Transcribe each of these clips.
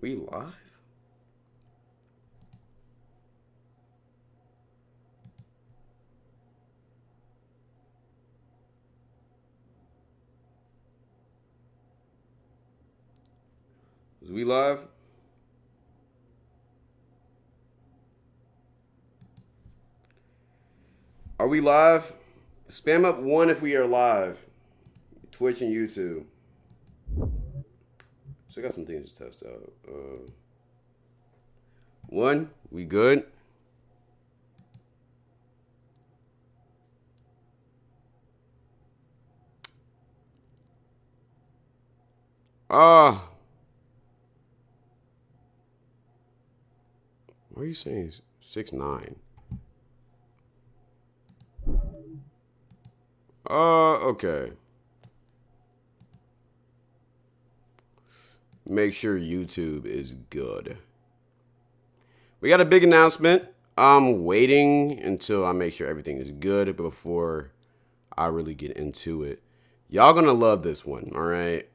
We live? Is we live? Are we live? Spam up one if we are live. Twitch and YouTube. So I got some things to test out. One, we good? What are you saying? 6'9". Okay. Make sure YouTube is good. We got a big announcement. I'm waiting until I make sure everything is good before I really get into it. Y'all gonna love this one, all right?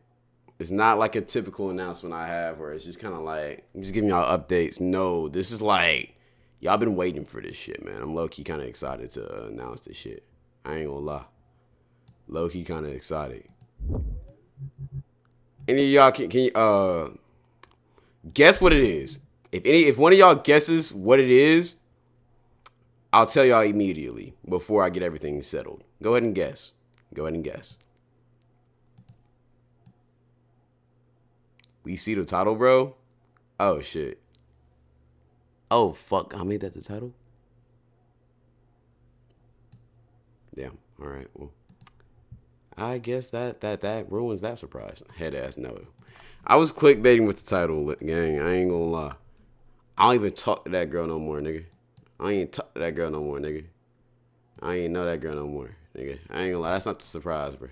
It's not like a typical announcement I have where it's just kind of like, I'm just giving y'all updates. No, this is like, y'all been waiting for this shit, man. I'm low-key kind of excited to announce this shit. I ain't gonna lie. Low-key kind of excited. Any of y'all can you guess what it is? If one of y'all guesses what it is, I'll tell y'all immediately before I get everything settled. Go ahead and guess. Go ahead and guess. We see the title, bro? Oh, shit. Oh, fuck. I made that the title? Damn. All right. Well, I guess that ruins that surprise. Head ass no. I was clickbaiting with the title, gang. I ain't gonna lie. I don't even talk to that girl no more, nigga. I ain't talk to that girl no more, nigga. I ain't know that girl no more, nigga. I ain't gonna lie. That's not the surprise, bro.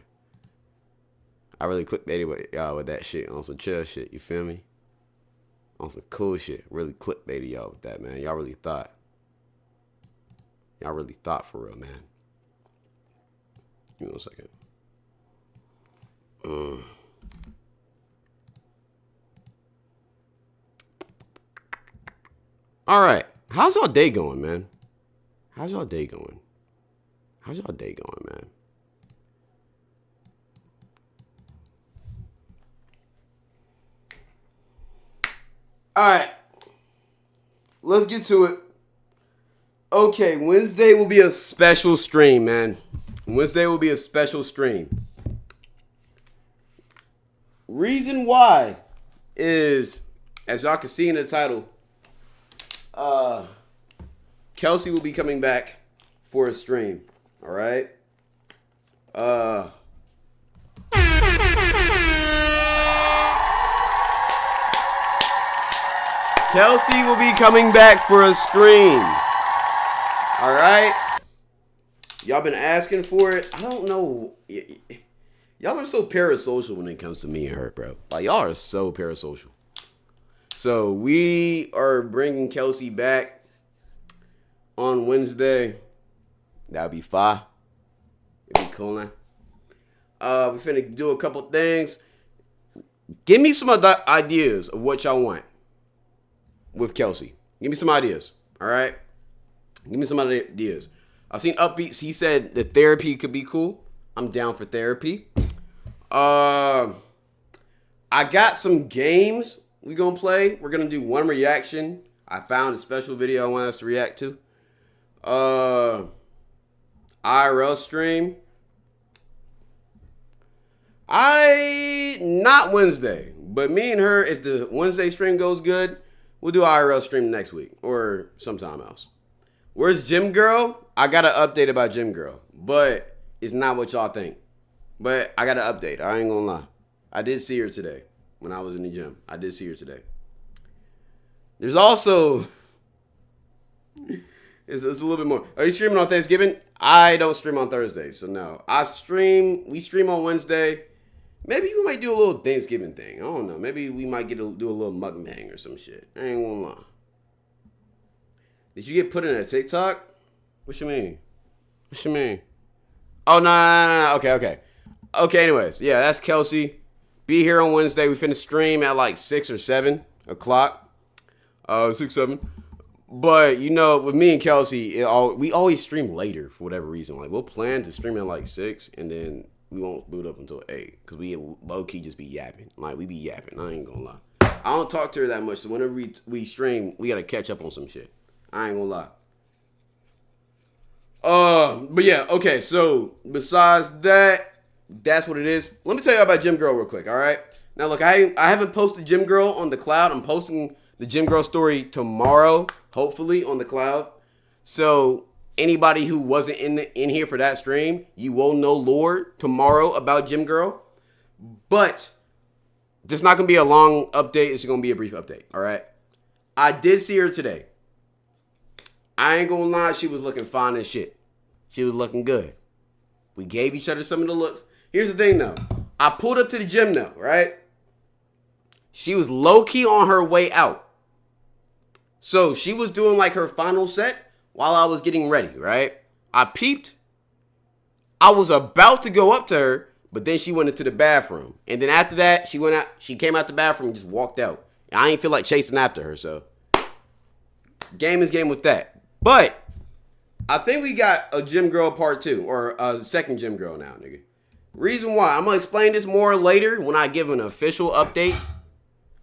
I really clickbaited with y'all with that shit on some chill shit. You feel me? On some cool shit. Really clickbaited y'all with that, man. Y'all really thought. Y'all really thought for real, man. Give me 1 second. All right. How's y'all day going, man? How's y'all day going? How's y'all day going, man? All right. Let's get to it. Okay, Wednesday will be a special stream, man. Wednesday will be a special stream. Reason why is, as y'all can see in the title, Kelsey will be coming back for a stream. All right. Kelsey will be coming back for a stream. All right. Y'all been asking for it. I don't know. Y'all are so parasocial when it comes to me and her, bro. Like, y'all are so parasocial. So we are bringing Kelsey back on Wednesday. That'll be fine. It'll be cool, man. We're finna do a couple things. Give me some other ideas of what y'all want with Kelsey. Give me some ideas, all right? Give me some ideas. I've seen Upbeats. He said the therapy could be cool. I'm down for therapy. I got some games we gonna play. We're gonna do one reaction. I found a special video I want us to react to. IRL stream. Not Wednesday, but me and her, if the Wednesday stream goes good, we'll do IRL stream next week or sometime else. Where's Gym Girl? I got an update about Gym Girl, but it's not what y'all think. But I got an update. I ain't gonna lie. I did see her today when I was in the gym. I did see her today. There's also, it's a little bit more. Are you streaming on Thanksgiving? I don't stream on Thursdays, so no. We stream on Wednesday. Maybe we might do a little Thanksgiving thing. I don't know. Maybe we might do a little mukbang or some shit. I ain't gonna lie. Did you get put in a TikTok? What you mean? What you mean? Oh, no. Okay. Okay, anyways. Yeah, that's Kelsey. Be here on Wednesday. We finna stream at like 6 or 7. o'clock, 6, 7. But, you know, with me and Kelsey, we always stream later for whatever reason. Like, we'll plan to stream at like 6, and then we won't boot up until 8. Because we low-key just be yapping. Like, we be yapping. I ain't gonna lie. I don't talk to her that much, so whenever we stream, we gotta catch up on some shit. I ain't gonna lie. But yeah, okay, so besides that, that's what it is. Let me tell you about Gym Girl real quick, all right? Now, look, I haven't posted Gym Girl on the cloud. I'm posting the Gym Girl story tomorrow, hopefully, on the cloud. So anybody who wasn't in here for that stream, you will know lore tomorrow about Gym Girl. But this is not going to be a long update. It's going to be a brief update, all right? I did see her today. I ain't going to lie, she was looking fine as shit. She was looking good. We gave each other some of the looks. Here's the thing, though. I pulled up to the gym, though, right? She was low-key on her way out. So she was doing, like, her final set while I was getting ready, right? I peeped. I was about to go up to her, but then she went into the bathroom. And then after that, she went out. She came out the bathroom and just walked out. And I ain't feel like chasing after her, so game is game with that. But I think we got a Gym Girl part 2, or a second Gym Girl now, nigga. Reason why, I'm going to explain this more later when I give an official update.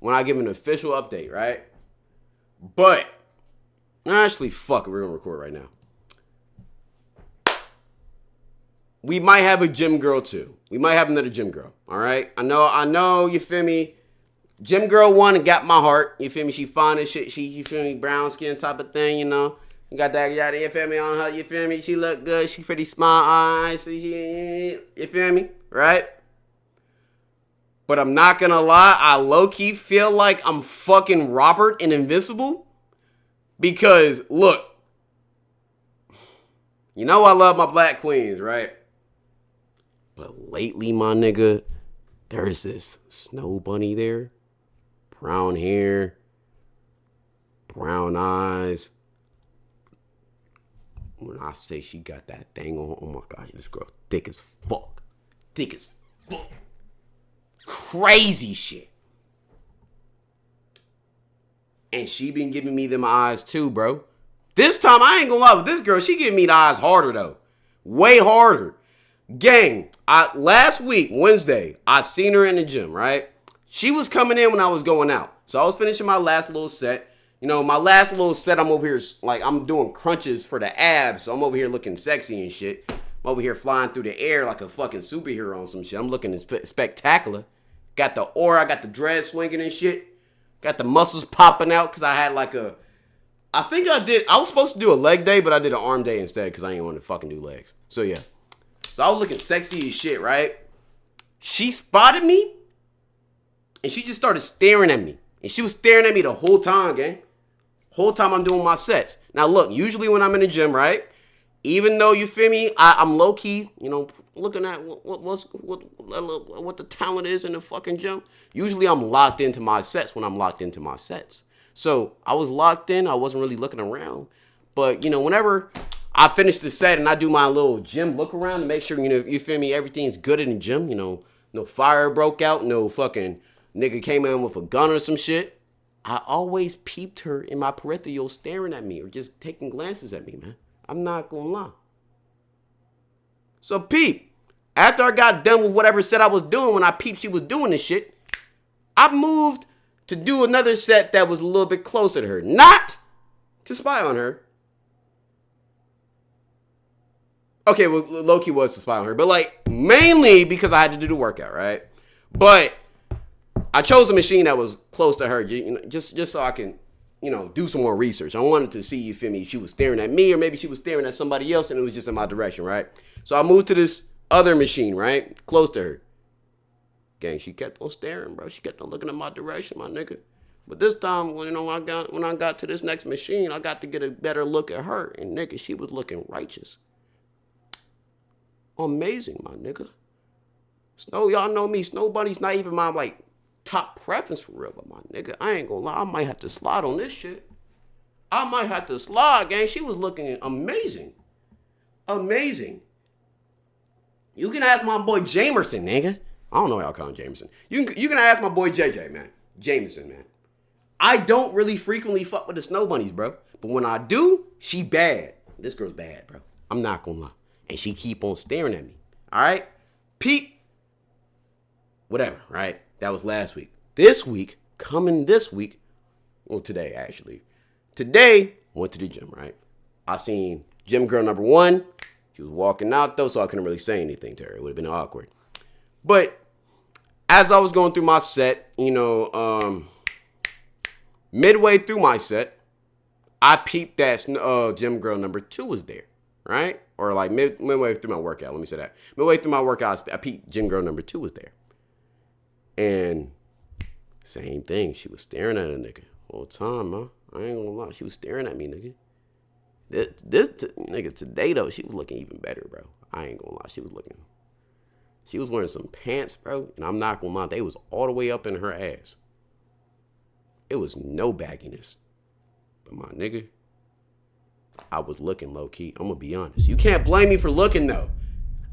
Right? But, actually, fuck it, we're going to record right now. We might have a Gym Girl 2. We might have another Gym Girl, all right? I know, you feel me? Gym Girl 1 got my heart, you feel me? She fine as shit, you feel me? Brown skin type of thing, you know? You got that, you feel me, on her, you feel me? She look good, she pretty small eyes, you feel me, right? But I'm not gonna lie, I low-key feel like I'm fucking Robert in Invincible. Because, look, you know I love my black queens, right? But lately, my nigga, there's this snow bunny there. Brown hair, brown eyes. When I say she got that thing on, oh my gosh, this girl thick as fuck. Thick as fuck. Crazy shit. And she been giving me them eyes too, bro. This time, I ain't gonna lie with this girl, she giving me the eyes harder though. Way harder. Gang, last week, Wednesday, I seen her in the gym, right? She was coming in when I was going out. So I was finishing my last little set. You know, my last little set, I'm over here, like, I'm doing crunches for the abs. So I'm over here looking sexy and shit. I'm over here flying through the air like a fucking superhero on some shit. I'm looking spectacular. Got the aura, got the dread swinging and shit. Got the muscles popping out because I had like I was supposed to do a leg day, but I did an arm day instead because I didn't want to fucking do legs. So yeah. So I was looking sexy as shit, right? She spotted me and she just started staring at me. And she was staring at me the whole time, gang. Whole time I'm doing my sets. Now look, usually when I'm in the gym, right? Even though, you feel me, I'm low-key, you know, looking at what the talent is in the fucking gym. Usually I'm locked into my sets when I'm locked into my sets. So I was locked in. I wasn't really looking around. But, you know, whenever I finish the set and I do my little gym look around to make sure, you know, you feel me, everything's good in the gym. You know, no fire broke out. No fucking nigga came in with a gun or some shit. I always peeped her in my peripheral staring at me or just taking glances at me, man. I'm not gonna lie. So peep, after I got done with whatever set I was doing, when I peeped she was doing this shit, I moved to do another set that was a little bit closer to her. Not to spy on her. Okay, well, Loki was to spy on her, but like mainly because I had to do the workout, right? But I chose a machine that was close to her, you know, just so I can, you know, do some more research. I wanted to see, you feel me, she was staring at me or maybe she was staring at somebody else and it was just in my direction, right? So I moved to this other machine, right? Close to her. Gang, she kept on staring, bro. She kept on looking in my direction, my nigga. But this time, when I got to this next machine, I got to get a better look at her. And nigga, she was looking righteous. Amazing, my nigga. Snow, y'all know me. Snow Bunny's not even my, like, top preference for real, but my nigga, I ain't gonna lie, I might have to slide on this shit. I might have to slide, gang. She was looking amazing. Amazing. You can ask my boy Jamerson, nigga. I don't know how y'all call him Jameson. You can ask my boy JJ, man. Jameson, man. I don't really frequently fuck with the snow bunnies, bro. But when I do, she bad. This girl's bad, bro. I'm not gonna lie. And she keep on staring at me. All right? Peep. Whatever, right? That was last week. This week, well, today actually. Today, went to the gym, right? I seen gym girl number 1. She was walking out though, so I couldn't really say anything to her. It would have been awkward. But as I was going through my set, midway through my set, I peeped that gym girl number 2 was there, right? Or like midway through my workout, let me say that. Midway through my workout, I peeped gym girl number 2 was there. And same thing, she was staring at a nigga all the time, man. I ain't gonna lie, she was staring at me, nigga. Nigga, today though, she was looking even better, bro. I ain't gonna lie, she was wearing some pants, bro, and I'm not gonna lie, they was all the way up in her ass. It was no bagginess. But my nigga, I was looking low key. I'm gonna be honest. You can't blame me for looking though.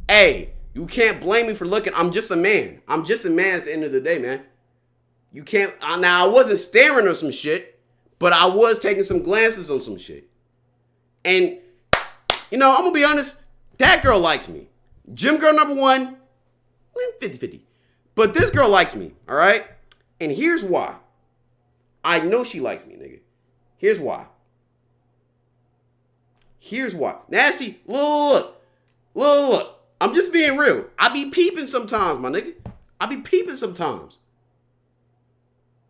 Hey, you can't blame me for looking. I'm just a man. I'm just a man at the end of the day, man. You can't. Now, I wasn't staring or some shit, but I was taking some glances on some shit. And, I'm gonna be honest. That girl likes me. Gym girl number 1, 50-50. But this girl likes me, all right? And here's why. I know she likes me, nigga. Here's why. Nasty, look. I'm just being real. I be peeping sometimes, my nigga. I be peeping sometimes.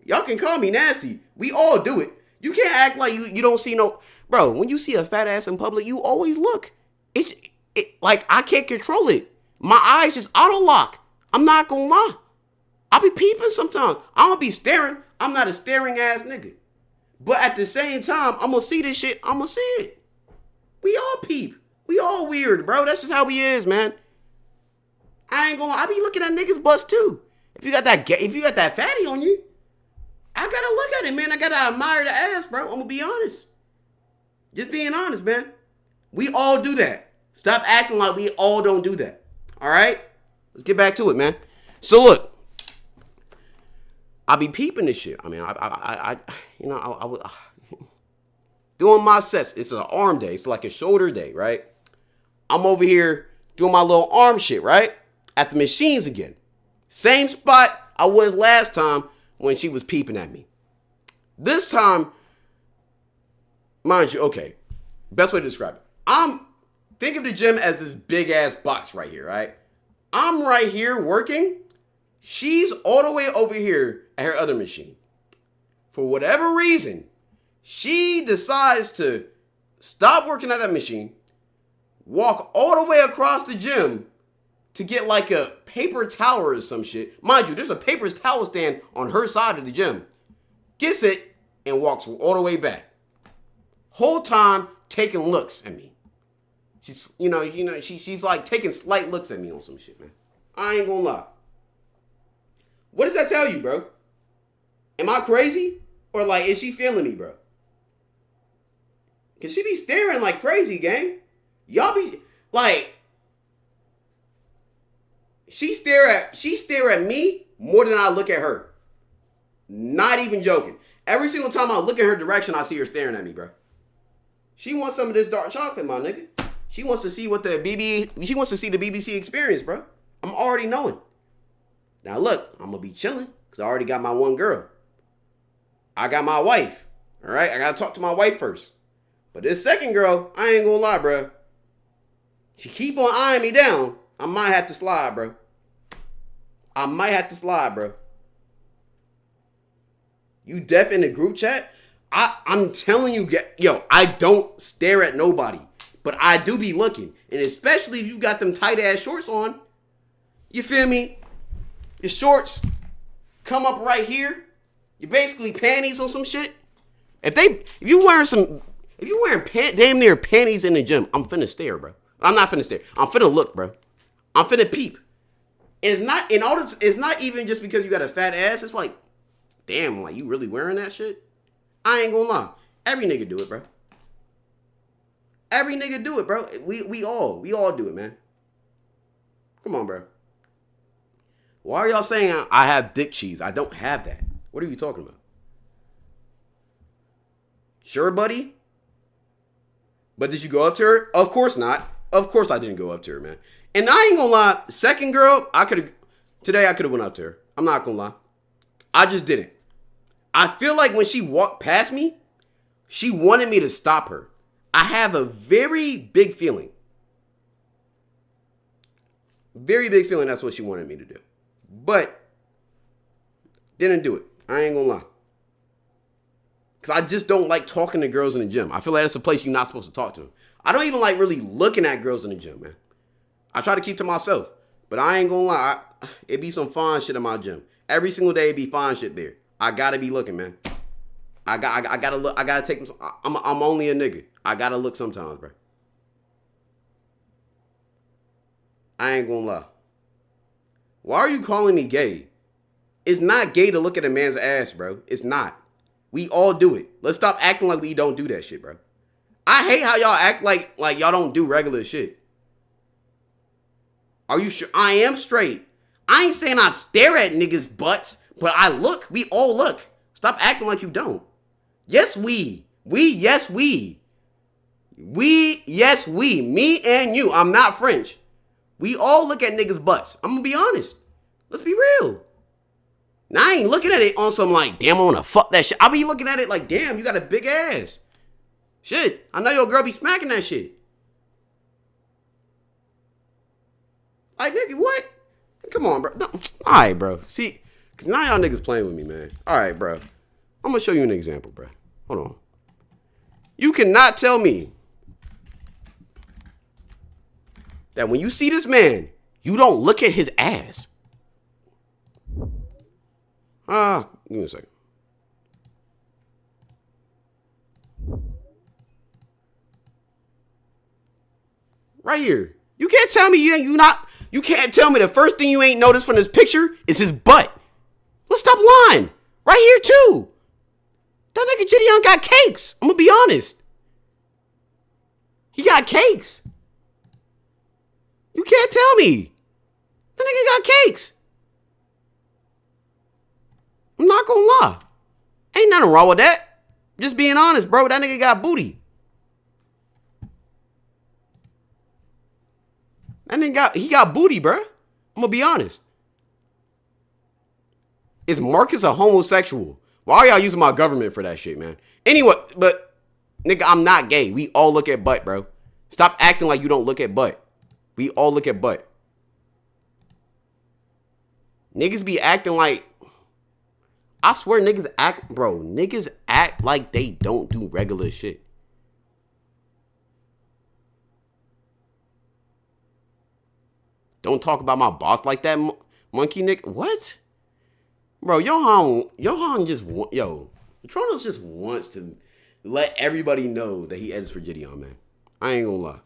Y'all can call me nasty. We all do it. You can't act like you don't see no... Bro, when you see a fat ass in public, you always look. It like, I can't control it. My eyes just auto lock. I'm not gonna lie. I be peeping sometimes. I don't be staring. I'm not a staring ass nigga. But at the same time, I'm gonna see this shit. I'm gonna see it. We all peep. We all weird, bro. That's just how we is, man. I ain't gonna. I be looking at niggas' butts too. If you got that fatty on you, I gotta look at it, man. I gotta admire the ass, bro. I'm gonna be honest. Just being honest, man. We all do that. Stop acting like we all don't do that. All right? Let's get back to it, man. So look, I be peeping this shit. I mean, I was doing my sets. It's an arm day. It's like a shoulder day, right? I'm over here doing my little arm shit, right? At the machines again. Same spot I was last time when she was peeping at me. This time, mind you, okay, best way to describe it. Think of the gym as this big ass box right here, right? I'm right here working. She's all the way over here at her other machine. For whatever reason, she decides to stop working at that machine, walk all the way across the gym to get like a paper towel or some shit. Mind you, there's a paper towel stand on her side of the gym. Gets it and walks all the way back. Whole time taking looks at me. She's, she's like taking slight looks at me on some shit, man. I ain't gonna lie. What does that tell you, bro? Am I crazy? Or like, is she feeling me, bro? Cause she be staring like crazy, gang. Y'all be like, she stare at me more than I look at her. Not even joking. Every single time I look in her direction, I see her staring at me, bro. She wants some of this dark chocolate, my nigga. She wants to see the BBC experience, bro. I'm already knowing. Now look, I'm gonna be chilling because I already got my one girl. I got my wife. All right, I gotta talk to my wife first. But this second girl, I ain't gonna lie, bro. She keep on eyeing me down. I might have to slide, bro. You deaf in the group chat? I'm telling you, I don't stare at nobody. But I do be looking. And especially if you got them tight ass shorts on. You feel me? Your shorts come up right here. You're basically panties on some shit. If you wearing damn near panties in the gym, I'm finna stare, bro. I'm not finna stare. I'm finna look, bro. I'm finna peep. And it's not even just because you got a fat ass. It's like, damn, like you really wearing that shit? I ain't gonna lie. Every nigga do it, bro. Every nigga do it, bro. We all do it, man. Come on, bro. Why are y'all saying I have dick cheese? I don't have that. What are you talking about? Sure, buddy? But did you go up to her? Of course not. Of course I didn't go up to her, man. And I ain't gonna lie, second girl, today I could have went up to her. I'm not gonna lie. I just didn't. I feel like when she walked past me, she wanted me to stop her. I have a very big feeling. Very big feeling that's what she wanted me to do. But didn't do it. I ain't gonna lie. Because I just don't like talking to girls in the gym. I feel like that's a place you're not supposed to talk to. I don't even like really looking at girls in the gym, man. I try to keep to myself. But I ain't gonna lie. It be some fine shit in my gym. Every single day it be fine shit there. I gotta be looking, man. I gotta look. I gotta take them. I'm only a nigga. I gotta look sometimes, bro. I ain't gonna lie. Why are you calling me gay? It's not gay to look at a man's ass, bro. It's not. We all do it. Let's stop acting like we don't do that shit, bro. I hate how y'all act like y'all don't do regular shit. Are you sure? I am straight. I ain't saying I stare at niggas' butts, but I look. We all look. Stop acting like you don't. Yes, we. Yes, we. Yes, we. Me and you. I'm not French. We all look at niggas' butts. I'm gonna be honest. Let's be real. Now, I ain't looking at it on some like, damn, I wanna fuck that shit. I be looking at it like, damn, you got a big ass. Shit, I know your girl be smacking that shit. Like, nigga, what? Come on, bro. All right, bro. See, because now y'all niggas playing with me, man. All right, bro. I'm gonna show you an example, bro. Hold on. You cannot tell me that when you see this man, you don't look at his ass. Give me a second. Right here. You can't tell me you can't tell me the first thing you ain't noticed from this picture is his butt. Let's stop lying. Right here too. That nigga Gideon got cakes. I'm gonna be honest. He got cakes. You can't tell me. That nigga got cakes. I'm not gonna lie. Ain't nothing wrong with that. Just being honest, bro. That nigga got booty. That nigga he got booty, bro. I'm gonna be honest. Is Marcus a homosexual? Why are y'all using my government for that shit, man? Anyway, but nigga, I'm not gay. We all look at butt, bro. Stop acting like you don't look at butt. We all look at butt. Niggas be acting like, I swear niggas act like they don't do regular shit. Don't talk about my boss like that, monkey nigga. What? Bro, Johan just, Tronos just wants to let everybody know that he edits for Gideon, man. I ain't gonna lie.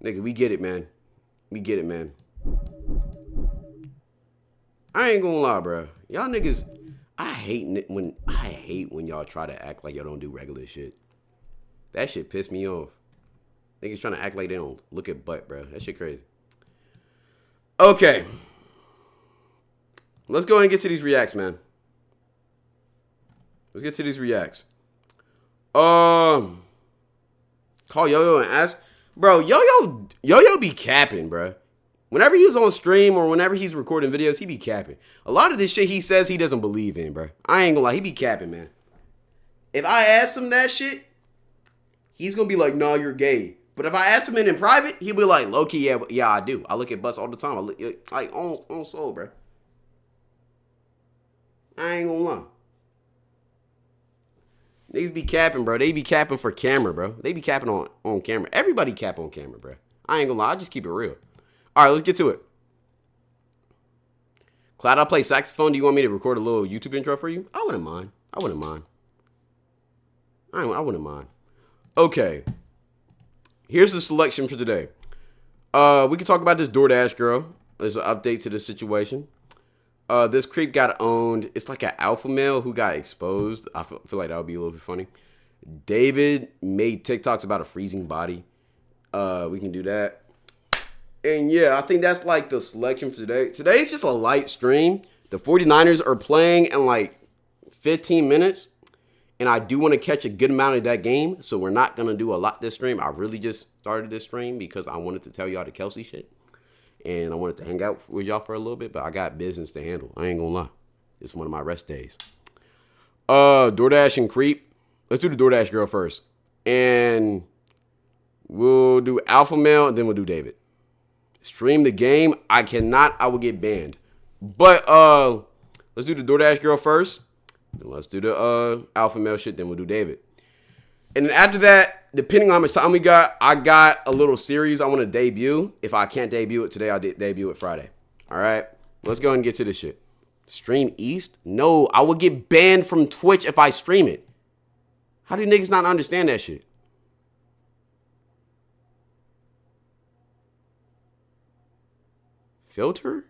Nigga, we get it, man. We get it, man. I ain't gonna lie, bro. Y'all niggas, I hate when y'all try to act like y'all don't do regular shit. That shit pissed me off. Niggas trying to act like they don't look at butt, bro. That shit crazy. Okay. Let's go ahead and get to these reacts, man. Let's get to these reacts. Call Yo-Yo and ask. Bro, Yo-Yo be capping, bro. Whenever he's on stream or whenever he's recording videos, he be capping. A lot of this shit he says he doesn't believe in, bro. I ain't gonna lie, he be capping, man. If I asked him that shit, he's gonna be like, nah, you're gay. But if I asked him in private, he'll be like, low-key, yeah, I do. I look at butts all the time. I look, like, on soul, bro. I ain't gonna lie. Niggas be capping, bro. They be capping for camera, bro. They be capping on camera. Everybody cap on camera, bro. I ain't gonna lie. I just keep it real. All right, let's get to it. Cloud, I play saxophone. Do you want me to record a little YouTube intro for you? I wouldn't mind. I wouldn't mind. Okay. Here's the selection for today. We can talk about this DoorDash girl. There's an update to this situation. This creep got owned. It's like an alpha male who got exposed. I feel like that would be a little bit funny. David made TikToks about a freezing body. We can do that. And yeah, I think that's like the selection for today. Today's just a light stream. The 49ers are playing in like 15 minutes. And I do want to catch a good amount of that game, so we're not going to do a lot this stream. I really just started this stream because I wanted to tell y'all the Kelsey shit. And I wanted to hang out with y'all for a little bit, but I got business to handle. I ain't going to lie. It's one of my rest days. DoorDash and Creep. Let's do the DoorDash girl first. And we'll do Alpha Male, and then we'll do David. Stream the game. I cannot. I will get banned. But let's do the DoorDash girl first. Then let's do the Alpha Male shit. Then we'll do David. And then after that, depending on how much time we got, I got a little series I want to debut. If I can't debut it today, I'll debut it Friday. All right? Let's go ahead and get to this shit. Stream East? No, I will get banned from Twitch if I stream it. How do niggas not understand that shit? Filter?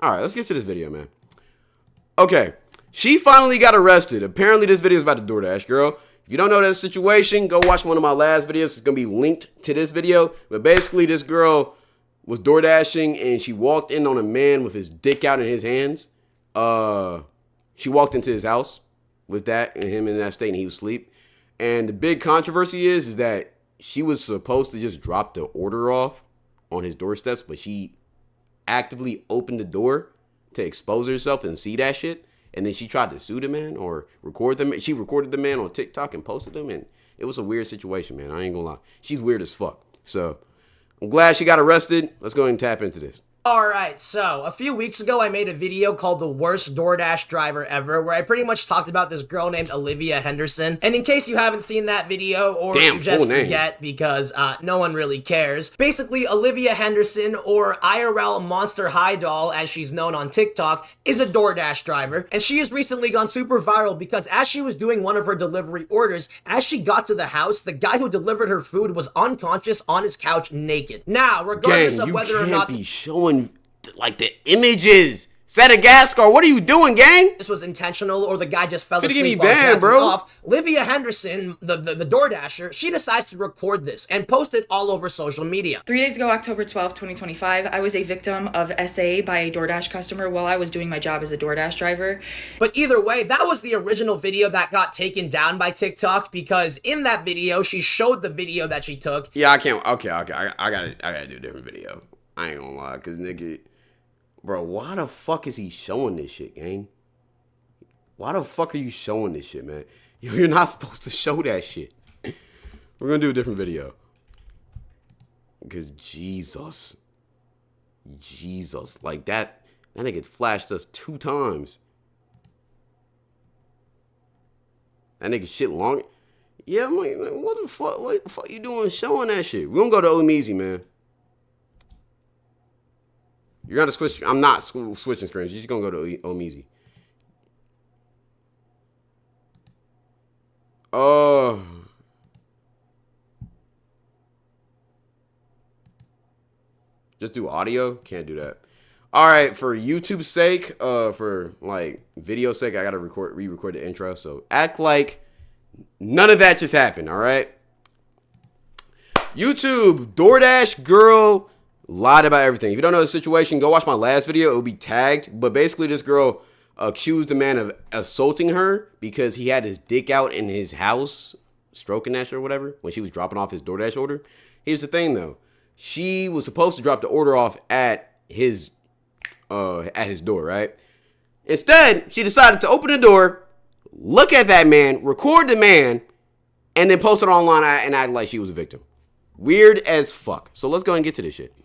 All right, let's get to this video, man. Okay, she finally got arrested. Apparently, this video is about the DoorDash girl. If you don't know that situation, go watch one of my last videos. It's going to be linked to this video. But basically, this girl was DoorDashing, and she walked in on a man with his dick out in his hands. She walked into his house with that, and him in that state, and he was asleep. And the big controversy is that she was supposed to just drop the order off on his doorsteps, but she actively opened the door to expose herself and see that shit. And then she tried to sue the man or record them. She recorded the man on TikTok and posted them. And it was a weird situation, man. I ain't gonna lie. She's weird as fuck. So I'm glad she got arrested. Let's go ahead and tap into this. Alright, so a few weeks ago I made a video called The Worst DoorDash Driver Ever, where I pretty much talked about this girl named Olivia Henderson. And in case you haven't seen that video, or you just forget because no one really cares, basically Olivia Henderson, or IRL Monster High Doll as she's known on TikTok, is a DoorDash driver. And she has recently gone super viral because as she was doing one of her delivery orders, as she got to the house, the guy who delivered her food was unconscious on his couch naked. Now, regardless of whether or not be showing like the images. Set a gas car. What are you doing, gang? This was intentional or the guy just fell asleep me while banned, bro. off. Olivia Henderson, the DoorDasher, she decides to record this and post it all over social media. 3 days ago, October 12th, 2025, I was a victim of SA by a DoorDash customer while I was doing my job as a DoorDash driver. But either way, that was the original video that got taken down by TikTok because in that video, she showed the video that she took. Yeah, I can't. Okay. I gotta do a different video. I ain't gonna lie, cause nigga, bro, why the fuck is he showing this shit, gang? Why the fuck are you showing this shit, man? You're not supposed to show that shit. We're gonna do a different video. Because Jesus, like that nigga flashed us 2 times. That nigga shit long. Yeah, I'm like, what the fuck you doing showing that shit? We're gonna go to Omeezy, man. You're gonna switch. I'm not switching screens. You're just gonna go to Omeezy. Just do audio. Can't do that. All right, for YouTube's sake, for like video sake, I gotta re-record the intro. So act like none of that just happened. All right. YouTube DoorDash girl lied about everything. If you don't know the situation, go watch my last video. It will be tagged. But basically, this girl accused a man of assaulting her because he had his dick out in his house, stroking that shit or whatever, when she was dropping off his DoorDash order. Here's the thing, though. She was supposed to drop the order off at his door, right? Instead, she decided to open the door, look at that man, record the man, and then post it online and act like she was a victim. Weird as fuck. So let's go and get to this shit.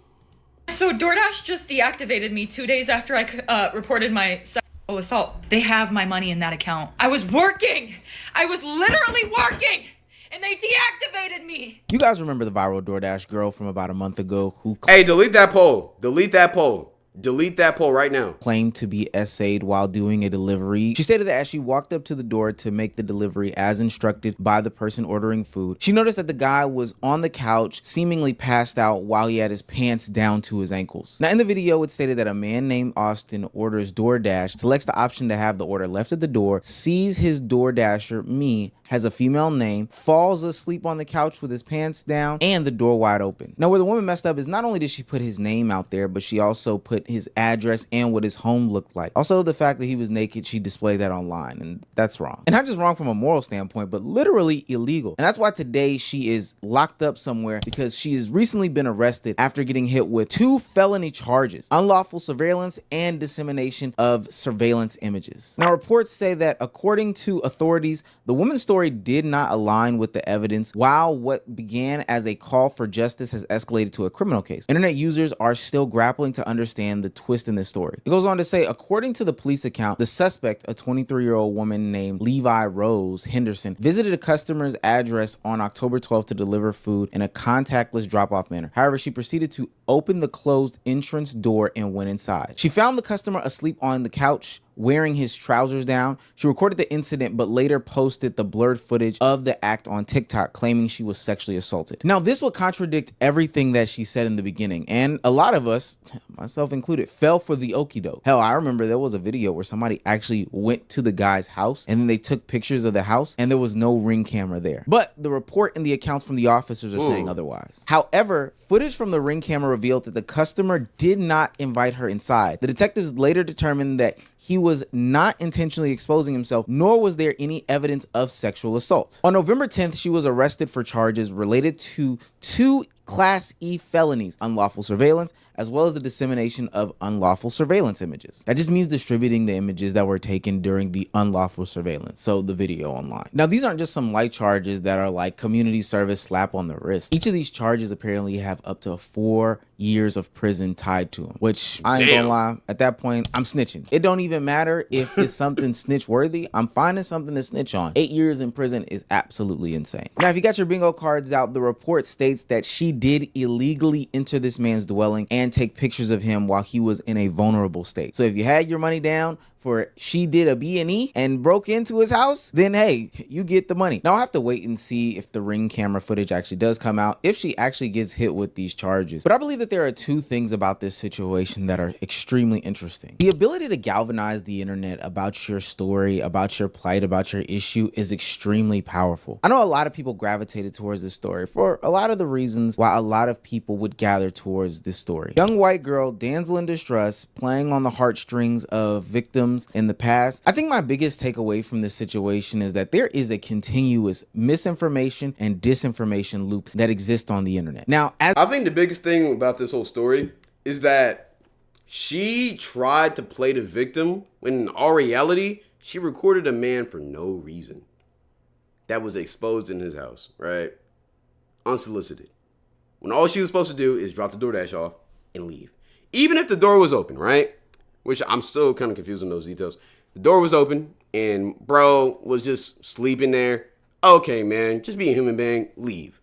So DoorDash just deactivated me 2 days after I reported my sexual assault. They have my money in that account. I was working. I was literally working. And they deactivated me. You guys remember the viral DoorDash girl from about a month ago who Hey, delete that poll. Delete that poll. Delete that poll right now. Claimed to be SA'd while doing a delivery. She stated that as she walked up to the door to make the delivery as instructed by the person ordering food, she noticed that the guy was on the couch, seemingly passed out while he had his pants down to his ankles. Now in the video, it stated that a man named Austin orders DoorDash, selects the option to have the order left at the door, sees his DoorDasher, me, has a female name, falls asleep on the couch with his pants down and the door wide open. Now, where the woman messed up is not only did she put his name out there, but she also put his address and what his home looked like. Also, the fact that he was naked, she displayed that online, and that's wrong. And not just wrong from a moral standpoint, but literally illegal. And that's why today she is locked up somewhere, because she has recently been arrested after getting hit with 2 felony charges: unlawful surveillance and dissemination of surveillance images. Now, reports say that according to authorities, the woman's story did not align with the evidence, while what began as a call for justice has escalated to a criminal case. Internet users are still grappling to understand the twist in this story. It goes on to say, according to the police account, the suspect, a 23-year-old woman named Levi Rose Henderson, visited a customer's address on October 12th to deliver food in a contactless drop-off manner. However, she proceeded to open the closed entrance door and went inside. She found the customer asleep on the couch, wearing his trousers down. She recorded the incident, but later posted the blurred footage of the act on TikTok, claiming she was sexually assaulted. Now, this would contradict everything that she said in the beginning, and a lot of us, myself included, fell for the okie doke. Hell, I remember there was a video where somebody actually went to the guy's house, and then they took pictures of the house, and there was no Ring camera there. But the report and the accounts from the officers are saying otherwise. However, footage from the Ring camera revealed that the customer did not invite her inside. The detectives later determined that he was not intentionally exposing himself, nor was there any evidence of sexual assault. On November 10th, she was arrested for charges related to 2 Class E felonies: unlawful surveillance, as well as the dissemination of unlawful surveillance images. That just means distributing the images that were taken during the unlawful surveillance, so the video online. Now, these aren't just some light charges that are like community service slap on the wrist. Each of these charges apparently have up to 4 years of prison tied to them, which I ain't gonna lie, at that point, I'm snitching. It don't even matter if it's something snitch worthy. I'm finding something to snitch on. 8 years in prison is absolutely insane. Now, if you got your bingo cards out, the report states that she did illegally enter this man's dwelling and take pictures of him while he was in a vulnerable state. So if you had your money down for she did a B&E and broke into his house, then hey, you get the money. Now, I'll have to wait and see if the Ring camera footage actually does come out, if she actually gets hit with these charges. But I believe that there are 2 things about this situation that are extremely interesting. The ability to galvanize the internet about your story, about your plight, about your issue is extremely powerful. I know a lot of people gravitated towards this story for a lot of the reasons why a lot of people would gather towards this story. Young white girl, damsel in distress, playing on the heartstrings of victims in the past. I think my biggest takeaway from this situation is that there is a continuous misinformation and disinformation loop that exists on the internet. Now, I think the biggest thing about this whole story is that she tried to play the victim when in all reality, she recorded a man for no reason that was exposed in his house, right? Unsolicited. When all she was supposed to do is drop the DoorDash off and leave. Even if the door was open, right? Which I'm still kind of confused on those details. The door was open and bro was just sleeping there. Okay, man, just be a human being, leave.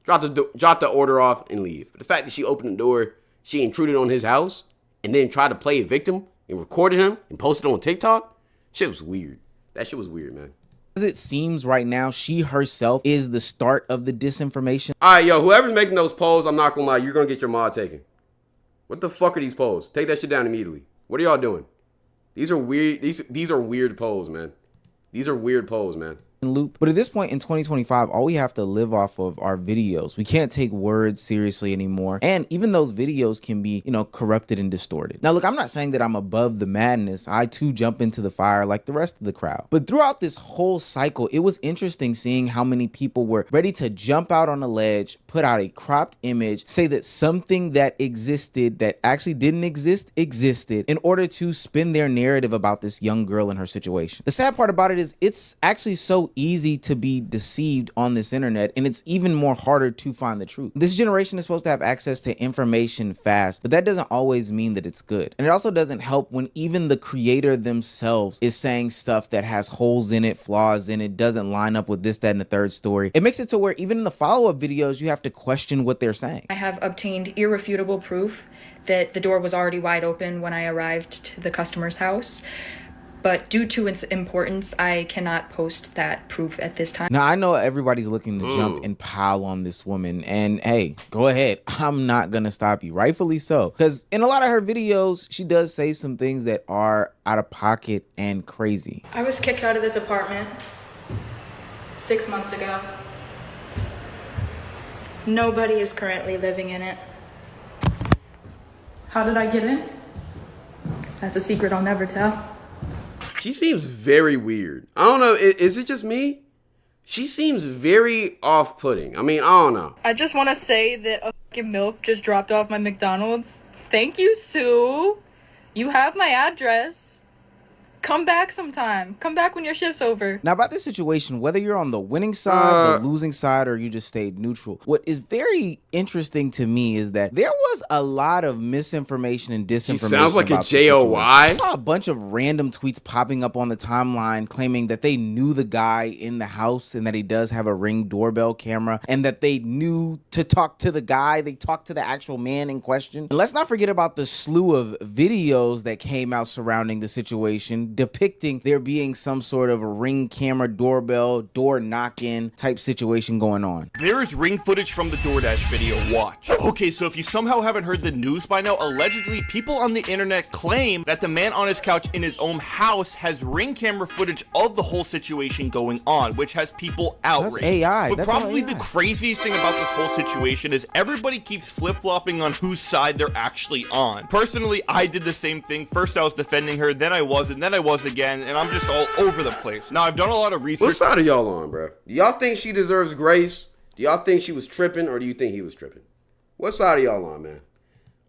Drop the order off and leave. But the fact that she opened the door, she intruded on his house and then tried to play a victim and recorded him and posted on TikTok, shit was weird. That shit was weird, man. As it seems right now, she herself is the start of the disinformation. All right, yo, whoever's making those polls, I'm not gonna lie, you're gonna get your mod taken. What the fuck are these polls? Take that shit down immediately. What are y'all doing? These are weird. These are weird polls, man. These are weird polls, man. Loop. But at this point in 2025, all we have to live off of are videos. We can't take words seriously anymore. And even those videos can be, corrupted and distorted. Now, look, I'm not saying that I'm above the madness. I too jump into the fire like the rest of the crowd. But throughout this whole cycle, it was interesting seeing how many people were ready to jump out on a ledge, put out a cropped image, say that something that existed that actually didn't exist existed in order to spin their narrative about this young girl and her situation. The sad part about it is it's actually so easy to be deceived on this internet, and it's even more harder to find the truth. This generation is supposed to have access to information fast, but that doesn't always mean that it's good. And it also doesn't help when even the creator themselves is saying stuff that has holes in it, flaws in it, doesn't line up with this, that, and the third story. It makes it to where even in the follow-up videos, you have to question what they're saying. I have obtained irrefutable proof that the door was already wide open when I arrived to the customer's house. But due to its importance, I cannot post that proof at this time. Now, I know everybody's looking to jump and pile on this woman. And hey, go ahead. I'm not going to stop you. Rightfully so. Because in a lot of her videos, she does say some things that are out of pocket and crazy. I was kicked out of this apartment 6 months ago. Nobody is currently living in it. How did I get in? That's a secret I'll never tell. She seems very weird. I don't know. Is it just me? She seems very off-putting. I mean, I don't know. I just want to say that a fucking MILF just dropped off my McDonald's. Thank you, Sue. You have my address. Come back sometime. Come back when your shift's over. Now, about this situation, whether you're on the winning side, the losing side, or you just stayed neutral, what is very interesting to me is that there was a lot of misinformation and disinformation. She sounds like a JOY. I saw a bunch of random tweets popping up on the timeline claiming that they knew the guy in the house and that he does have a Ring doorbell camera and that they knew to talk to the guy. They talked to the actual man in question. And let's not forget about the slew of videos that came out surrounding the situation, depicting there being some sort of a Ring camera doorbell, door knock-in type situation going on. There is Ring footage from the DoorDash video, watch. Okay, so if you somehow haven't heard the news by now, allegedly people on the internet claim that the man on his couch in his own house has Ring camera footage of the whole situation going on, which has people outraged. That's AI. But That's probably AI. the craziest thing about this whole situation is everybody keeps flip-flopping on whose side they're actually on. Personally, I did the same thing. First I was defending her, then I wasn't, then I was again, and I'm just all over the place. Now, I've done a lot of research. What side are y'all on, bro? Do y'all think she deserves grace? Do y'all think she was tripping, or do you think he was tripping? What side are y'all on, man?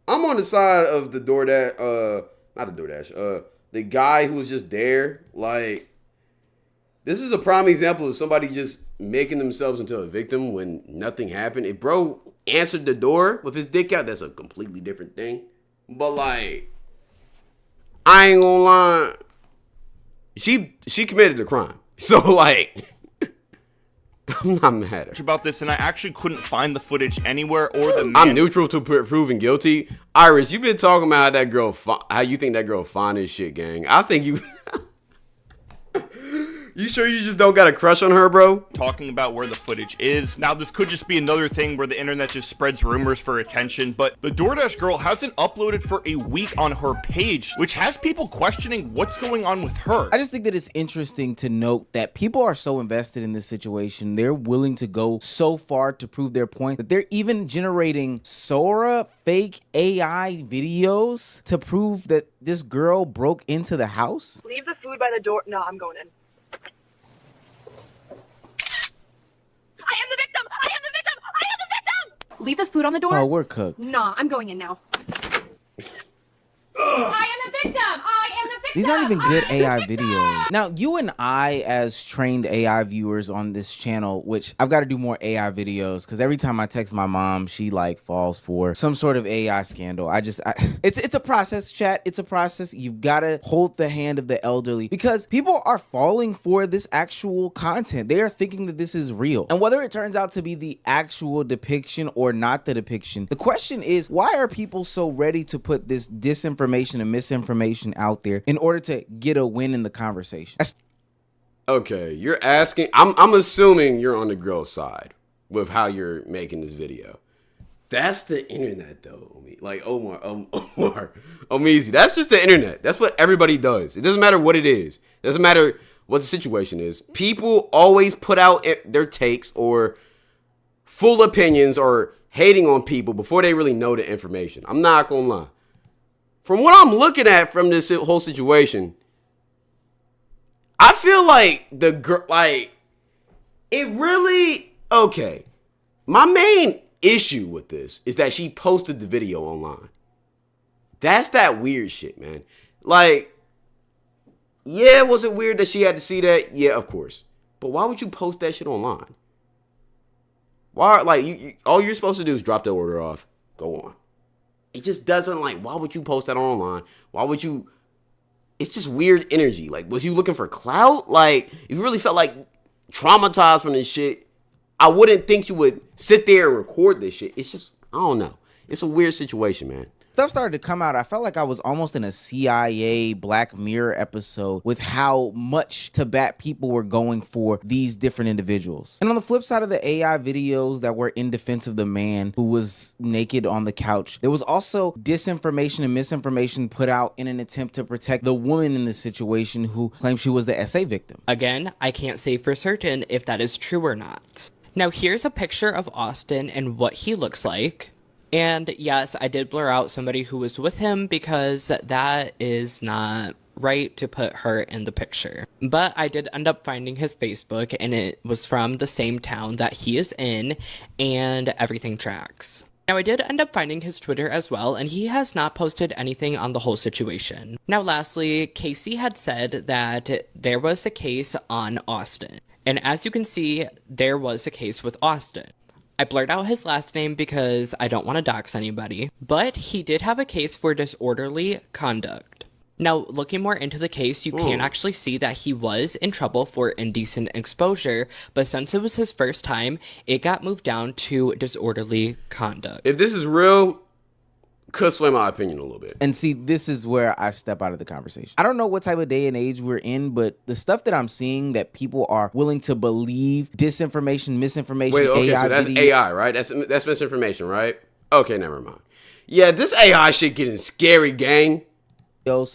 I'm on the side of the DoorDash, not the DoorDash, the guy who was just there. Like, this is a prime example of somebody just making themselves into a victim when nothing happened. If bro answered the door with his dick out, that's a completely different thing. But, like, I ain't gonna lie. She committed a crime. So, like, I'm not mad at her. About this, and I actually couldn't find the footage anywhere or the man. I'm neutral to proving guilty. Iris, you've been talking about how that girl, how you think that girl fine as shit, gang. I think you. You sure you just don't got a crush on her, bro? Talking about where the footage is. Now, this could just be another thing where the internet just spreads rumors for attention, but the DoorDash girl hasn't uploaded for a week on her page, which has people questioning what's going on with her. I just think that it's interesting to note that people are so invested in this situation. They're willing to go so far to prove their point that they're even generating Sora fake AI videos to prove that this girl broke into the house. Leave the food by the door. No, I'm going in. I am the victim! I am the victim! I am the victim! Leave the food on the door? Oh, we're cooked. Nah, I'm going in now. I am the victim! I am the victim! These aren't even good AI videos. Now, you and I, as trained AI viewers on this channel, which I've got to do more AI videos, because every time I text my mom, she like falls for some sort of AI scandal. It's a process, chat. It's a process. You've got to hold the hand of the elderly, because people are falling for this actual content. They are thinking that this is real. And whether it turns out to be the actual depiction or not the depiction, the question is, why are people so ready to put this disinformation and misinformation out there in order to get a win in the conversation? Okay, you're asking. I'm assuming you're on the girl's side with how you're making this video. That's the internet, though. Like Omar, Omeezy. That's just the internet. That's what everybody does. It doesn't matter what it is. It doesn't matter what the situation is. People always put out their takes or full opinions or hating on people before they really know the information. I'm not gonna lie. From what I'm looking at from this whole situation, I feel like the girl, like, it really, okay. My main issue with this is that she posted the video online. That's that weird shit, man. Like, yeah, was it weird that she had to see that? Yeah, of course. But why would you post that shit online? Why, like, all you're supposed to do is drop the order off, go on. It just doesn't, like, why would you post that online? Why would you? It's just weird energy. Like, was you looking for clout? Like, if you really felt like traumatized from this shit, I wouldn't think you would sit there and record this shit. It's just, I don't know. It's a weird situation, man. stuff started to come out, I felt like I was almost in a CIA Black Mirror episode with how much to bat people were going for these different individuals. And on the flip side of the AI videos that were in defense of the man who was naked on the couch, there was also disinformation and misinformation put out in an attempt to protect the woman in this situation who claimed she was the SA victim. Again, I can't say for certain if that is true or not. Now here's a picture of Austin and what he looks like. And yes, I did blur out somebody who was with him because that is not right to put her in the picture. But I did end up finding his Facebook, and it was from the same town that he is in, and everything tracks. Now I did end up finding his Twitter as well, and he has not posted anything on the whole situation. Now lastly, Casey had said that there was a case on Austin. And as you can see, there was a case with Austin. I blurred out his last name because I don't want to dox anybody, but he did have a case for disorderly conduct. Now, looking more into the case, you can actually see that he was in trouble for indecent exposure, but since it was his first time, it got moved down to disorderly conduct. If this is real, could sway my opinion a little bit. And see, this is where I step out of the conversation. I don't know what type of day and age we're in, but the stuff that I'm seeing that people are willing to believe, disinformation, misinformation, Wait, okay, AI so that's video. AI, right? That's misinformation, right? Okay, never mind. Yeah, this AI shit getting scary, gang.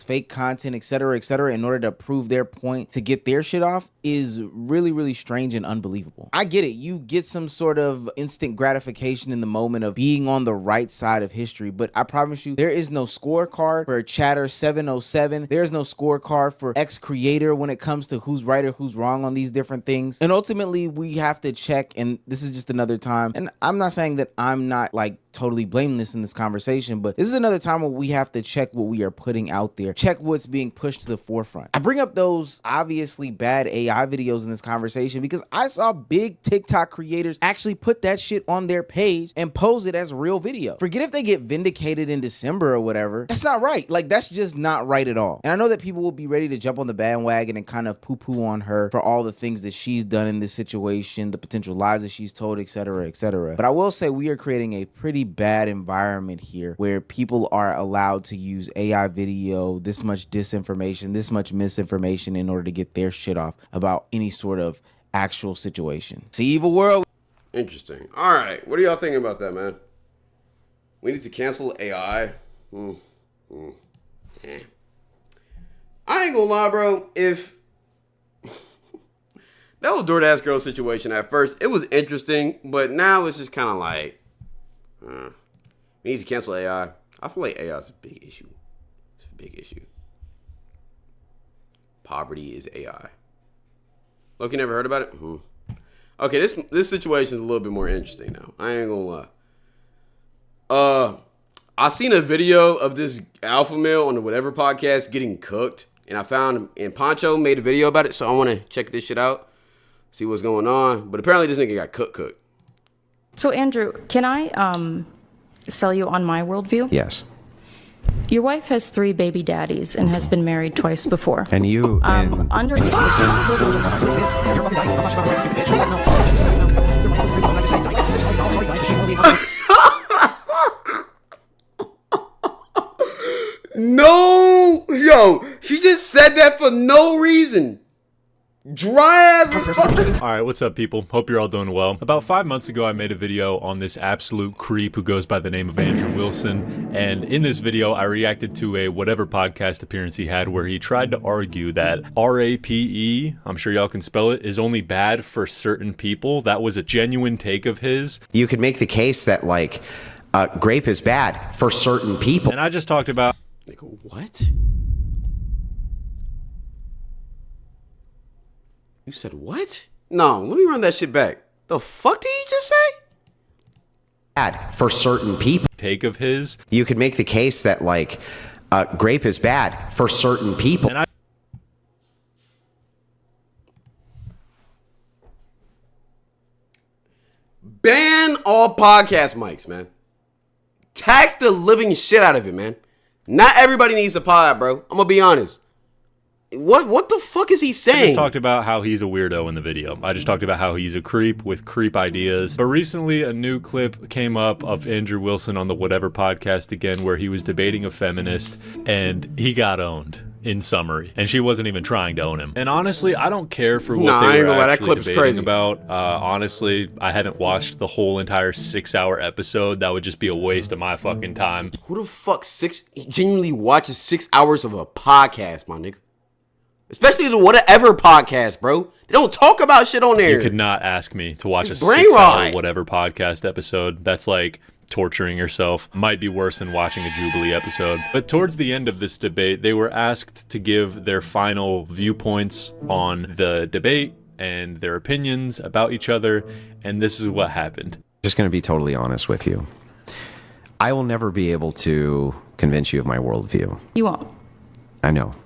Fake content, etc., in order to prove their point, to get their shit off, is really, really strange and unbelievable. I get it. You get some sort of instant gratification in the moment of being on the right side of history, but I promise you, there is no scorecard for Chatter 707. There's no scorecard for X creator when it comes to who's right or who's wrong on these different things. And ultimately, we have to check, and this is just another time, and I'm not saying that I'm not like totally blameless in this conversation, but this is another time where we have to check what we are putting out there, check what's being pushed to the forefront. I bring up those obviously bad AI videos in this conversation because I saw big TikTok creators actually put that shit on their page and pose it as real video. Forget if they get vindicated in December or whatever. That's not right. Like, that's just not right at all. And I know that people will be ready to jump on the bandwagon and kind of poo-poo on her for all the things that she's done in this situation, the potential lies that she's told, etc., etc. But I will say we are creating a pretty bad environment here where people are allowed to use AI video, this much disinformation, this much misinformation in order to get their shit off about any sort of actual situation. It's an evil world. Interesting. All right. What are y'all thinking about that, man? We need to cancel AI. I ain't gonna lie, bro. If that was DoorDash girl situation at first, it was interesting, but now it's just kind of like, we need to cancel AI. I feel like AI is a big issue. It's a big issue. Poverty is AI. Look, you never heard about it? Okay, this situation is a little bit more interesting now. I ain't gonna lie. I seen a video of this alpha male on the whatever podcast getting cooked, and I found, and Poncho made a video about it, so I want to check this shit out, see what's going on. But apparently this nigga got cooked. So Andrew, can I sell you on my worldview? Yes. Your wife has 3 baby daddies and has been married twice before. And you under No, yo, she just said that for no reason. Dry ass. Alright, what's up, people? Hope you're all doing well. About 5 months ago, I made a video on this absolute creep who goes by the name of Andrew Wilson, and in this video, I reacted to a whatever podcast appearance he had where he tried to argue that RAPE, I'm sure y'all can spell it, is only bad for certain people. That was a genuine take of his. You could make the case that, like, grape is bad for certain people. And I just talked about... Like, what? You said what? No, let me run that shit back. The fuck did he just say? Bad for certain people. Take of his. You could make the case that, like, grape is bad for certain people. And ban all podcast mics, man. Tax the living shit out of it, man. Not everybody needs a pod, bro. I'm gonna be honest. What the fuck is he saying? I just talked about how he's a weirdo in the video. I just talked about how he's a creep with creep ideas. But recently, a new clip came up of Andrew Wilson on the Whatever podcast again, where he was debating a feminist, and he got owned. In summary, and she wasn't even trying to own him. And honestly, I don't care for what they were actually debating about. Honestly, I haven't watched the whole entire 6-hour episode. That would just be a waste of my fucking time. Who the fuck genuinely watches 6 hours of a podcast, my nigga? Especially the Whatever podcast, bro. They don't talk about shit on there. You could not ask me to watch a 6-hour Whatever podcast episode. That's like torturing yourself. Might be worse than watching a Jubilee episode. But towards the end of this debate, they were asked to give their final viewpoints on the debate and their opinions about each other, and this is what happened. Just going to be totally honest with you. I will never be able to convince you of my worldview. You won't. I know.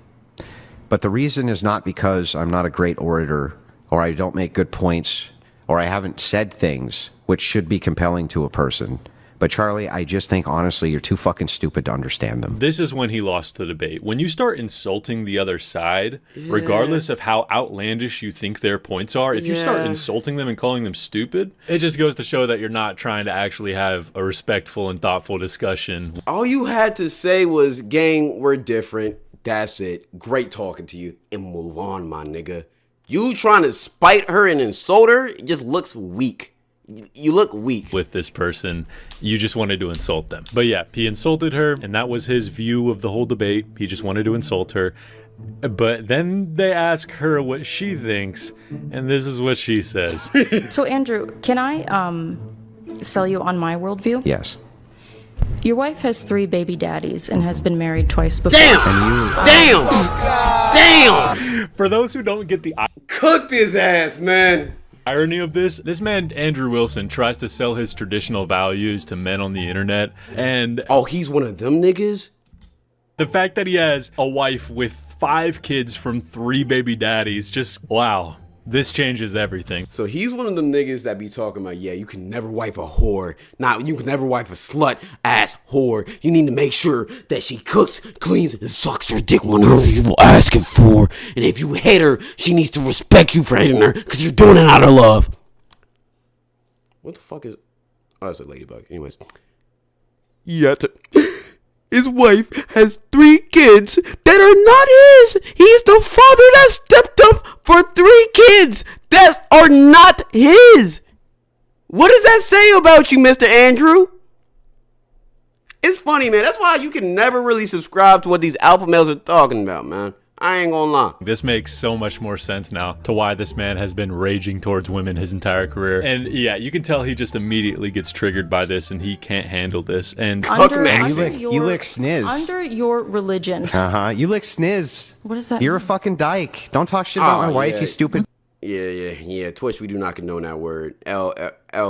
But the reason is not because I'm not a great orator, or I don't make good points, or I haven't said things which should be compelling to a person. But Charlie, I just think, honestly, you're too fucking stupid to understand them. This is when he lost the debate. When you start insulting the other side, regardless of how outlandish you think their points are, if you start insulting them and calling them stupid, it just goes to show that you're not trying to actually have a respectful and thoughtful discussion. All you had to say was, gang, we're different. That's it. Great talking to you. And move on, my nigga. You trying to spite her and insult her, it just looks weak. You look weak. With this person, you just wanted to insult them. But yeah, he insulted her, and that was his view of the whole debate. He just wanted to insult her. But then they ask her what she thinks, and this is what she says. So Andrew, can I sell you on my worldview? Yes. Your wife has 3 baby daddies and has been married twice before. Damn! For those who don't get the cooked his ass, man. Irony of this man Andrew Wilson tries to sell his traditional values to men on the internet, and he's one of them niggas? The fact that he has a wife with 5 kids from 3 baby daddies, just wow. This changes everything. So he's one of them niggas that be talking about, yeah, you can never wife a whore. You can never wife a slut ass whore. You need to make sure that she cooks, cleans, and sucks your dick whenever you ask it for. And if you hate her, she needs to respect you for hating her because you're doing it out of love. What the fuck is... Oh, that's a ladybug. Anyways. His wife has 3 kids that are not his. He's the father that stepped up for 3 kids that are not his. What does that say about you, Mr. Andrew? It's funny, man. That's why you can never really subscribe to what these alpha males are talking about, man. I ain't gonna lie. This makes so much more sense now to why this man has been raging towards women his entire career. And yeah, you can tell he just immediately gets triggered by this and he can't handle this. And you lick sniz. Under your religion. You lick sniz. What is that? You're a fucking dyke. Don't talk shit about my wife, you stupid. Yeah. Twitch, we do not condone that word. L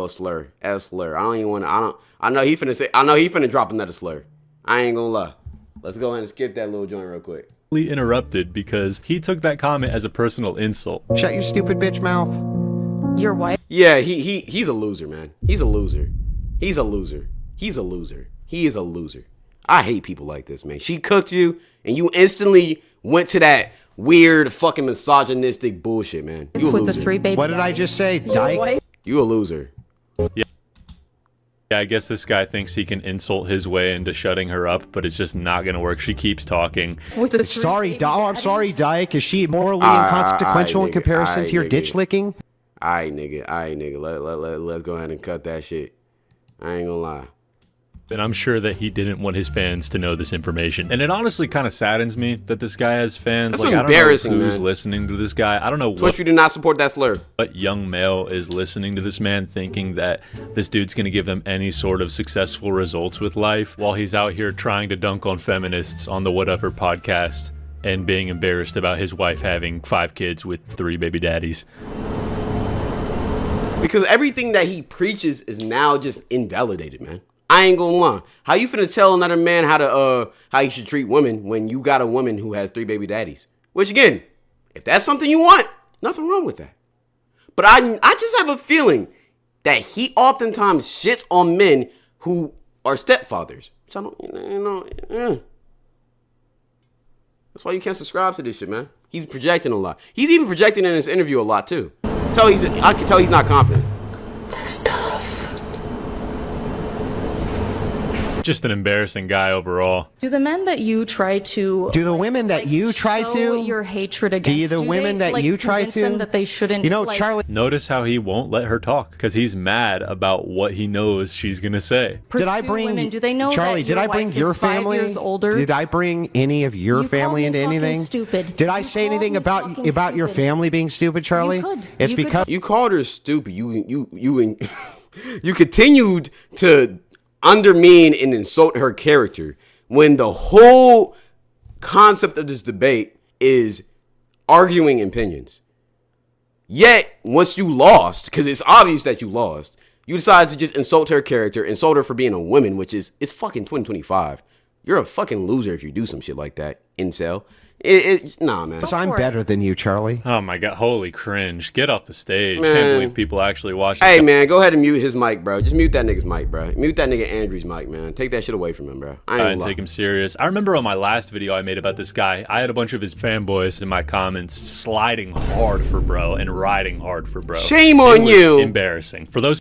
slur. S slur. I don't even want to. I know he finna drop another slur. I ain't gonna lie. Let's go ahead and skip that little joint real quick. Interrupted because he took that comment as a personal insult. Shut your stupid bitch mouth. Your wife? Yeah, he's a loser, man. He's a loser. He is a loser. I hate people like this, man. She cooked you and you instantly went to that weird fucking misogynistic bullshit, man. You a loser. With the 3 baby. What did I just say, dyke? You a loser. Yeah, I guess this guy thinks he can insult his way into shutting her up, but it's just not gonna work. She keeps talking. I'm sorry, dyke. Is she morally inconsequential in comparison to your ditch licking? Alright, nigga. Let's go ahead and cut that shit. I ain't gonna lie. And I'm sure that he didn't want his fans to know this information. And it honestly kind of saddens me that this guy has fans. That's embarrassing, I don't know who's man. listening to this guy. I don't know Twitch, we do not support that slur. What young male is listening to this man thinking that this dude's going to give them any sort of successful results with life while he's out here trying to dunk on feminists on the Whatever podcast and being embarrassed about his wife having 5 kids with 3 baby daddies. Because everything that he preaches is now just invalidated, man. I ain't gonna lie. How you finna tell another man how you should treat women when you got a woman who has 3 baby daddies? Which again, if that's something you want, nothing wrong with that. But I just have a feeling that he oftentimes shits on men who are stepfathers. Which I don't, That's why you can't subscribe to this shit, man. He's projecting a lot. He's even projecting in this interview a lot too. I can tell he's not confident. That's tough. Just an embarrassing guy overall. Do the men that you try to... Do the women that you try to... your hatred against... Do the women that you try to... them that they shouldn't... You know, Charlie... Notice how he won't let her talk because he's mad about what he knows she's gonna say. Did I bring... Women, do they know Charlie, that did I bring your family? 5 years older? Did I bring any of your family into anything? Stupid. Did I say anything about your family being stupid, Charlie? You could. It's because... You called her stupid. You continued to undermine and insult her character when the whole concept of this debate is arguing opinions. Yet, once you lost, because it's obvious that you lost, you decided to just insult her character, insult her for being a woman, which is, it's fucking 2025. You're a fucking loser if you do some shit like that, incel. Nah, man. I'm better than you, Charlie. Oh my god, holy cringe. Get off the stage. Man. Can't believe people actually watch this. Hey, man, go ahead and mute his mic, bro. Just mute that nigga's mic, bro. Mute that nigga Andrew's mic, man. Take that shit away from him, bro. I didn't take him serious. I remember on my last video I made about this guy, I had a bunch of his fanboys in my comments sliding hard for bro and riding hard for bro. Shame on you. Embarrassing. For those...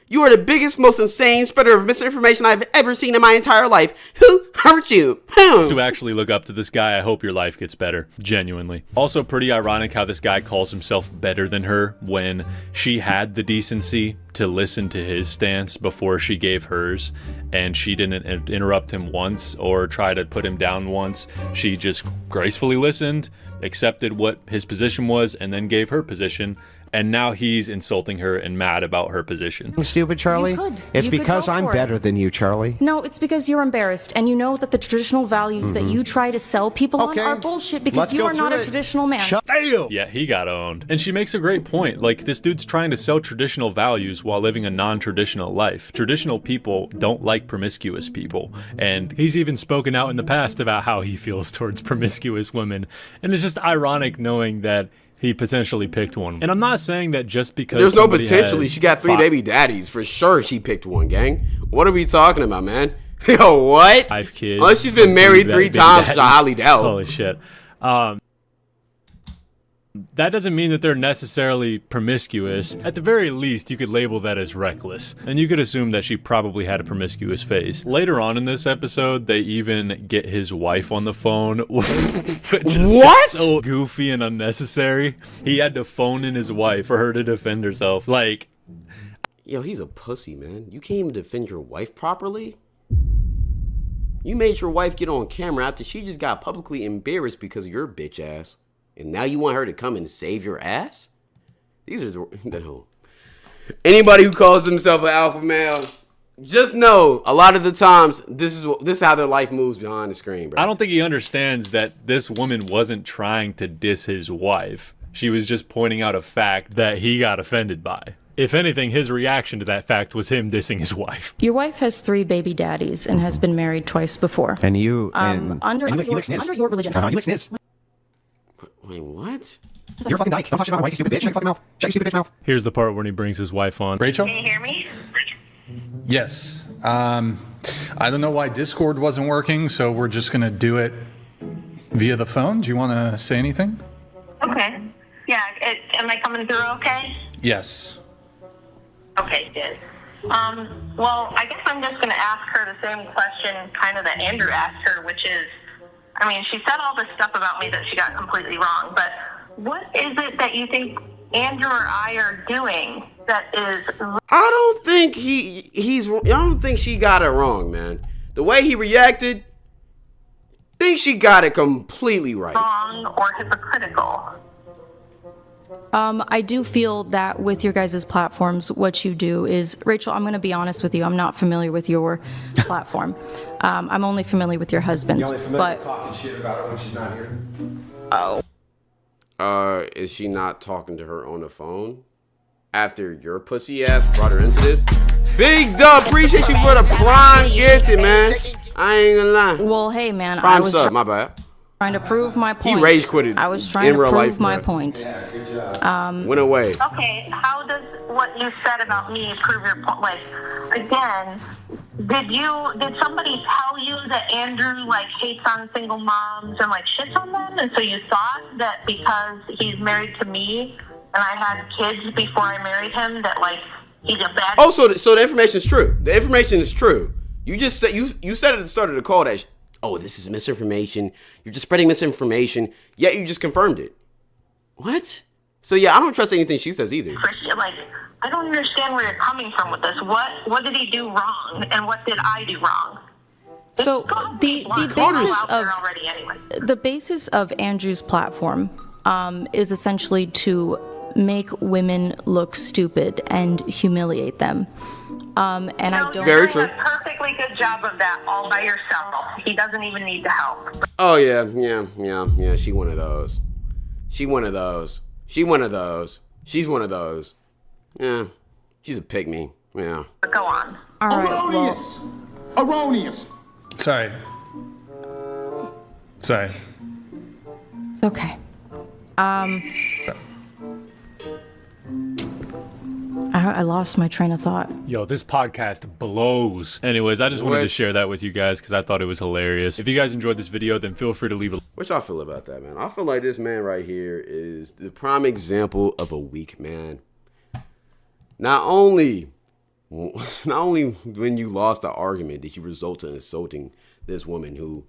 You are the biggest, most insane spreader of misinformation I've ever seen in my entire life. Who hurt you? To actually look up to this guy, I hope your life gets better. Genuinely. Also pretty ironic how this guy calls himself better than her when she had the decency to listen to his stance before she gave hers, and she didn't interrupt him once or try to put him down once. She just gracefully listened, accepted what his position was, and then gave her position. And now he's insulting her and mad about her position. Stupid, Charlie? You could. It's You could because go I'm for it. better than you, Charlie. No, it's because you're embarrassed, and you know that the traditional values that you try to sell people on are bullshit because Let's you go are not through a it. traditional man. Damn! Yeah, he got owned. And she makes a great point. Like, this dude's trying to sell traditional values while living a non-traditional life. Traditional people don't like promiscuous people. And he's even spoken out in the past about how he feels towards promiscuous women. And it's just ironic knowing that he potentially picked one. And I'm not saying that just because there's no potentially. She got 3 baby daddies. For sure she picked one, gang. What are we talking about, man? Yo, what? 5 kids. Unless she's been married 3 times, which I highly doubt. Holy shit. That doesn't mean that they're necessarily promiscuous. At the very least, you could label that as reckless. And you could assume that she probably had a promiscuous phase. Later on in this episode, they even get his wife on the phone. Which is just so goofy and unnecessary. He had to phone in his wife for her to defend herself. Like... Yo, he's a pussy, man. You can't even defend your wife properly? You made your wife get on camera after she just got publicly embarrassed because of your bitch ass. And now you want her to come and save your ass? These are no. Anybody who calls themselves an alpha male, just know a lot of the times this is how their life moves behind the screen, bro. I don't think he understands that this woman wasn't trying to diss his wife. She was just pointing out a fact that he got offended by. If anything, his reaction to that fact was him dissing his wife. Your wife has 3 baby daddies and has been married twice before. And you... under your religion. You look sniz. Wait, what? You're a fucking dyke. Don't talk shit about my wife, you stupid bitch. Shut your fucking mouth. Shut your stupid bitch mouth. Here's the part when he brings his wife on. Rachel? Can you hear me? Yes. I don't know why Discord wasn't working, so we're just going to do it via the phone. Do you want to say anything? Okay. Yeah, am I coming through okay? Yes. Okay, good. Well, I guess I'm just going to ask her the same question kind of that Andrew asked her, which is, I mean, she said all this stuff about me that she got completely wrong, but what is it that you think Andrew or I are doing that is... I don't think I don't think she got it wrong, man. The way he reacted, I think she got it completely right. Wrong or hypocritical? I do feel that with your guys' platforms, what you do is, Rachel, I'm going to be honest with you. I'm not familiar with your platform. I'm only familiar with your husband's. You're only familiar with talking shit about her when she's not here. Oh. Is she not talking to her on the phone? After your pussy ass brought her into this? Big Dub, appreciate you for the prime gifted, man. I ain't gonna lie. Well, hey, man. Prime sub, my bad. Trying to prove my point. He rage quitted. I was trying to prove my point. Went away. Okay, how does what you said about me prove your point? Like, again, did somebody tell you that Andrew like hates on single moms and like shits on them, and so you thought that because he's married to me and I had kids before I married him that like he's a bad? Oh, so the information is true. The information is true. You just said you said at the start of the call that this is misinformation. You're just spreading misinformation. Yet you just confirmed it. What? So yeah, I don't trust anything she says either. Like, I don't understand where you're coming from with this. What did he do wrong, and what did I do wrong? So the basis of Andrew's platform is essentially to make women look stupid and humiliate them. And I don't. You're doing a perfectly good job of that all by yourself. He doesn't even need the help. Oh yeah. She one of those. She's one of those. Yeah, she's a pygmy. Yeah. But go on. All right. Erroneous. Erroneous. Sorry. It's okay. I lost my train of thought. Yo, this podcast blows. Anyways, I just wanted to share that with you guys because I thought it was hilarious. If you guys enjoyed this video, then feel free to leave a... What y'all feel about that, man? I feel like this man right here is the prime example of a weak man. Not only when you lost the argument did you result in insulting this woman who,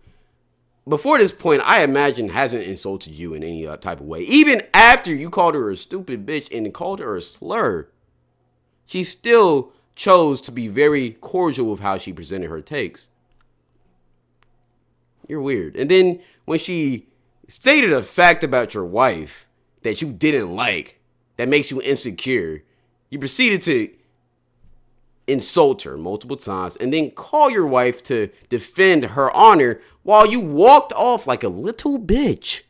before this point, I imagine hasn't insulted you in any type of way. Even after you called her a stupid bitch and called her a slur, she still chose to be very cordial with how she presented her takes. You're weird. And then when she stated a fact about your wife that you didn't like, that makes you insecure, you proceeded to insult her multiple times and then call your wife to defend her honor while you walked off like a little bitch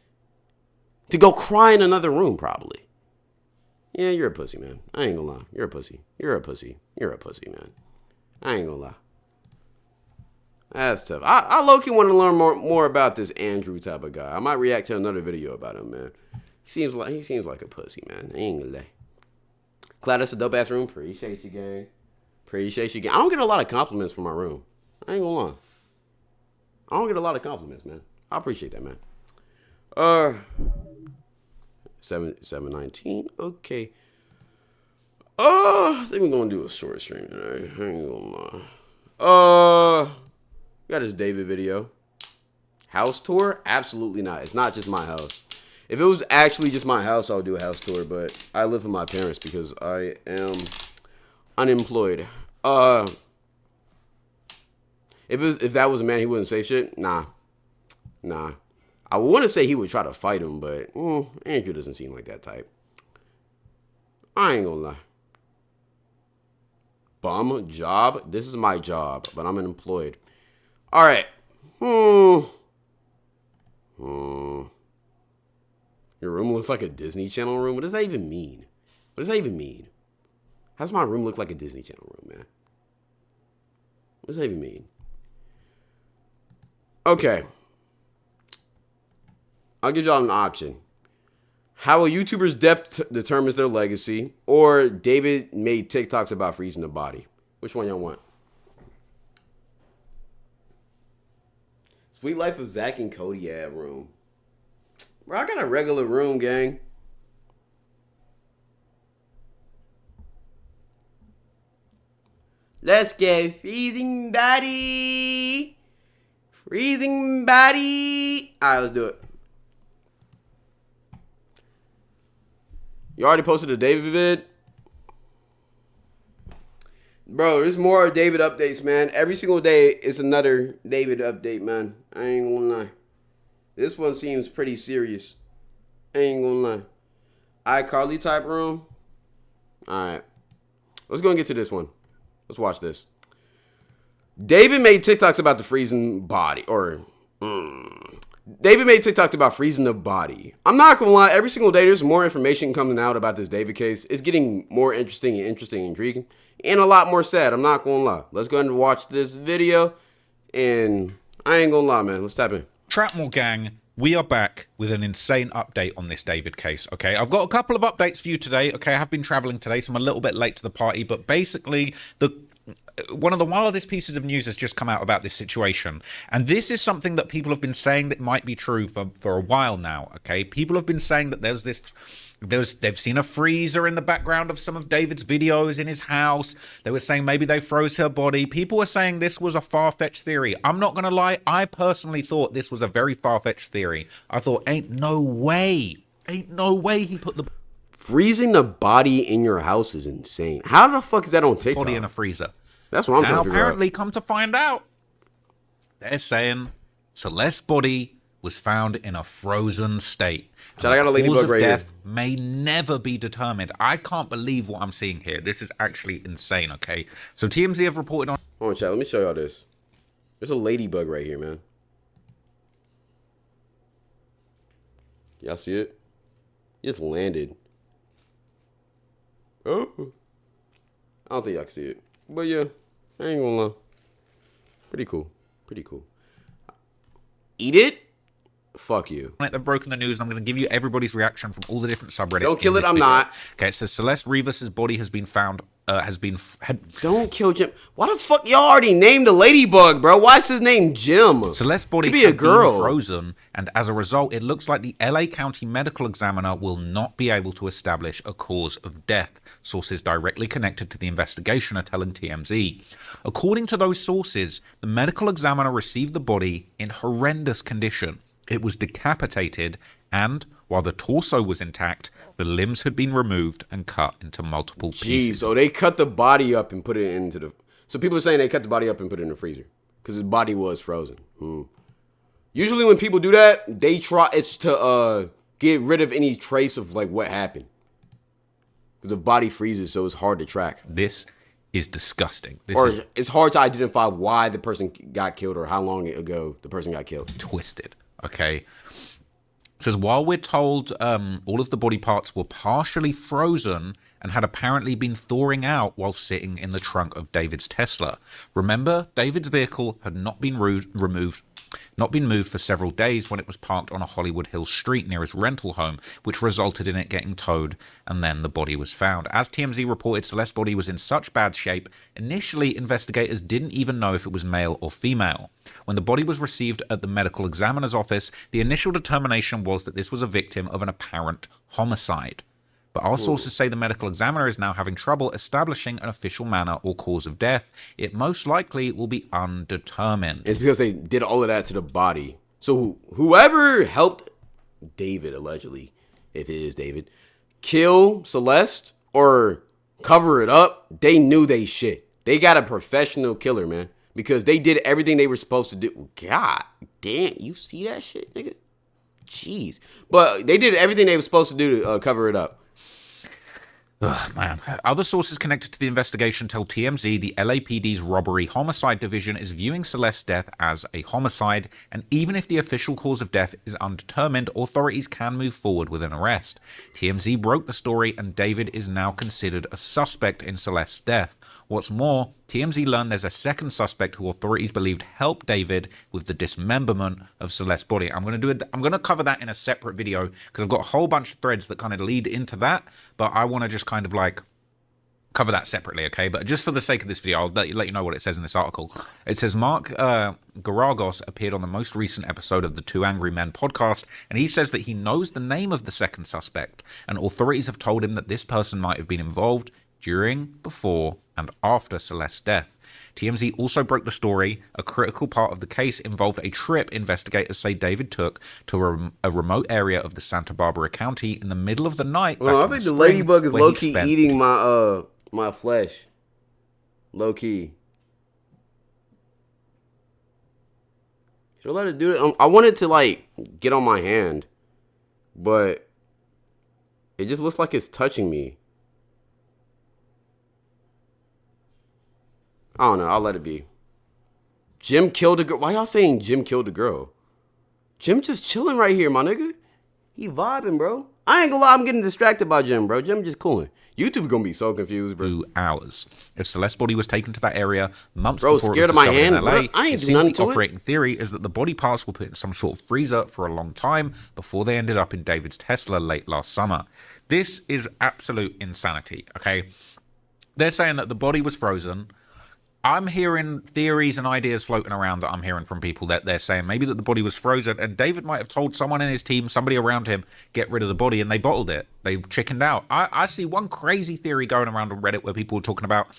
to go cry in another room, probably. Yeah, you're a pussy, man. I ain't gonna lie. You're a pussy. You're a pussy. You're a pussy, man. I ain't gonna lie. That's tough. I low-key want to learn more about this Andrew type of guy. I might react to another video about him, man. He seems like a pussy, man. I ain't gonna lie. Glad that's a dope ass room. Appreciate you, gang. Appreciate you, gang. I don't get a lot of compliments from my room. I ain't gonna lie. I don't get a lot of compliments, man. I appreciate that, man. 719. Okay. I think we're gonna do a short stream tonight. I ain't gonna lie. Got this David video. House tour? Absolutely not. It's not just my house. If it was actually just my house, I would do a house tour, but I live with my parents because I am unemployed. If that was a man, he wouldn't say shit. Nah. I want to say he would try to fight him, but Andrew doesn't seem like that type. I ain't gonna lie. Bum job. This is my job, but I'm unemployed. All right. Your room looks like a Disney Channel room. What does that even mean? What does that even mean? How does my room look like a Disney Channel room, man? What does that even mean? Okay. I'll give y'all an option. How a YouTuber's death determines their legacy, or David made TikToks about freezing the body. Which one y'all want? Sweet Life of Zach and Cody ad room. Bro, I got a regular room, gang. Let's get freezing body. Freezing body. All right, let's do it. You already posted a David vid? Bro, there's more David updates, man. Every single day is another David update, man. I ain't gonna lie. This one seems pretty serious. I ain't gonna lie. iCarly type room. Alright. Let's go and get to this one. Let's watch this. David made TikToks about the freezing body. David made TikToks about freezing the body. I'm not gonna lie. Every single day there's more information coming out about this David case. It's getting more interesting and intriguing. And a lot more sad. I'm not gonna lie. Let's go ahead and watch this video. And I ain't gonna lie, man. Let's tap in. Trapmore gang We are back with an insane update on this David case, okay? I've got a couple of updates for you today, okay? I have been traveling today, so I'm a little bit late to the party, but basically, one of the wildest pieces of news has just come out about this situation. And this is something that people have been saying that might be true for a while now, okay? People have been saying that they've seen a freezer in the background of some of David's videos in his house. They were saying maybe they froze her body. People were saying this was a far-fetched theory. I'm not going to lie. I personally thought this was a very far-fetched theory. I thought, ain't no way he put the... Freezing the body in your house is insane. How the fuck is that on TikTok? Body in a freezer. That's what I'm trying to figure out. Apparently, come to find out, they're saying Celeste's body was found in a frozen state. So I got a ladybug right here. Death may never be determined. I can't believe what I'm seeing here. This is actually insane, okay? So TMZ have reported on... Hold on, chat. Let me show y'all this. There's a ladybug right here, man. Y'all see it? It just landed. Oh. I don't think y'all can see it. But yeah, I ain't gonna lie. Pretty cool. Pretty cool. Eat it? Fuck you. They've broken the news, and I'm going to give you everybody's reaction from all the different subreddits. Don't kill it, I'm not. Okay, it says Celeste Rivas' body has been found, Don't kill Jim. Why the fuck y'all already named the ladybug, bro? Why is his name Jim? Celeste's body could be a girl. Been frozen, and as a result, it looks like the LA County medical examiner will not be able to establish a cause of death. Sources directly connected to the investigation are telling TMZ. According to those sources, the medical examiner received the body in horrendous condition. It was decapitated, and while the torso was intact, the limbs had been removed and cut into multiple pieces. Jeez, so they cut the body up and put it into the... So people are saying they cut the body up and put it in the freezer because his body was frozen. Usually when people do that, they try... It's to get rid of any trace of like what happened. Because the body freezes, so it's hard to track. This is disgusting. It's hard to identify why the person got killed or how long ago the person got killed. Twisted. Okay. It says, while we're told all of the body parts were partially frozen and had apparently been thawing out while sitting in the trunk of David's Tesla. Remember, David's vehicle had not been moved for several days when it was parked on a Hollywood Hills street near his rental home, which resulted in it getting towed, and then the body was found. As TMZ reported, Celeste's body was in such bad shape, initially investigators didn't even know if it was male or female. When the body was received at the medical examiner's office, the initial determination was that this was a victim of an apparent homicide. But our sources say the medical examiner is now having trouble establishing an official manner or cause of death. It most likely will be undetermined. It's because they did all of that to the body. So whoever helped David, allegedly, if it is David, kill Celeste or cover it up, they knew they shit. They got a professional killer, man. Because they did everything they were supposed to do. God damn, you see that shit, nigga? Jeez. But they did everything they were supposed to do to cover it up. Ugh, man. Other sources connected to the investigation tell TMZ the LAPD's robbery homicide division is viewing Celeste's death as a homicide, and even if the official cause of death is undetermined, authorities can move forward with an arrest. TMZ broke the story, and David is now considered a suspect in Celeste's death. What's more, TMZ learned there's a second suspect who authorities believed helped David with the dismemberment of Celeste's body. I'm going to cover that in a separate video because I've got a whole bunch of threads that kind of lead into that, but I want to just kind of like cover that separately, okay? But just for the sake of this video, I'll let you know what it says in this article. It says Mark Garagos appeared on the most recent episode of the Two Angry Men podcast, and he says that he knows the name of the second suspect, and authorities have told him that this person might have been involved during, before, and after Celeste's death. TMZ also broke the story. A critical part of the case involved a trip investigators say David took to a remote area of the Santa Barbara County in the middle of the night. Well, I think the ladybug is low-key eating my flesh. Low-key. Should I let it do it? I wanted to, like, get on my hand, but it just looks like it's touching me. I don't know. I'll let it be. Jim killed a girl. Why y'all saying Jim killed a girl? Jim just chilling right here, my nigga. He vibing, bro. I ain't gonna lie, I'm getting distracted by Jim, bro. Jim just cooling. YouTube gonna be so confused, bro. 2 hours. If Celeste's body was taken to that area months bro, before scared it was of my discovered hand, in LA, bro. I ain't it do nothing seems the to it. operating theory is that the body parts were put in some sort of freezer for a long time before they ended up in David's Tesla late last summer. This is absolute insanity, okay? They're saying that the body was frozen. I'm hearing theories and ideas floating around that I'm hearing from people that they're saying maybe that the body was frozen and David might have told someone in his team, somebody around him, get rid of the body, and they bottled it. They chickened out. I see one crazy theory going around on Reddit where people were talking about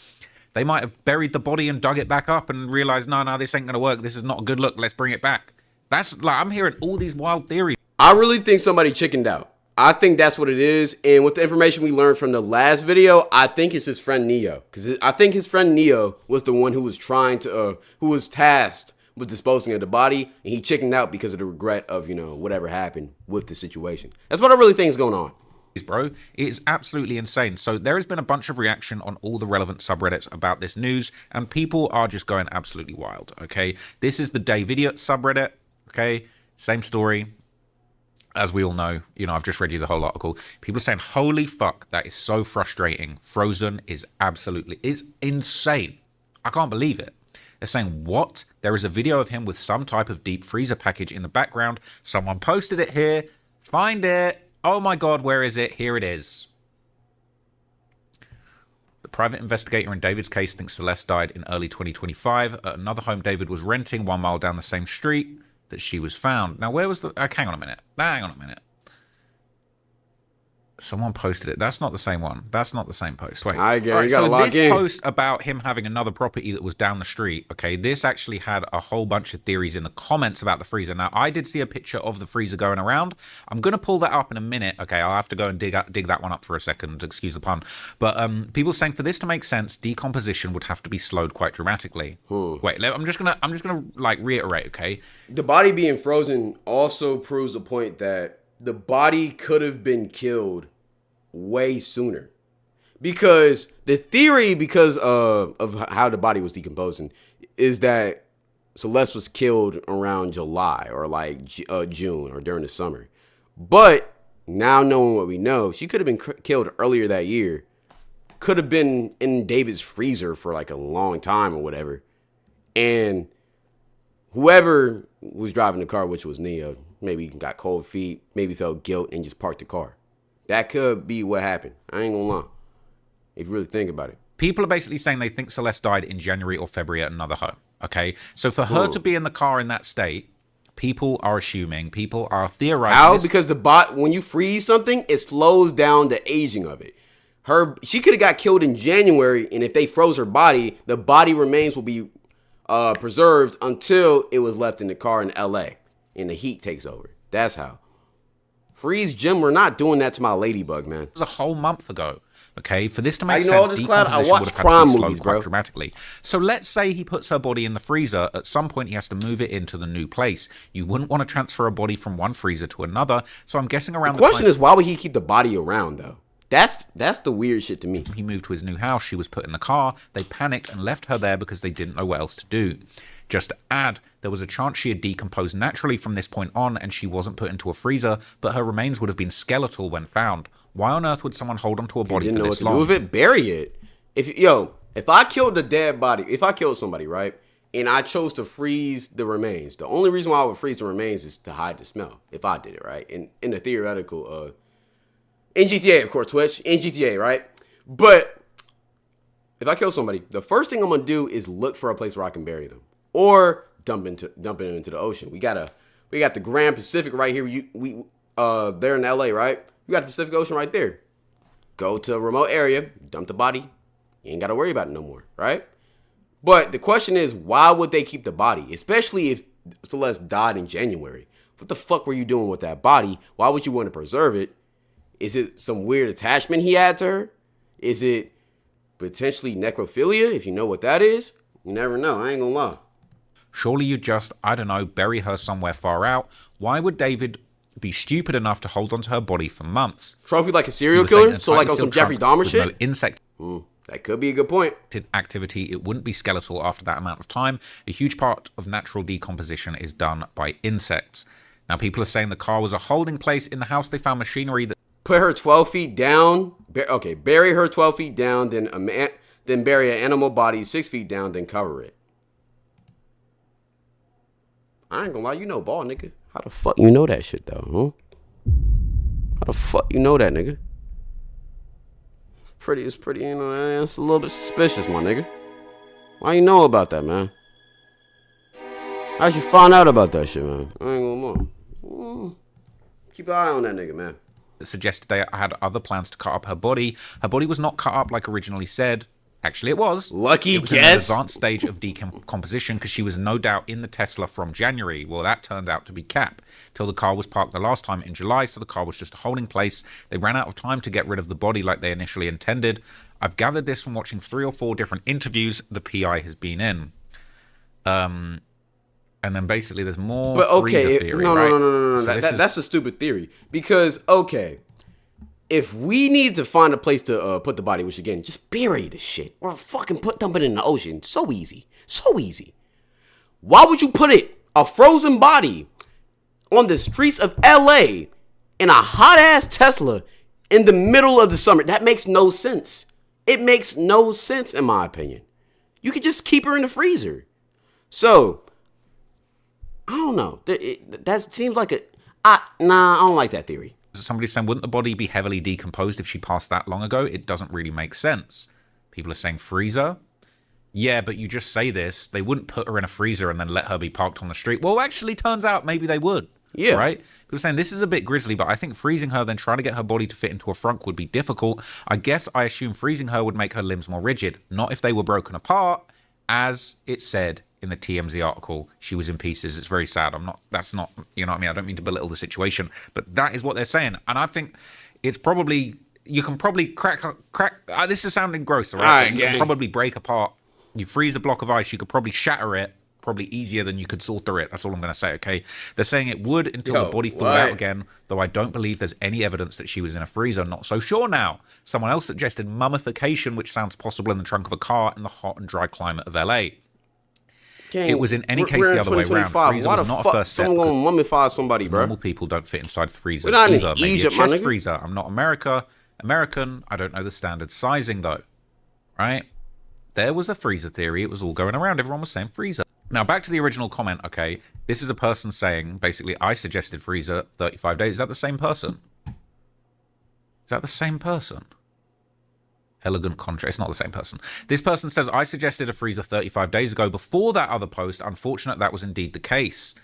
they might have buried the body and dug it back up and realized, no, this ain't going to work. This is not a good look. Let's bring it back. That's like, I'm hearing all these wild theories. I really think somebody chickened out. I think that's what it is. And with the information we learned from the last video, I think it's his friend Neo. Because I think his friend Neo was the one who was trying to, who was tasked with disposing of the body. And he chickened out because of the regret of, whatever happened with the situation. That's what I really think is going on. Bro, it is absolutely insane. So there has been a bunch of reaction on all the relevant subreddits about this news. And people are just going absolutely wild, okay? This is the Davidiot subreddit, okay? Same story. As we all know, I've just read you the whole article. People are saying, holy fuck, that is so frustrating. Frozen is it's insane. I can't believe it. They're saying, what? There is a video of him with some type of deep freezer package in the background. Someone posted it here. Find it. Oh my God, where is it? Here it is. The private investigator in David's case thinks Celeste died in early 2025 at another home David was renting 1 mile down the same street that she was found. Now, where was the... hang on a minute. Someone posted it. That's not the same one. That's not the same post. Wait. You gotta log this in. Post about him having another property that was down the street, okay, this actually had a whole bunch of theories in the comments about the freezer. Now, I did see a picture of the freezer going around. I'm going to pull that up in a minute. Okay, I'll have to go and dig that one up for a second. Excuse the pun. But people saying for this to make sense, decomposition would have to be slowed quite dramatically. Wait, I'm just gonna like reiterate, okay? The body being frozen also proves the point that the body could have been killed way sooner. Because the theory, because of how the body was decomposing, is that Celeste was killed around July or like June or during the summer. But now knowing what we know, she could have been killed earlier that year. Could have been in David's freezer for like a long time or whatever. And whoever was driving the car, which was Neo, maybe got cold feet, maybe felt guilt and just parked the car. That could be what happened. I ain't gonna lie. If you really think about it. People are basically saying they think Celeste died in January or February at another home. Okay? So for her to be in the car in that state, people are assuming, people are theorizing. How? Because when you freeze something, it slows down the aging of it. She could have got killed in January, and if they froze her body, the body remains will be preserved until it was left in the car in LA and the heat takes over. That's how. Freeze, Jim, we're not doing that to my ladybug, man. It was a whole month ago, okay? For this to make sense, decomposition I watch would have crime had to be movies, slowed bro. quite dramatically. So let's say he puts her body in the freezer. At some point, he has to move it into the new place. You wouldn't want to transfer a body from one freezer to another. So I'm guessing around the question is, why would he keep the body around, though? That's the weird shit to me. He moved to his new house. She was put in the car. They panicked and left her there because they didn't know what else to do. Just to add, there was a chance she had decomposed naturally from this point on and she wasn't put into a freezer, but her remains would have been skeletal when found. Why on earth would someone hold onto a body for this long? Didn't know what to do with it. Bury it. If I killed a dead body, if I killed somebody, right, and I chose to freeze the remains, the only reason why I would freeze the remains is to hide the smell. If I did it, right, in the theoretical, in GTA, of course, Twitch, in GTA, right, but if I kill somebody, the first thing I'm gonna do is look for a place where I can bury them. Or dumping them into the ocean. We got the Grand Pacific right here. There in LA, right? We got the Pacific Ocean right there. Go to a remote area, dump the body. You ain't got to worry about it no more, right? But the question is, why would they keep the body? Especially if Celeste died in January. What the fuck were you doing with that body? Why would you want to preserve it? Is it some weird attachment he had to her? Is it potentially necrophilia? If you know what that is, you never know. I ain't gonna lie. Surely you just, I don't know, bury her somewhere far out. Why would David be stupid enough to hold onto her body for months? Trophy like a serial killer? So like on some Jeffrey Dahmer shit? No insect. That could be a good point. Activity, it wouldn't be skeletal after that amount of time. A huge part of natural decomposition is done by insects. Now, people are saying the car was a holding place. In the house, they found machinery that... Put her 12 feet down. Okay, bury her 12 feet down, then bury an animal body 6 feet down, then cover it. I ain't gonna lie, you know ball, nigga. How the fuck you know that shit, though, huh? How the fuck you know that, nigga? It's pretty, you know, it's a little bit suspicious, my nigga. Why you know about that, man? How'd you find out about that shit, man? I ain't gonna lie. Keep an eye on that nigga, man. Suggested they had other plans to cut up her body. Her body was not cut up like originally said. Actually, it was. Lucky it was guess. In an advanced stage of decomposition because she was no doubt in the Tesla from January. Well, that turned out to be cap. Till the car was parked the last time in July, so the car was just a holding place. They ran out of time to get rid of the body like they initially intended. I've gathered this from watching 3 or 4 different interviews the PI has been in. And then basically there's more freezer theory, right? No. So That's a stupid theory. Because, okay, if we need to find a place to put the body, which again, just bury the shit or fucking dump it in the ocean. So easy. So easy. Why would you put a frozen body on the streets of LA in a hot ass Tesla in the middle of the summer? That makes no sense. It makes no sense in my opinion. You could just keep her in the freezer. So, I don't know. That seems like I don't like that theory. Somebody's saying, wouldn't the body be heavily decomposed if she passed that long ago? It doesn't really make sense. People are saying freezer. Yeah, but you just say this. They wouldn't put her in a freezer and then let her be parked on the street. Well, actually, turns out maybe they would. Yeah. Right? People are saying this is a bit grisly, but I think freezing her, then trying to get her body to fit into a frunk would be difficult. I assume freezing her would make her limbs more rigid. Not if they were broken apart, as it said in the TMZ article. She was in pieces. It's very sad. That's not, you know what I mean? I don't mean to belittle the situation, but that is what they're saying. And I think it's probably, you can probably crack, this is sounding gross, all right? You can probably break apart, you freeze a block of ice, you could probably shatter it, probably easier than you could solder it. That's all I'm going to say, okay? They're saying it would until the body thawed out again, though I don't believe there's any evidence that she was in a freezer. Not so sure now. Someone else suggested mummification, which sounds possible in the trunk of a car in the hot and dry climate of LA. It was in any case the other way around. Freezer was not a first step. Someone gonna mummify somebody, bro? Normal people don't fit inside freezers We're not either. in Maybe Egypt, a chest freezer. I'm not American. I don't know the standard sizing though. Right? There was a freezer theory. It was all going around. Everyone was saying freezer. Now back to the original comment. Okay, this is a person saying basically I suggested freezer 35 days. Is that the same person? Is that the same person? Elegant contrast. It's not the same person. This person says, I suggested a freezer 35 days ago before that other post. Unfortunate that was indeed the case.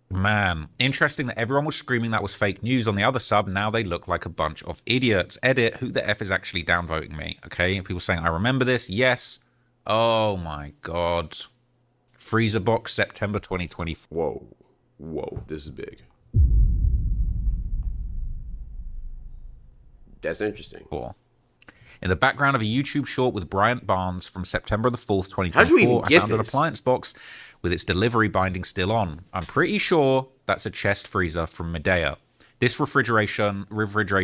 Man, interesting that everyone was screaming that was fake news on the other sub. Now they look like a bunch of idiots. Edit, who the F is actually downvoting me? Okay, people saying, I remember this. Yes. Oh my God. Freezer box, September 2024. Whoa, this is big. That's interesting. Cool. In the background of a YouTube short with Bryant Barnes from September the 4th, 2024, How'd you even get I found an appliance box with its delivery binding still on. I'm pretty sure that's a chest freezer from Medea. This refrigerator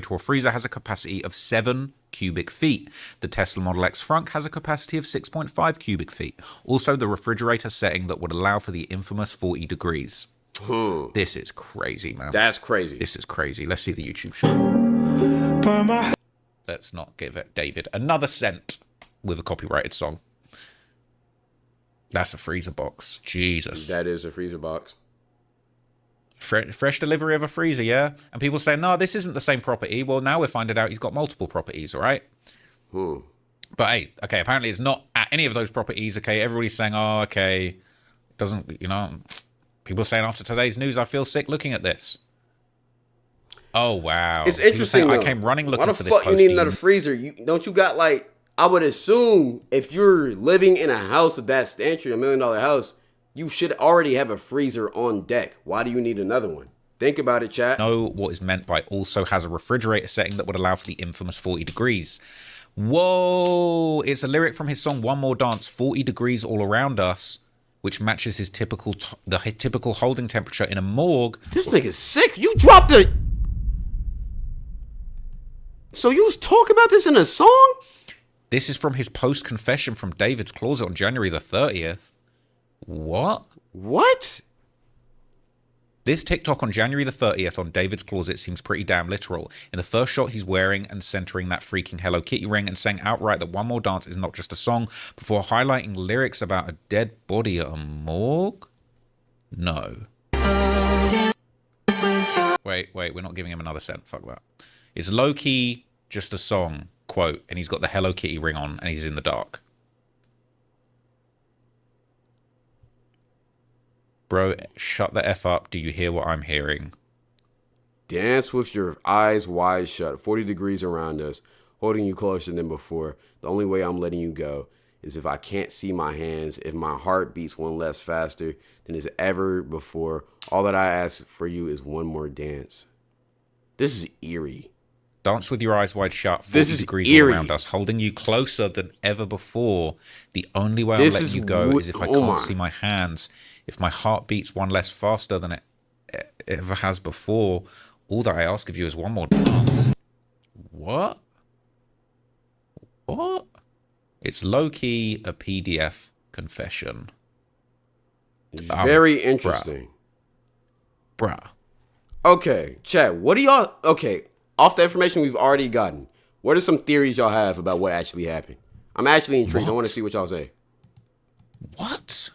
or freezer has a capacity of 7 cubic feet. The Tesla Model X frunk has a capacity of 6.5 cubic feet. Also, the refrigerator setting that would allow for the infamous 40 degrees. This is crazy, man. That's crazy. This is crazy. Let's see the YouTube short. Let's not give it David another cent with a copyrighted song. That's a freezer box. Jesus. That is a freezer box. Fresh delivery of a freezer, yeah? And people say, no, this isn't the same property. Well, now we're finding out he's got multiple properties, all right? But hey, okay, apparently it's not at any of those properties, okay? Everybody's saying, oh, okay. Doesn't, you know, people are saying after today's news, I feel sick looking at this. Oh, wow. It's interesting, I came running looking for this Why the fuck post. you need another freezer? Don't you got, like, I would assume if you're living in a house of that stature, $1 million house, you should already have a freezer on deck. Why do you need another one? Think about it, chat. Know what is meant by also has a refrigerator setting that would allow for the infamous 40 degrees. Whoa. It's a lyric from his song One More Dance, 40 degrees all around us, which matches his typical holding temperature in a morgue. This nigga's sick. You dropped the... So you was talking about this in a song? This is from his post-confession from David's Closet on January the 30th. What? What? This TikTok on January the 30th on David's closet seems pretty damn literal. In the first shot, he's wearing and centering that freaking Hello Kitty ring and saying outright that One More Dance is not just a song, before highlighting lyrics about a dead body at a morgue? No. Wait, we're not giving him another cent. Fuck that. It's low-key just a song, quote, and he's got the Hello Kitty ring on and he's in the dark. Bro, shut the F up. Do you hear what I'm hearing? Dance with your eyes wide shut, 40 degrees around us, holding you closer than before. The only way I'm letting you go is if I can't see my hands, if my heart beats one less faster than it's ever before. All that I ask for you is one more dance. This is eerie. Dance with your eyes wide shut, 40 degrees all around us, holding you closer than ever before. The only way I'll let you go is if I can't see my hands. If my heart beats one less faster than it ever has before, all that I ask of you is one more dance. What? What? It's low-key a PDF confession. Very interesting. Bruh. Okay, Chad, what do y'all... Okay, off the information we've already gotten, what are some theories y'all have about what actually happened? I'm actually intrigued. I want to see what y'all say. What?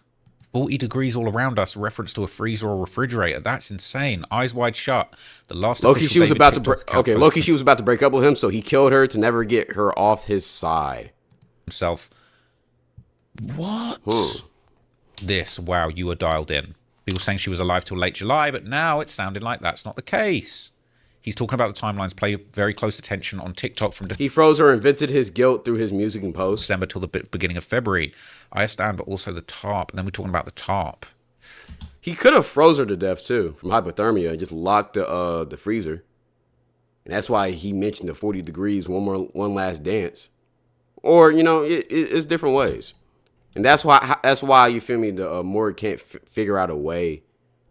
40 degrees all around us, reference to a freezer or refrigerator. That's insane. Eyes wide shut. The last Loki, she was about to break. Okay, Loki, she was about to break up with him, so he killed her to never get her off his side. Himself. What? This, wow, you were dialed in. People saying she was alive till late July, but now it's sounding like that's not the case. He's talking about the timelines. Play very close attention on TikTok from He froze her and vented his guilt through his music and posts. December till the beginning of February. I understand, but also the tarp. And then we're talking about the tarp. He could have froze her to death too from hypothermia and just locked the freezer. And that's why he mentioned the 40 degrees, one last dance. Or, you know, it's different ways. And that's why you feel me, the morgue can't figure out a way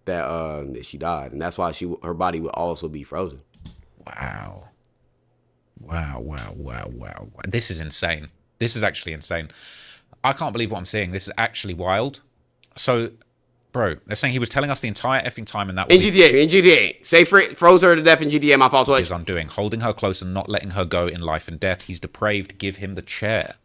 that she died. And that's why her body would also be frozen. Wow. This is insane. This is actually insane. I can't believe what I'm seeing. This is actually wild. So, bro, they're saying he was telling us the entire effing time, and that was in GTA. Say froze her to death in GTA. My fault. His undoing, holding her close and not letting her go in life and death. He's depraved. Give him the chair.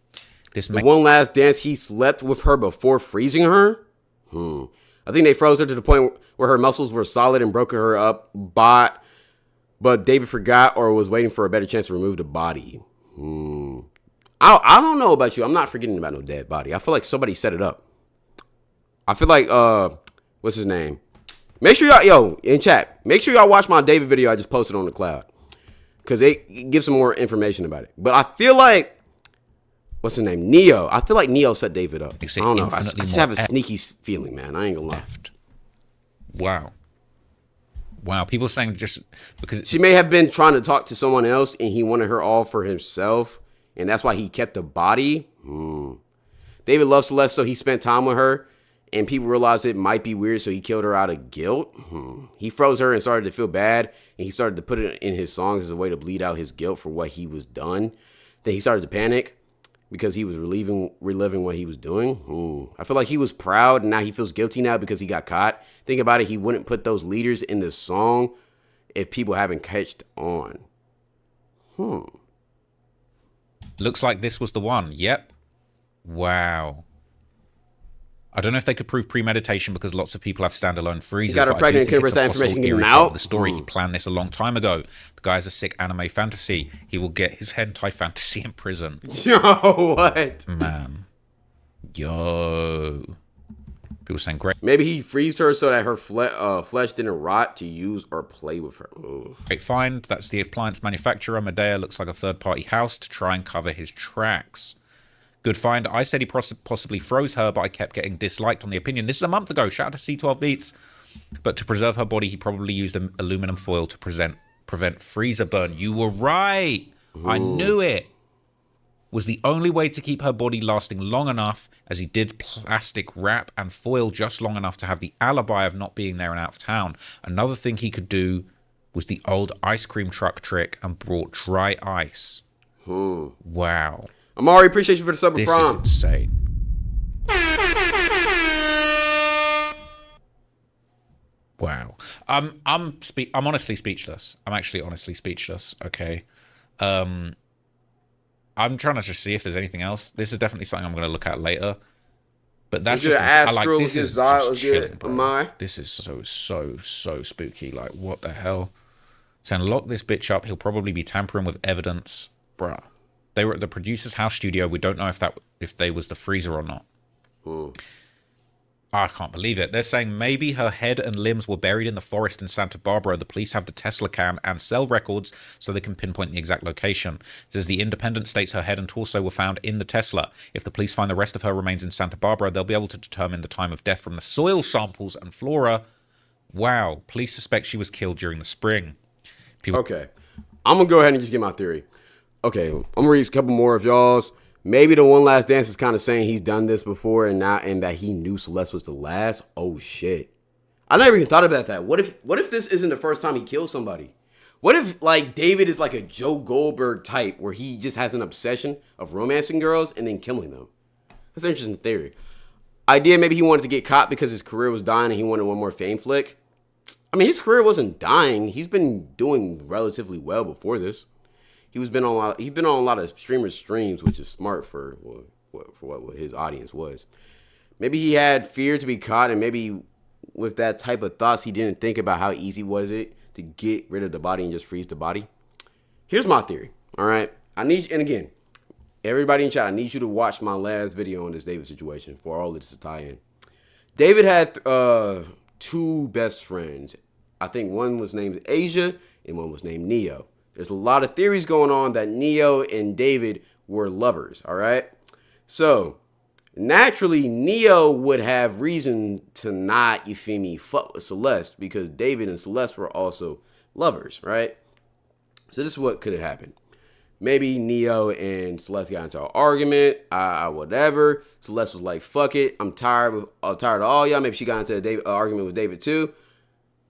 The one last dance, he slept with her before freezing her. I think they froze her to the point where her muscles were solid and broke her up. But David forgot or was waiting for a better chance to remove the body. I don't know about you. I'm not forgetting about no dead body. I feel like somebody set it up. I feel like, what's his name? Make sure y'all, in chat, make sure y'all watch my David video I just posted on the cloud. Because it gives some more information about it. But I feel like, what's his name? Neo. I feel like Neo set David up. I don't know. I just have a sneaky feeling, man. I ain't gonna lie. Wow. People are saying just because she may have been trying to talk to someone else and he wanted her all for himself. And that's why he kept the body. David loves Celeste, so he spent time with her. And people realized it might be weird, so he killed her out of guilt. He froze her and started to feel bad. And he started to put it in his songs as a way to bleed out his guilt for what he was done. Then he started to panic because he was reliving what he was doing. I feel like he was proud and now he feels guilty now because he got caught. Think about it. He wouldn't put those leaders in the song if people haven't catched on. Looks like this was the one. Yep. Wow. I don't know if they could prove premeditation because lots of people have standalone freezers. He got her pregnant and couldn't rest that information getting out. The story, he planned this a long time ago. The guy has a sick anime fantasy. He will get his hentai fantasy in prison. Yo, what? Man. Yo. People saying great. Maybe he freezed her so that her flesh didn't rot to use or play with her. Great find. That's the appliance manufacturer. Medea looks like a third-party house to try and cover his tracks. Good find. I said he possibly froze her, but I kept getting disliked on the opinion. This is a month ago. Shout out to C12 Beats. But to preserve her body, he probably used aluminum foil to prevent freezer burn. You were right. I knew it. Was the only way to keep her body lasting long enough, as he did plastic wrap and foil just long enough to have the alibi of not being there and out of town. Another thing he could do was the old ice cream truck trick and brought dry ice. Wow. Amari, appreciate you for the sub and prom. This is insane. Wow. I'm honestly speechless. I'm actually honestly speechless. Okay. I'm trying to just see if there's anything else. This is definitely something I'm going to look at later. But that's just this is just chilling, bro. This is so spooky. Like, what the hell? Saying lock this bitch up. He'll probably be tampering with evidence, bruh. They were at the producer's house studio. We don't know if they was the freezer or not. I can't believe it. They're saying maybe her head and limbs were buried in the forest in Santa Barbara. The police have the Tesla cam and cell records so they can pinpoint the exact location. It says the Independent states her head and torso were found in the Tesla. If the police find the rest of her remains in Santa Barbara, they'll be able to determine the time of death from the soil samples and flora. Wow. Police suspect she was killed during the spring. Okay. I'm going to go ahead and just get my theory. Okay. I'm going to read a couple more of y'all's. Maybe the One Last Dance is kind of saying he's done this before and that he knew Celeste was the last. Oh shit. I never even thought about that. What if this isn't the first time he killed somebody? What if like David is like a Joe Goldberg type where he just has an obsession of romancing girls and then killing them? That's an interesting theory. Idea maybe he wanted to get caught because his career was dying and he wanted one more fame flick. I mean, his career wasn't dying. He's been doing relatively well before this. He's been on a lot of streamers' streams, which is smart for what his audience was. Maybe he had fear to be caught, and maybe with that type of thoughts, he didn't think about how easy was it to get rid of the body and just freeze the body. Here's my theory. All right, and again, everybody in chat, I need you to watch my last video on this David situation for all of this to tie in. David had two best friends. I think one was named Asia and one was named Neo. There's a lot of theories going on that Neo and David were lovers, all right? So, naturally, Neo would have reason to not, you feel me, fuck with Celeste because David and Celeste were also lovers, right? So this is what could have happened. Maybe Neo and Celeste got into an argument, whatever. Celeste was like, fuck it, I'm tired of all y'all. Maybe she got into an argument with David too.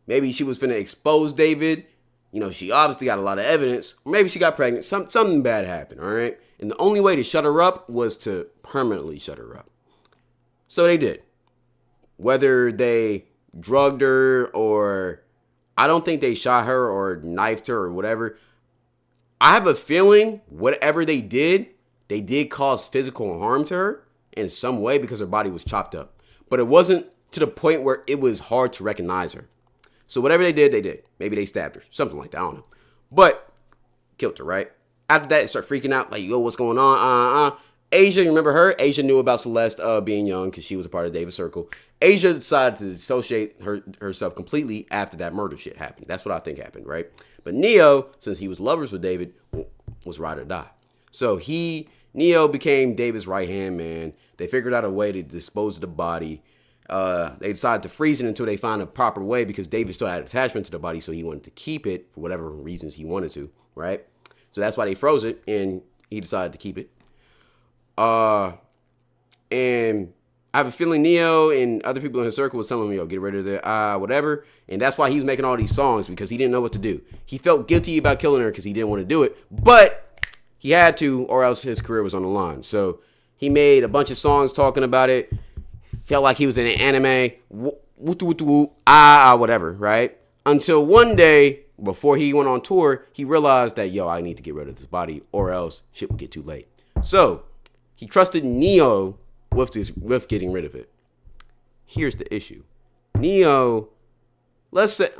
Maybe she was finna expose David. You know, she obviously got a lot of evidence. Maybe she got pregnant. Something bad happened, all right? And the only way to shut her up was to permanently shut her up. So they did. Whether they drugged her or I don't think they shot her or knifed her or whatever. I have a feeling whatever they did cause physical harm to her in some way because her body was chopped up. But it wasn't to the point where it was hard to recognize her. So whatever they did, they did. Maybe they stabbed her. Something like that. I don't know. But killed her, right? After that, start freaking out. Like, yo, what's going on? Asia, you remember her? Asia knew about Celeste being young because she was a part of David's circle. Asia decided to dissociate herself completely after that murder shit happened. That's what I think happened, right? But Neo, since he was lovers with David, was ride or die. So Neo became David's right-hand man. They figured out a way to dispose of the body. They decided to freeze it until they found a proper way because David still had attachment to the body, so he wanted to keep it for whatever reasons he wanted to, right? So that's why they froze it, and he decided to keep it. And I have a feeling Neo and other people in his circle was telling me, yo, get rid of the whatever. And that's why he was making all these songs because he didn't know what to do. He felt guilty about killing her because he didn't want to do it, but he had to or else his career was on the line. So he made a bunch of songs talking about it. Felt like he was in an anime, whatever, right? Until one day, before he went on tour, he realized that, yo, I need to get rid of this body or else shit will get too late. So he trusted Neo with getting rid of it. Here's the issue. Neo, let's say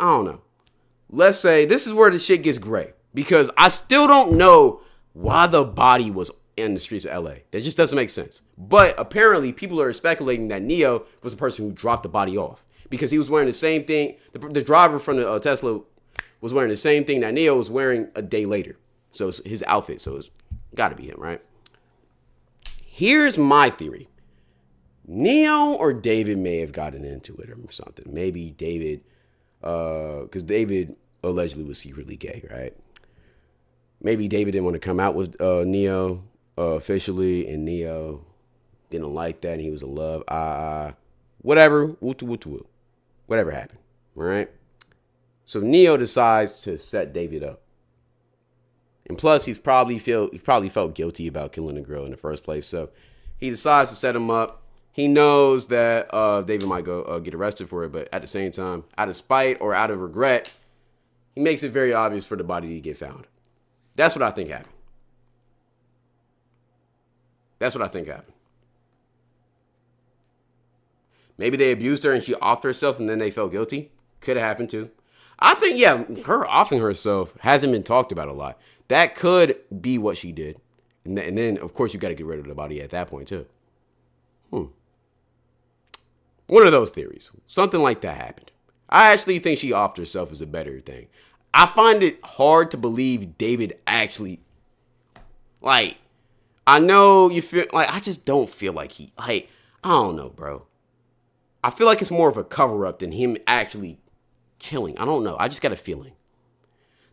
this is where the shit gets gray because I still don't know why the body was in the streets of LA. That just doesn't make sense. But apparently people are speculating that Neo was the person who dropped the body off because he was wearing the same thing. The driver from the Tesla was wearing the same thing that Neo was wearing a day later. So it's his outfit. So it's got to be him, right? Here's my theory. Neo or David may have gotten into it or something. Maybe David, because David allegedly was secretly gay, right? Maybe David didn't want to come out with Neo officially, and Neo didn't like that, and he was in love. Whatever, whatever happened, right? So Neo decides to set David up, and plus he probably felt guilty about killing the girl in the first place. So he decides to set him up. he knows that David might go get arrested for it, but at the same time, out of spite or out of regret, he makes it very obvious for the body to get found. That's what I think happened. That's what I think happened. Maybe they abused her and she offed herself and then they felt guilty. Could have happened too. I think, yeah, her offing herself hasn't been talked about a lot. That could be what she did. And then, of course, you got to get rid of the body at that point too. One of those theories. Something like that happened. I actually think she offed herself is a better thing. I find it hard to believe David actually, like, I know you feel, like, I just don't feel like he, like, I don't know, bro. I feel like it's more of a cover-up than him actually killing. I don't know. I just got a feeling.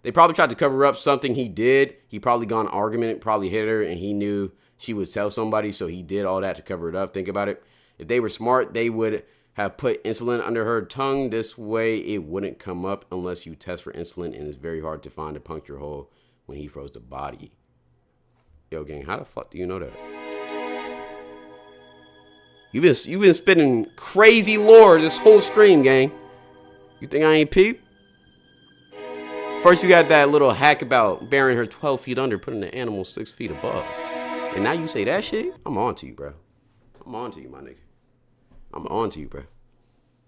They probably tried to cover up something he did. He probably got in an argument, probably hit her, and he knew she would tell somebody, so he did all that to cover it up. Think about it. If they were smart, they would have put insulin under her tongue. This way, it wouldn't come up unless you test for insulin, and it's very hard to find a puncture hole when he froze the body. Yo, gang, how the fuck do you know that? You've been spitting crazy lore this whole stream, gang. You think I ain't peep? First, you got that little hack about burying her 12 feet under, putting the animal 6 feet above. And now you say that shit? I'm on to you, bro. I'm on to you, my nigga. I'm on to you, bro.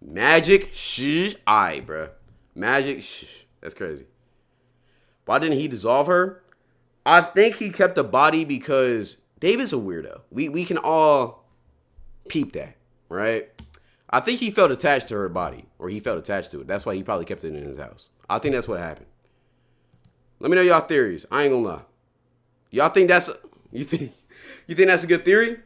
Magic, shh, aight, bro. Magic, shh. That's crazy. Why didn't he dissolve her? I think he kept the body because David's a weirdo. We can all peep that, right? I think he felt attached to her body, or he felt attached to it. That's why he probably kept it in his house. I think that's what happened. Let me know y'all theories. I ain't gonna lie. Y'all think that's you think that's a good theory?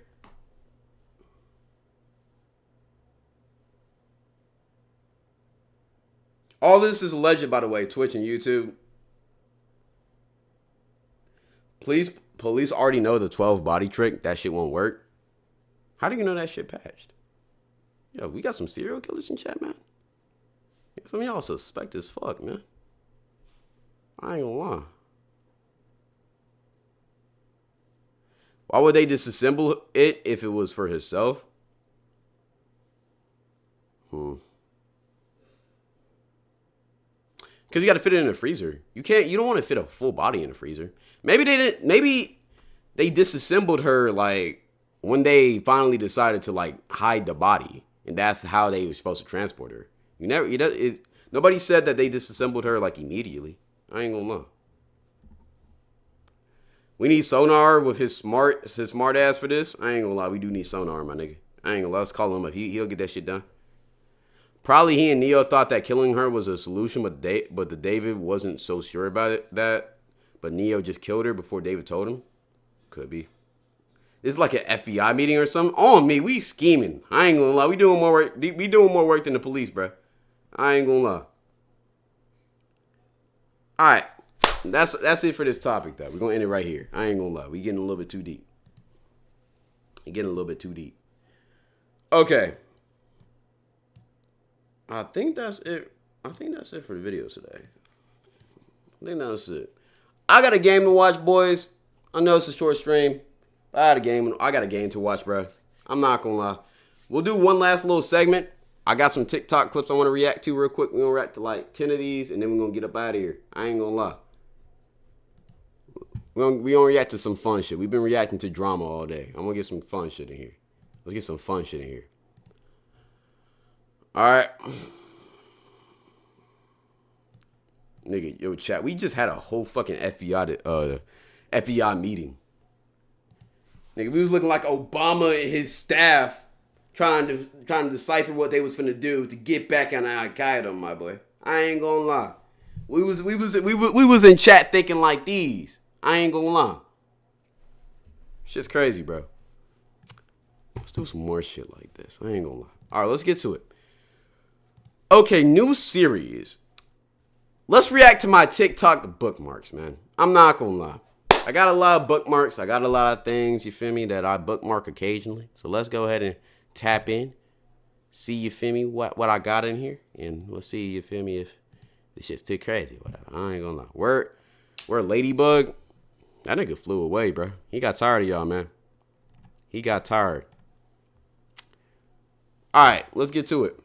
All this is alleged, by the way, Twitch and YouTube. Police already know the 12 body trick. That shit won't work. How do you know that shit patched? Yo, we got some serial killers in chat, man. Some of y'all suspect as fuck, man. I ain't gonna lie. Why would they disassemble it if it was for herself? Because you got to fit it in a freezer. You don't want to fit a full body in a freezer. Maybe they didn't. Maybe they disassembled her like when they finally decided to like hide the body, and that's how they were supposed to transport her. Nobody said that they disassembled her like immediately. I ain't gonna lie. We need Sonar with his smart ass for this. I ain't gonna lie. We do need Sonar, my nigga. I ain't gonna lie. Let's call him up. He'll get that shit done. Probably he and Neo thought that killing her was a solution, but the David wasn't so sure about it. But Neo just killed her before David told him. Could be. This is like an FBI meeting or something. On me, we scheming. I ain't gonna lie. We doing more work. We doing more work than the police, bro. I ain't gonna lie. All right, that's it for this topic, though. We're gonna end it right here. I ain't gonna lie. We getting a little bit too deep. Okay. I think that's it. I think that's it for the video today. I think that's it. I got a game to watch, boys. I know it's a short stream. But I got a game to watch, bro. I'm not gonna lie. We'll do one last little segment. I got some TikTok clips I want to react to real quick. We're gonna react to like 10 of these, and then we're gonna get up out of here. I ain't gonna lie. We gonna react to some fun shit. We've been reacting to drama all day. I'm gonna get some fun shit in here. Let's get some fun shit in here. All right. Nigga, yo, chat. We just had a whole fucking FBI meeting. Nigga, we was looking like Obama and his staff trying to decipher what they was finna do to get back on Al-Qaeda, my boy. I ain't gonna lie. We was in chat thinking like these. I ain't gonna lie. Shit's crazy, bro. Let's do some more shit like this. I ain't gonna lie. All right, let's get to it. Okay, new series. Let's react to my TikTok bookmarks, man. I'm not gonna lie. I got a lot of bookmarks. I got a lot of things, you feel me, that I bookmark occasionally. So let's go ahead and tap in. See, you feel me, what I got in here. And let's see, you feel me, if this shit's too crazy. Whatever. I ain't gonna lie. Where Ladybug? That nigga flew away, bro. He got tired of y'all, man. He got tired. All right, let's get to it.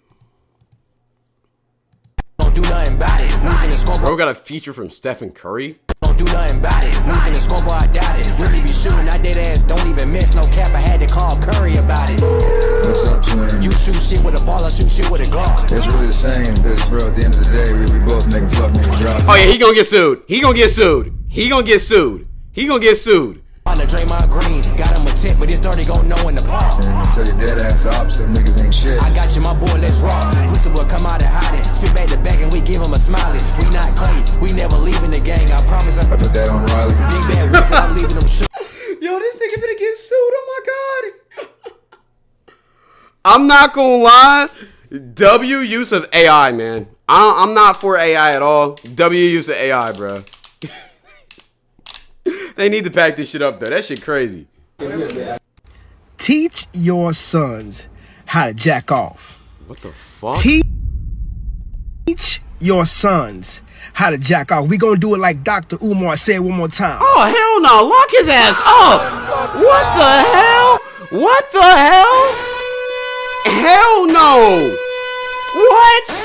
Don't do nothing about it. Losing the scoreboard. Bro, got a feature from Stephen Curry. Don't do nothing about it. Losing the scoreboard, I doubt it. Really be shooting, I dead ass. Don't even miss no cap. I had to call Curry about it. What's up, twin? You shoot shit with a ball, I shoot shit with a Glock. It's really the same, because, bro, at the end of the day, we both making fuck niggas drop. Oh, yeah, he gonna get sued. He gonna get sued. He gonna get sued. He gonna get sued. On the Draymond Green, got him a tip, but it's dirty gon' know in the park. And tell your dead ass ops, them niggas ain't shit. I got you, my boy, let's rock. Pussy will come out and hide it. Spit back to back and we give him a smiley. We not clay, we never leaving the gang. I promise I put that on Riley. Big bad whip, I'm leaving them shook. Yo, this nigga finna get sued. Oh my god. I'm not gonna lie. W use of AI, man. I'm not for AI at all. W use of AI, bro. They need to pack this shit up though. That shit crazy. Teach your sons how to jack off. What the fuck? Teach your sons how to jack off. We gonna do it like Dr. Umar said one more time. Oh, hell no. Lock his ass up. What the hell? What the hell? Hell no. What?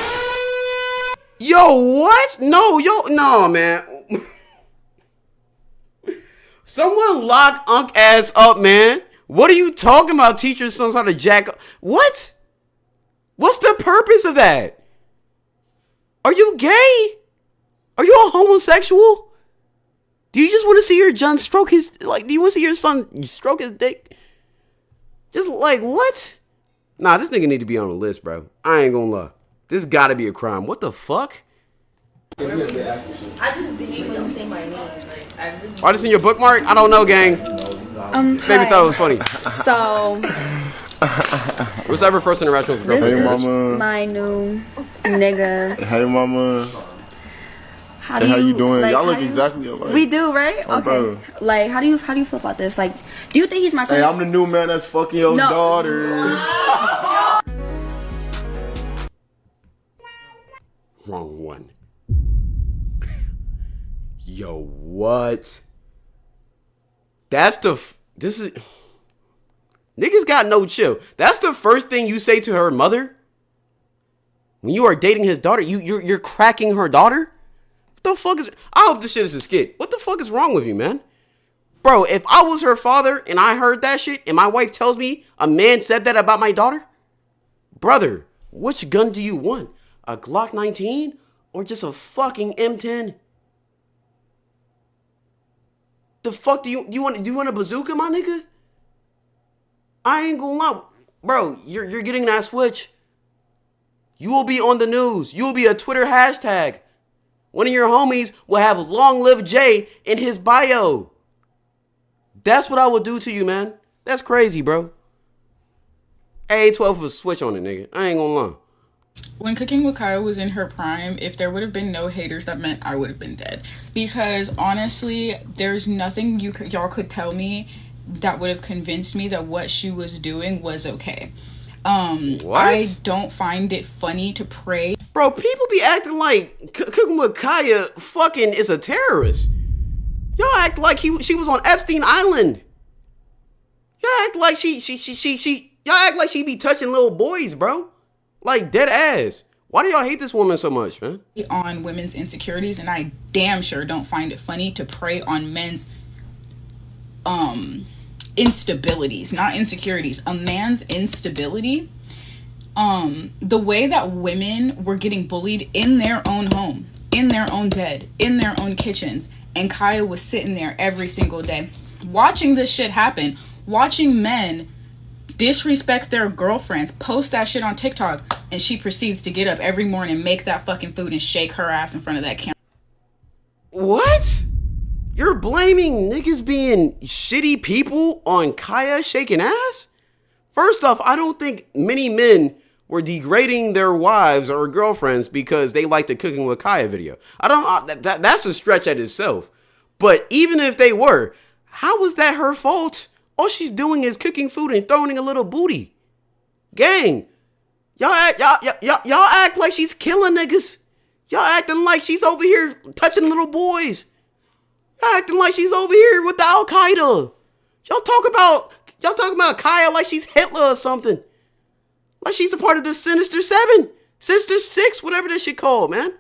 Yo, what? No, man. Someone lock Unk ass up, man. What are you talking about? Teach your sons how to jack up. What? What's the purpose of that? Are you gay? Are you a homosexual? Do you just want to see your son stroke his, do you want to see your son stroke his dick? Just like, what? Nah, this nigga need to be on the list, bro. I ain't gonna lie. This gotta be a crime. What the fuck? I just hate when you say my name. Why this in your bookmark? I don't know, gang. Maybe thought it was funny. So, What's ever first interaction with a this girlfriend? is my new nigga. Hey, mama. How Hey, how you doing? like, Y'all look how you- exactly alike. We do, right? Oh, Okay. bro. Like, how do you feel about this? Like, do you think he's my type? Hey, I'm the new man that's fucking your No. daughter. Wrong one. Yo, what? That's the this is niggas got no chill. That's the first thing you say to her mother when you are dating his daughter. You're cracking her daughter. What the fuck is? I hope this shit is a skit. What the fuck is wrong with you, man? Bro, if I was her father and I heard that shit and my wife tells me a man said that about my daughter, brother, which gun do you want? A Glock 19 or just a fucking M10? The fuck do you want a bazooka, my nigga? I ain't gonna lie, bro. You're getting that switch. You will be on the news. You will be a Twitter hashtag. One of your homies will have "Long Live Jay" in his bio. That's what I would do to you, man. That's crazy, bro. A12 with a switch on it, nigga. I ain't gonna lie. When Cooking with Kyle was in her prime, if there would have been no haters, that meant I would have been dead. Because honestly, there's nothing y'all could tell me that would have convinced me that what she was doing was okay. What? I don't find it funny to pray. Bro, people be acting like Cooking with Kaya fucking is a terrorist. Y'all act like she was on Epstein Island. Y'all act like y'all act like she be touching little boys, bro. Like dead ass. Why do y'all hate this woman so much, man? On women's insecurities, and I damn sure don't find it funny to prey on men's instabilities, not insecurities. A man's instability, the way that women were getting bullied in their own home, in their own bed, in their own kitchens, and Kaya was sitting there every single day watching this shit happen, watching men disrespect their girlfriends, post that shit on TikTok, and she proceeds to get up every morning, make that fucking food, and shake her ass in front of that camera. What? You're blaming niggas being shitty people on Kaya shaking ass? First off, I don't think many men were degrading their wives or girlfriends because they liked the Cooking with Kaya video. That's a stretch at itself. But even if they were, how was that her fault? All she's doing is cooking food and throwing a little booty. Gang, y'all act like she's killing niggas. Y'all acting like she's over here touching little boys. Y'all acting like she's over here with the Al Qaeda. Y'all talk about Kaya like she's Hitler or something. Like she's a part of the Sinister 7, Sinister 6, whatever that shit called, man.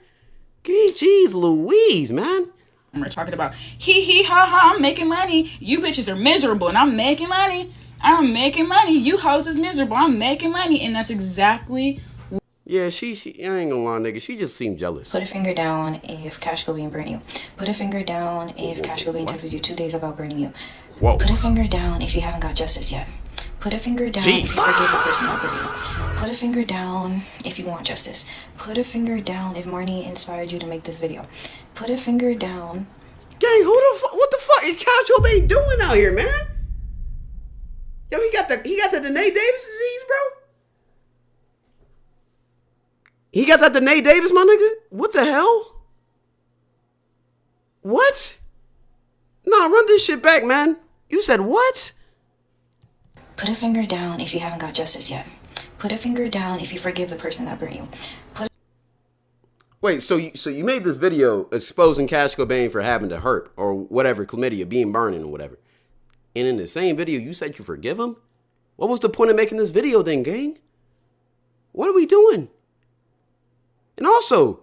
Jeez Louise, man. We're talking about hee ha ha, I'm making money. You bitches are miserable and I'm making money. I'm making money. You hoes is miserable. I'm making money. And that's exactly. Yeah, she I ain't gonna lie, nigga. She just seemed jealous. Put a finger down if Cash Go Bean burn you. Put a finger down if Cash Go Bean texted you 2 days about burning you. Whoa. Put a finger down if you haven't got justice yet. Put a finger down if you forgive the person that burned you. Put a finger down if you want justice. Put a finger down if Marnie inspired you to make this video. Put a finger down. Gang, what the fuck is Cash Go Bean doing out here, man? Yo, he got the Danae Davis disease, bro. He got that Danae Davis, my nigga? What the hell? What? Nah, run this shit back, man. You said what? Put a finger down if you haven't got justice yet. Put a finger down if you forgive the person that burnt you. Wait, so you made this video exposing Cash Go Bean for having the herp or whatever, chlamydia, being burning or whatever. And in the same video, you said you forgive him? What was the point of making this video then, gang? What are we doing? And also,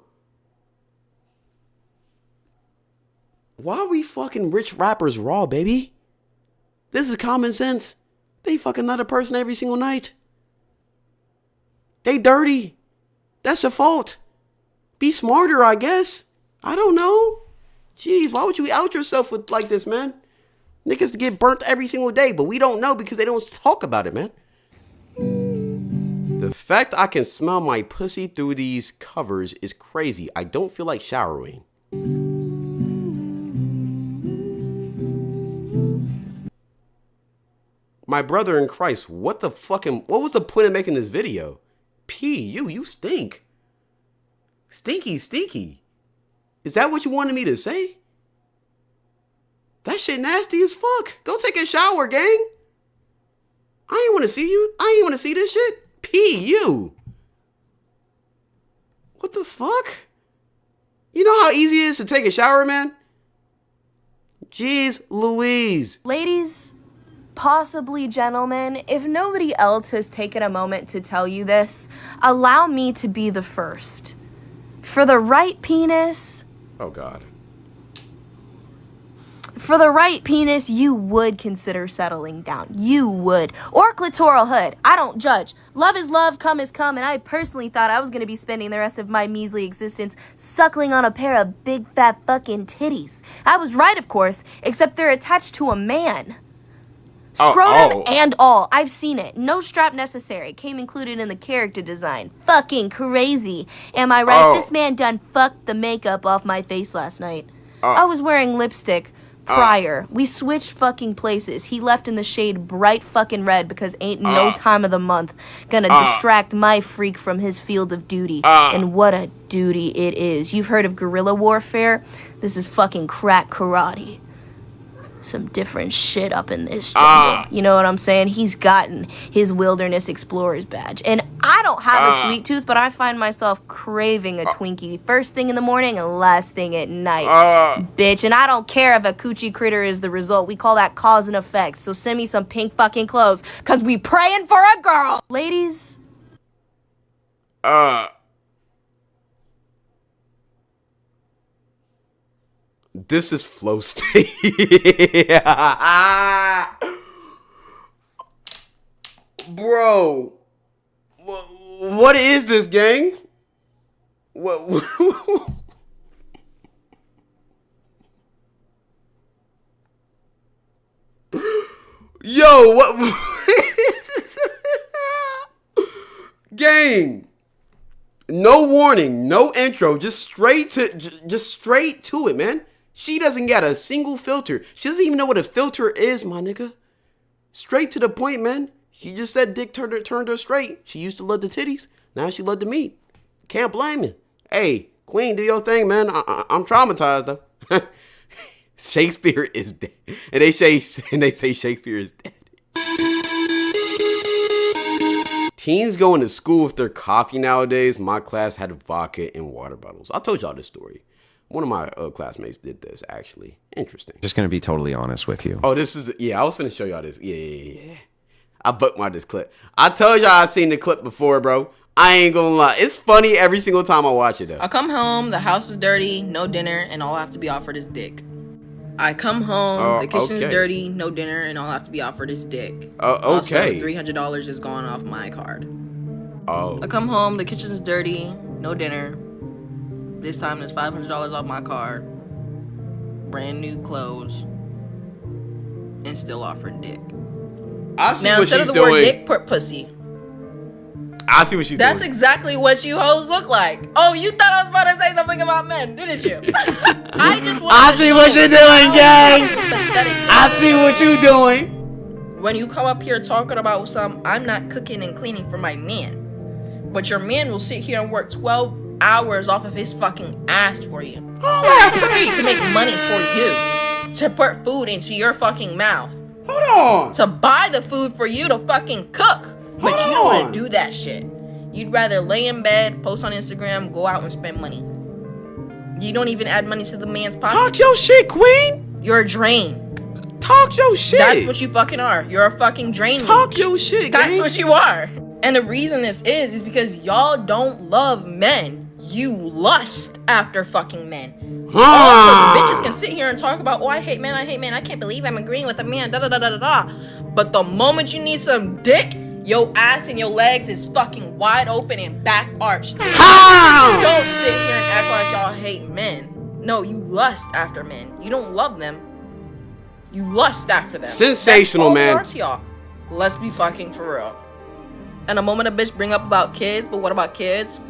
why are we fucking rich rappers raw, baby? This is common sense. They fucking another person every single night. They dirty. That's your fault. Be smarter, I guess. I don't know. Jeez, why would you out yourself with like this, man? Niggas get burnt every single day, but we don't know because they don't talk about it, man. The fact I can smell my pussy through these covers is crazy. I don't feel like showering. My brother in Christ, what was the point of making this video? You stink. Stinky, stinky. Is that what you wanted me to say? That shit nasty as fuck. Go take a shower, gang. I ain't want to see you. I ain't want to see this shit. You. What the fuck? You know how easy it is to take a shower, man? Jeez Louise. Ladies, possibly gentlemen, if nobody else has taken a moment to tell you this, allow me to be the first. For the right penis... Oh, God. For the right penis, you would consider settling down. You would. Or clitoral hood. I don't judge. Love is love, cum is cum, and I personally thought I was going to be spending the rest of my measly existence suckling on a pair of big fat fucking titties. I was right, of course, except they're attached to a man. Scrotum and all. I've seen it. No strap necessary. Came included in the character design. Fucking crazy. Am I right? This man done fucked the makeup off my face last night. I was wearing lipstick prior. We switched fucking places. He left in the shade bright fucking red because ain't no time of the month gonna distract my freak from his field of duty. And what a duty it is. You've heard of guerrilla warfare? This is fucking crack karate. Some different shit up in this jungle. You know what I'm saying? He's gotten his wilderness explorer's badge. And I don't have a sweet tooth, but I find myself craving a Twinkie first thing in the morning and last thing at night. Bitch, and I don't care if a coochie critter is the result. We call that cause and effect. So send me some pink fucking clothes, cause we praying for a girl. Ladies. This is flow state. Bro, what is this, gang? What? Yo, what? Gang. No warning, no intro, just straight to it, man. She doesn't got a single filter. She doesn't even know what a filter is, my nigga. Straight to the point, man. She just said dick turned her straight. She used to love the titties. Now she love the meat. Can't blame me. Hey, queen, do your thing, man. I'm traumatized, though. Shakespeare is dead. And they say Shakespeare is dead. Teens going to school with their coffee nowadays. My class had vodka in water bottles. I told y'all this story. One of my classmates did this, actually. Interesting. Just going to be totally honest with you. Oh, this is... Yeah, I was finna show y'all this. Yeah. I bookmarked this clip. I told y'all I seen the clip before, bro. I ain't gonna lie. It's funny every single time I watch it, though. I come home, the house is dirty, no dinner, and all I have to be offered is dick. I come home, the kitchen's dirty, no dinner, and all I have to be offered is dick. Also, $300 is gone off my card. I come home, the kitchen's dirty, no dinner. This time there's $500 off my card. Brand new clothes. And still offered dick. I see now, what instead she's of the word doing. dick, put pussy. I see what she's doing. That's exactly what you hoes look like. Oh, you thought I was about to say something about men, didn't you? I see what you're doing, gang. I see what you're doing. When you come up here talking about I'm not cooking and cleaning for my man. But your man will sit here and work 12 hours off of his fucking ass for you. To make money for you. To put food into your fucking mouth. Hold on. To buy the food for you to fucking cook. But you don't want to do that shit. You'd rather lay in bed, post on Instagram, go out and spend money. You don't even add money to the man's pocket. Talk your shit, queen. You're a drain. Talk your shit. That's what you fucking are. You're a fucking drain. Talk your shit, That's gang. what you are. And the reason this is because y'all don't love men. You lust after fucking men. All the bitches can sit here and talk about, oh, I hate men, I can't believe I'm agreeing with a man, da da da da da da. But the moment you need some dick, your ass and your legs is fucking wide open and back arched. Don't sit here and act like y'all hate men. No, you lust after men. You don't love them. You lust after them. Sensational, man. That's all y'all. Let's be fucking for real. And the moment a bitch bring up about kids, but what about kids?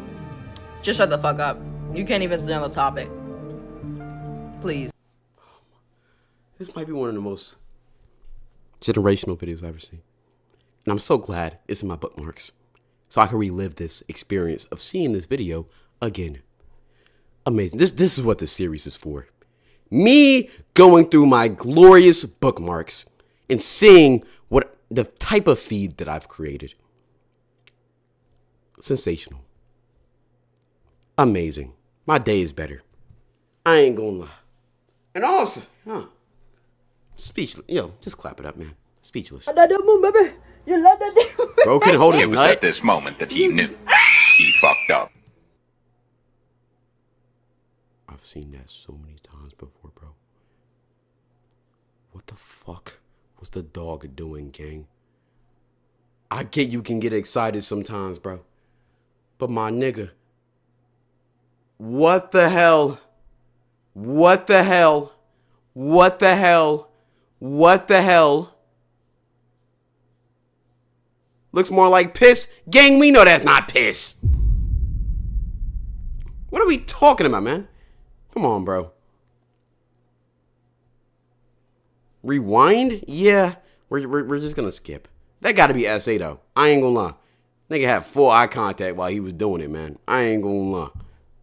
Just shut the fuck up. You can't even stay on the topic. Please. This might be one of the most generational videos I've ever seen. And I'm so glad it's in my bookmarks. So I can relive this experience of seeing this video again. Amazing. This is what this series is for. Me going through my glorious bookmarks and seeing what the type of feed that I've created. Sensational. Amazing. My day is better. I ain't gonna lie. And also, speechless. Yo, just clap it up, man. Speechless. Bro can hold his It was nut. at this moment that he knew he fucked up. I've seen that so many times before, bro. What the fuck was the dog doing, gang? I get you can get excited sometimes, bro. But my nigga, what the hell? What the hell? What the hell? What the hell? Looks more like piss. Gang, we know that's not piss. What are we talking about, man? Come on, bro. Rewind? Yeah. We're just gonna skip. That gotta be SA though. I ain't gonna lie. Nigga had full eye contact while he was doing it, man. I ain't gonna lie.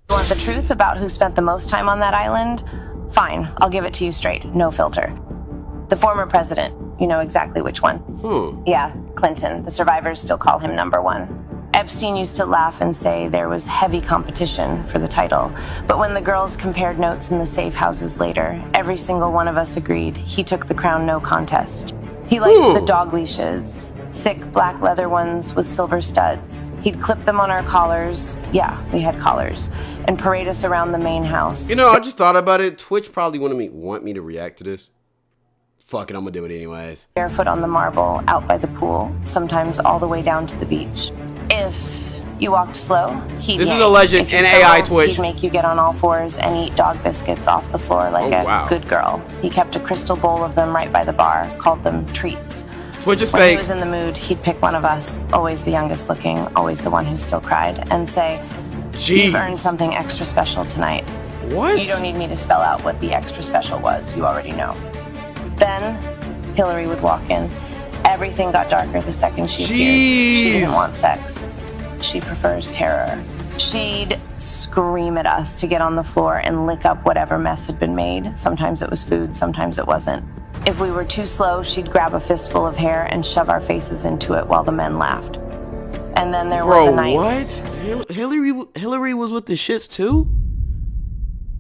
You want the truth about who spent the most time on that island? Fine, I'll give it to you straight, no filter. The former president, you know exactly which one. Yeah, Clinton. The survivors still call him number one. Epstein used to laugh and say there was heavy competition for the title. But when the girls compared notes in the safe houses later, every single one of us agreed he took the crown no contest. He liked the dog leashes, thick black leather ones with silver studs. He'd clip them on our collars. Yeah, we had collars. And parade us around the main house. You know, I just thought about it. Twitch probably want me to react to this. Fuck it, I'm gonna do it anyways. Barefoot on the marble, out by the pool, sometimes all the way down to the beach. If you walked slow, he'd This is yank. a legend If you in AI stumbled, Twitch. He'd make you get on all fours and eat dog biscuits off the floor like a good girl. He kept a crystal bowl of them right by the bar, called them treats. Twitch is When fake. he was in the mood, he'd pick one of us, always the youngest looking, always the one who still cried, and say, "You've earned something extra special tonight." What? You don't need me to spell out what the extra special was. You already know. Then Hillary would walk in. Everything got darker the second she appeared. She didn't want sex. She prefers terror. She'd scream at us to get on the floor and lick up whatever mess had been made. Sometimes it was food, sometimes it wasn't. If we were too slow, she'd grab a fistful of hair and shove our faces into it while the men laughed. And then there were the nights. What? Hillary was with the shits too?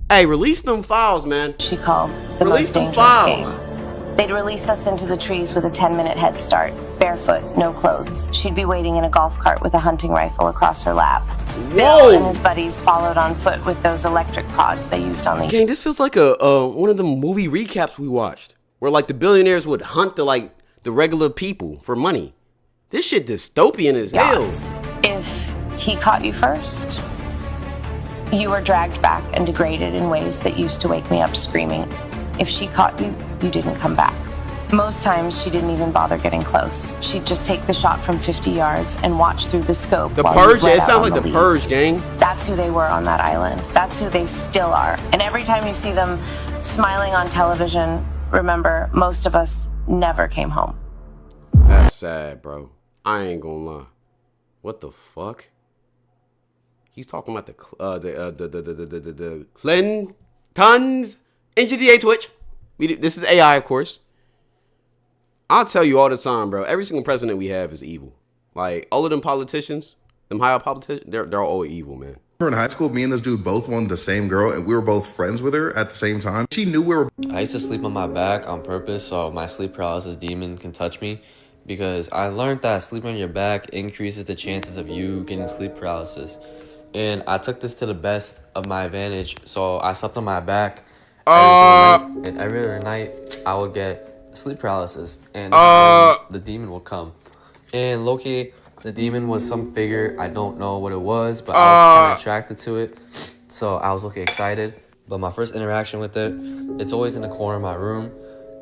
Hey, release them files, man. She called the Release most them dangerous files. game. They'd release us into the trees with a 10-minute head start, barefoot, no clothes. She'd be waiting in a golf cart with a hunting rifle across her lap. Bill and his buddies followed on foot with those electric pods they used on the... Gang, this feels like a one of the movie recaps we watched, where like the billionaires would hunt the regular people for money. This shit dystopian as hell. If he caught you first, you were dragged back and degraded in ways that used to wake me up screaming. If she caught you, you didn't come back. Most times, she didn't even bother getting close. She'd just take the shot from 50 yards and watch through the scope. The Purge? Yeah, it sounds like the Purge, gang. That's who they were on that island. That's who they still are. And every time you see them smiling on television, remember, most of us never came home. That's sad, bro. I ain't gonna lie. What the fuck? He's talking about the Clintons in GTA Twitch. This is AI, of course. I'll tell you all the time, bro. Every single president we have is evil. Like, all of them politicians, them high-up politicians, they're all evil, man. In high school, me and this dude both wanted the same girl, and we were both friends with her at the same time. She knew we were... I used to sleep on my back on purpose so my sleep paralysis demon can touch me, because I learned that sleeping on your back increases the chances of you getting sleep paralysis. And I took this to the best of my advantage, so I slept on my back every single night, and every other night I would get sleep paralysis, and the demon would come. And low-key, the demon was some figure, I don't know what it was, but I was kind of attracted to it, so I was looking excited. But my first interaction with it, it's always in the corner of my room,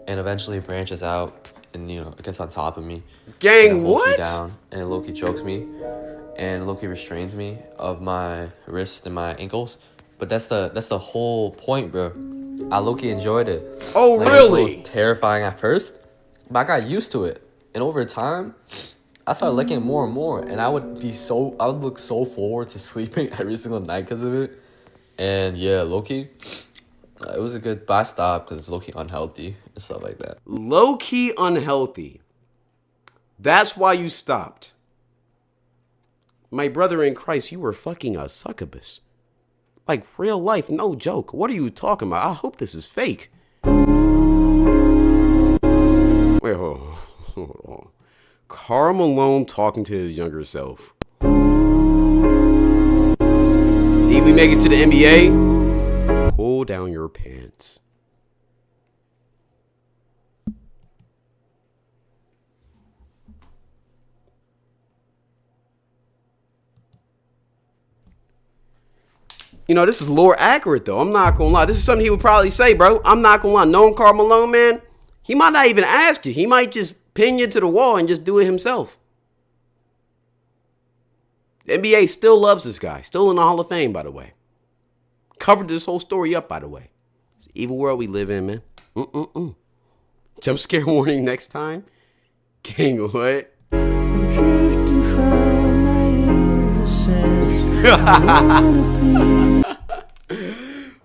and eventually it branches out, and you know, it gets on top of me. Gang, what? Down, and Loki chokes me, and Loki restrains me of my wrists and my ankles. But that's the whole point, bro. I low-key enjoyed it. Oh, like, really? It was a little terrifying at first, but I got used to it. And over time, I started liking it more and more. And I would look so forward to sleeping every single night because of it. And yeah, low-key, it was a good, but I stopped because it's low-key unhealthy and stuff like that. Low-key unhealthy. That's why you stopped. My brother in Christ, you were fucking a succubus. Like, real life, no joke. What are you talking about? I hope this is fake. Wait, hold on. Karl Malone talking to his younger self. Did we make it to the NBA? Pull down your pants. You know, this is lore accurate, though. I'm not gonna lie. This is something he would probably say, bro. I'm not gonna lie. Knowing Karl Malone, man, he might not even ask you. He might just pin you to the wall and just do it himself. The NBA still loves this guy. Still in the Hall of Fame, by the way. Covered this whole story up, by the way. It's the evil world we live in, man. Jump scare warning next time. Gang, what?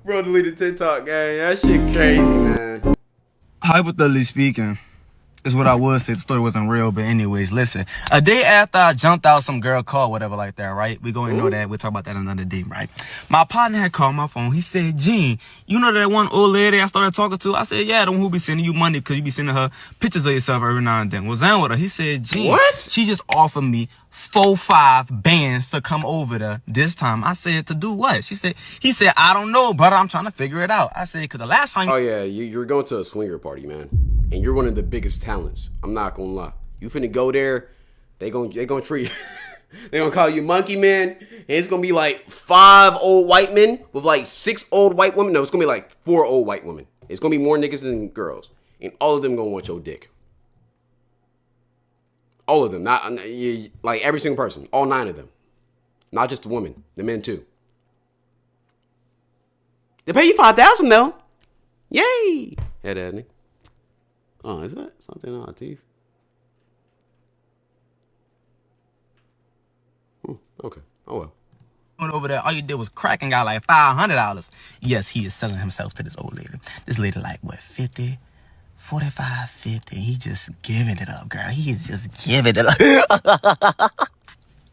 Bro, deleted TikTok, gang. That shit crazy, man. Hypothetically speaking, is what I would say. The story wasn't real, but anyways, listen. A day after I jumped out some girl call, whatever like that, right? We gonna ignore that. We'll talk about that another day, right? My partner had called my phone. He said, Gene, you know that one old lady I started talking to? I said, yeah, the one who be sending you money because you be sending her pictures of yourself every now and then. Was down with her. He said, Gene, what? She just offered me 4-5 bands to come over there this time. I said, to do what? He said, I don't know, brother. I'm trying to figure it out. I said, because the last time... Oh, yeah. You're going to a swinger party, man. And you're one of the biggest talents. I'm not going to lie. You finna go there. They gonna treat you. They gonna call you monkey man. And it's gonna be like 5 old white men with like 6 old white women. No, it's gonna be like 4 old white women. It's gonna be more niggas than girls. And all of them gonna want your dick. All of them. Not like every single person. All 9 of them. Not just the women. The men too. They pay you $5,000 though. Yay. Head at me. Oh, is that something on our teeth? Okay. Oh well. Went over there, all you did was crack and got like $500. Yes, he is selling himself to this old lady. This lady like, what, 50? 45, 50. He just giving it up, girl. He is just giving it up.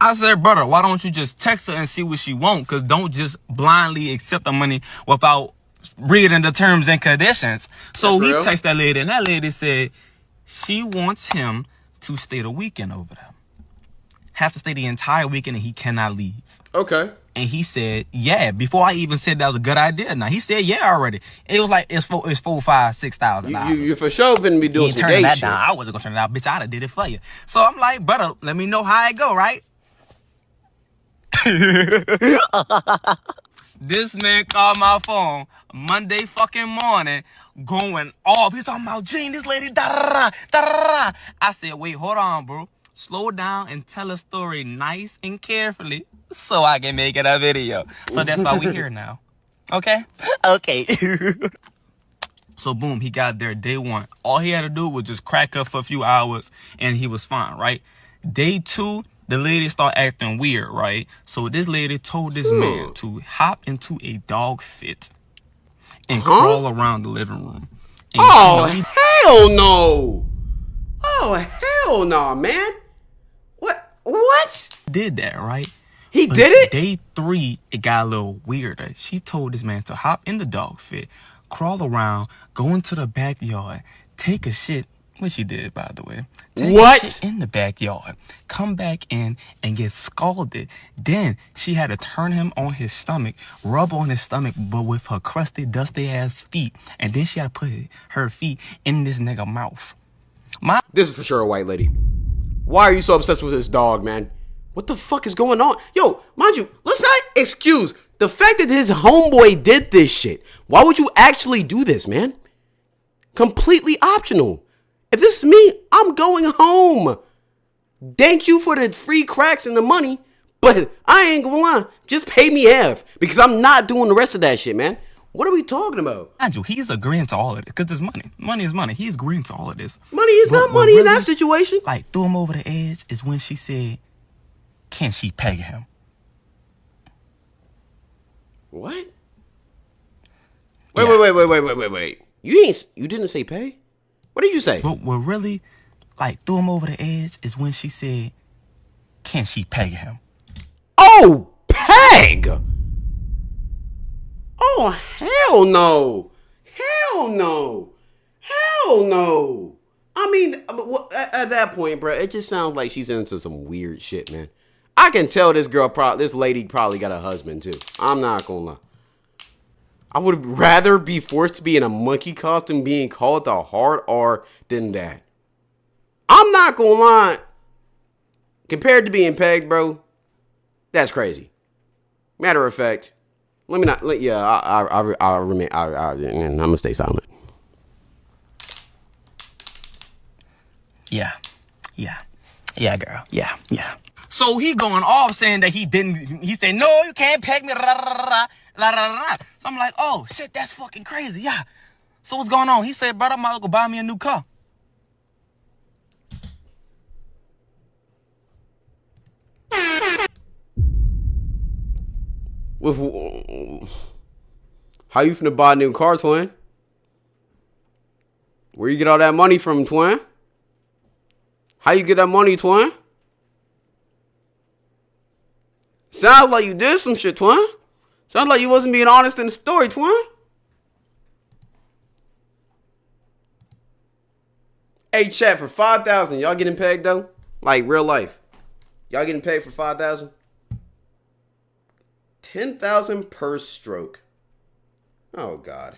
I said, brother, why don't you just text her and see what she want? Because don't just blindly accept the money without reading the terms and conditions. So That's he real? texted that lady, and that lady said she wants him to stay the weekend over there. Have to stay the entire weekend, and he cannot leave. Okay. And he said, yeah, before I even said that was a good idea. Now, he said, yeah, already. It was like, it's $4, $5, $6,000. You for sure finna be doing You some turning gay that shit. down. I wasn't gonna turn it down. Bitch, I'd have did it for you. So I'm like, brother, let me know how it go, right? This man called my phone Monday fucking morning, going off. He's talking about, Gene, this lady, da-da-da, da-da-da. I said, wait, hold on, bro. Slow down and tell a story nice and carefully so I can make it a video. So that's why we here now. Okay? Okay. So boom, he got there day one. All he had to do was just crack up for a few hours and he was fine, right? Day two, the lady started acting weird, right? So this lady told this man to hop into a dog fit and crawl around the living room. And Hell no! Oh, hell no, man. What? Did that, right? He But did it? Day three, it got a little weirder. She told this man to hop in the dog fit, crawl around, go into the backyard, take a shit, which he did, by the way. Take What? a shit in the backyard, come back in and get scalded. Then she had to turn him on his stomach, rub on his stomach, but with her crusty, dusty ass feet. And then she had to put her feet in this nigga mouth. This is for sure a white lady. Why are you so obsessed with this dog, man? What the fuck is going on? Yo, mind you, let's not excuse the fact that his homeboy did this shit. Why would you actually do this, man? Completely optional. If this is me, I'm going home. Thank you for the free cracks and the money, but I ain't gonna lie. Just pay me half because I'm not doing the rest of that shit, man. What are we talking about? Andrew, he's agreeing to all of it because it's money. Money is money. He's agreeing to all of this. Money is not money in that situation. Like, threw him over the edge is when she said, can she peg him? What? Wait. You didn't say pay? What did you say? But what really, like, threw him over the edge is when she said, can she peg him? Oh, peg! Oh, hell no. Hell no. Hell no. I mean, at that point, bro, it just sounds like she's into some weird shit, man. I can tell this lady probably got a husband, too. I'm not gonna lie. I would rather be forced to be in a monkey costume being called the hard R than that. I'm not gonna lie. Compared to being pegged, bro, that's crazy. Matter of fact, let me not. I'll remain. I'm gonna stay silent. Yeah, girl. Yeah. So he going off saying that he didn't. He said, no, you can't peg me. So I'm like, oh shit, that's fucking crazy. Yeah. So what's going on? He said, brother, I'm about to go buy me a new car. How you finna buy a new car, twin? Where you get all that money from, twin? How you get that money, twin? Sounds like you did some shit, twin. Sounds like you wasn't being honest in the story, twin. Hey, chat, for 5,000, y'all getting pegged though? Like real life. Y'all getting paid for 5,000? 10,000 per stroke. Oh God.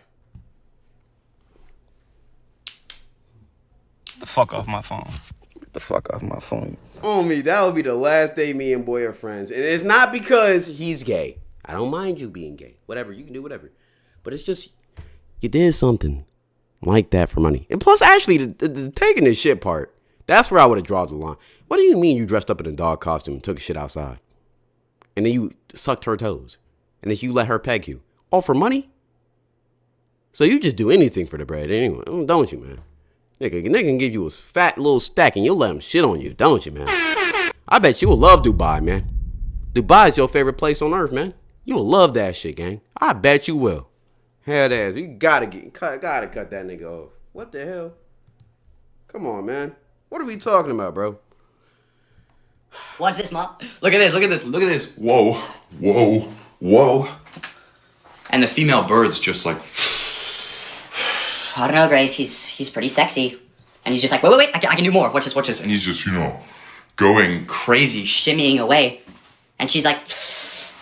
The fuck off my phone. Get the fuck off my phone. On me, that would be the last day me and boy are friends. And it's not because he's gay. I don't mind you being gay. Whatever, you can do whatever. But it's just, you did something like that for money. And plus, actually, the taking this shit part, that's where I would have drawn the line. What do you mean you dressed up in a dog costume and took a shit outside? And then you sucked her toes. And then you let her peg you. All for money? So you just do anything for the bread anyway, don't you, man? Nigga can give you a fat little stack and you'll let him shit on you, don't you, man? I bet you will love Dubai, man. Dubai is your favorite place on earth, man. You will love that shit, gang. I bet you will. Hell ass. You gotta cut that nigga off. What the hell? Come on, man. What are we talking about, bro? Watch this, Mom. Look at this. Whoa. And the female bird's just like, I don't know, Grace, he's pretty sexy. And he's just like, wait, I can do more. Watch this. And he's just, going crazy, shimmying away. And she's like,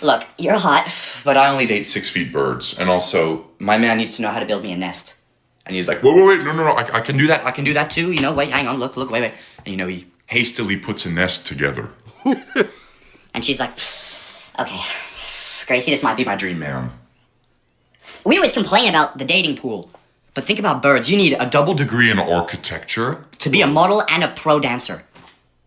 look, you're hot, but I only date 6 feet birds. And also, my man needs to know how to build me a nest. And he's like, wait, no, I can do that. I can do that too. Wait, hang on, look, wait. And he hastily puts a nest together. And she's like, okay, Gracie, this might be my dream, ma'am. We always complain about the dating pool. But think about birds. You need a double degree in architecture to be a model and a pro dancer.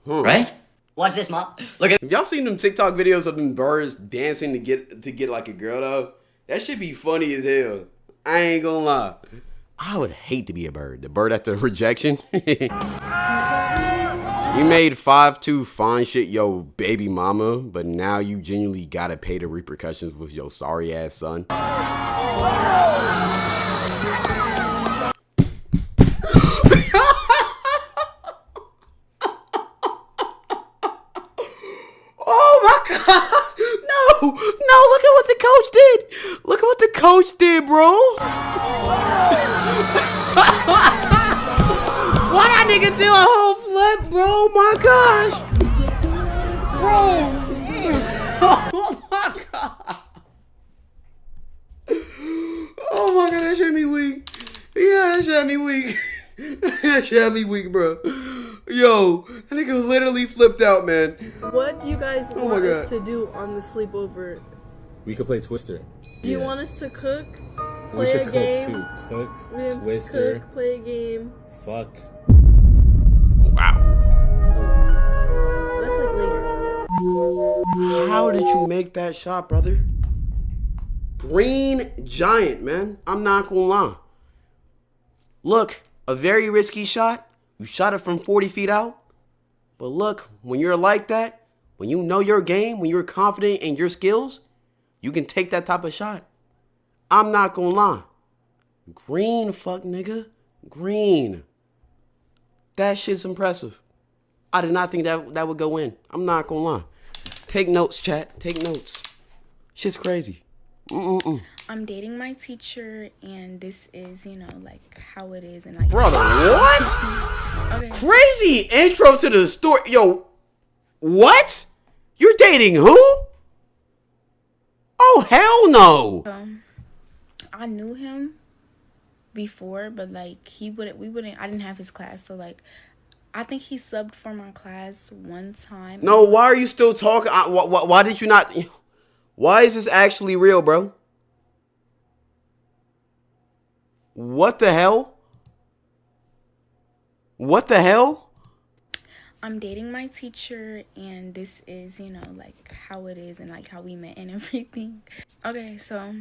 Right? Watch this, Mom. Look at. Have y'all seen them TikTok videos of them birds dancing to get like a girl though? That should be funny as hell. I ain't gonna lie. I would hate to be a bird. The bird after rejection. You made 5'2" fine shit, yo baby mama, but now you genuinely gotta pay the repercussions with your sorry ass son. Oh my God! No! Look at what the coach did! Look at what the coach did, bro! Why that nigga do a whole flip, bro? Oh my gosh! Bro! Oh my God! Oh my God, that shit me weak. Yeah, that shit me weak. That shit me weak, bro. Yo, that nigga literally flipped out, man. What do you guys Oh my want God. us to do on the sleepover? We could play Twister. Do you want us to cook? We Play should a cook game? too. Cook, Yeah, Twister. Cook, play a game. Fuck. Wow. That's like later. How did you make that shot, brother? Green Giant, man. I'm not gonna lie. Look, a very risky shot. You shot it from 40 feet out. But look, when you're like that, when you know your game, when you're confident in your skills, you can take that type of shot. I'm not gonna lie. Green, fuck nigga. Green. That shit's impressive. I did not think that would go in. I'm not gonna lie. Take notes, chat. Take notes. Shit's crazy. I'm dating my teacher, and this is, like how it is, and like. Brother, what? Okay. Crazy intro to the story. Yo, what? You're dating who? Oh, hell no. I knew him before, but like I didn't have his class, so like I think he subbed for my class one time. No, why are you still talking? Why did you not? Why is this actually real, bro? What the hell? What the hell? I'm dating my teacher, and this is, like how it is, and like how we met and everything. Okay, so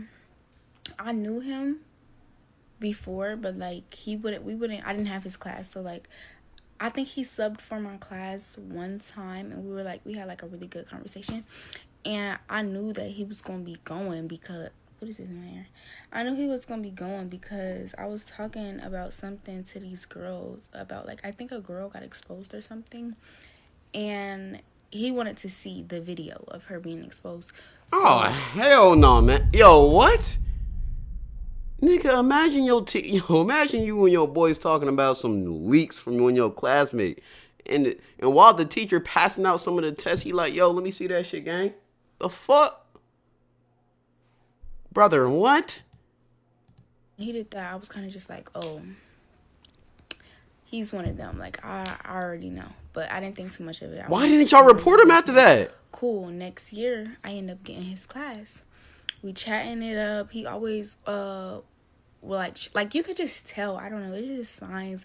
I knew him before, but like I didn't have his class, so like I think he subbed for my class one time, and we had like a really good conversation, and I knew that he was gonna be going because what is this in my hair? I knew he was gonna be going because I was talking about something to these girls about like I think a girl got exposed or something, and he wanted to see the video of her being exposed. So, Oh hell no, man. Yo, what? Nigga, imagine imagine you and your boys talking about some leaks from you and your classmate, and while the teacher passing out some of the tests, he like, yo, let me see that shit, gang. The fuck, brother? What? he did that. I was kind of just like, oh, he's one of them. Like I already know, but I didn't think too much of it. Why didn't y'all report him after that? Cool. Next year, I end up getting his class. We chatting it up. He always like you could just tell. I don't know. It's just signs.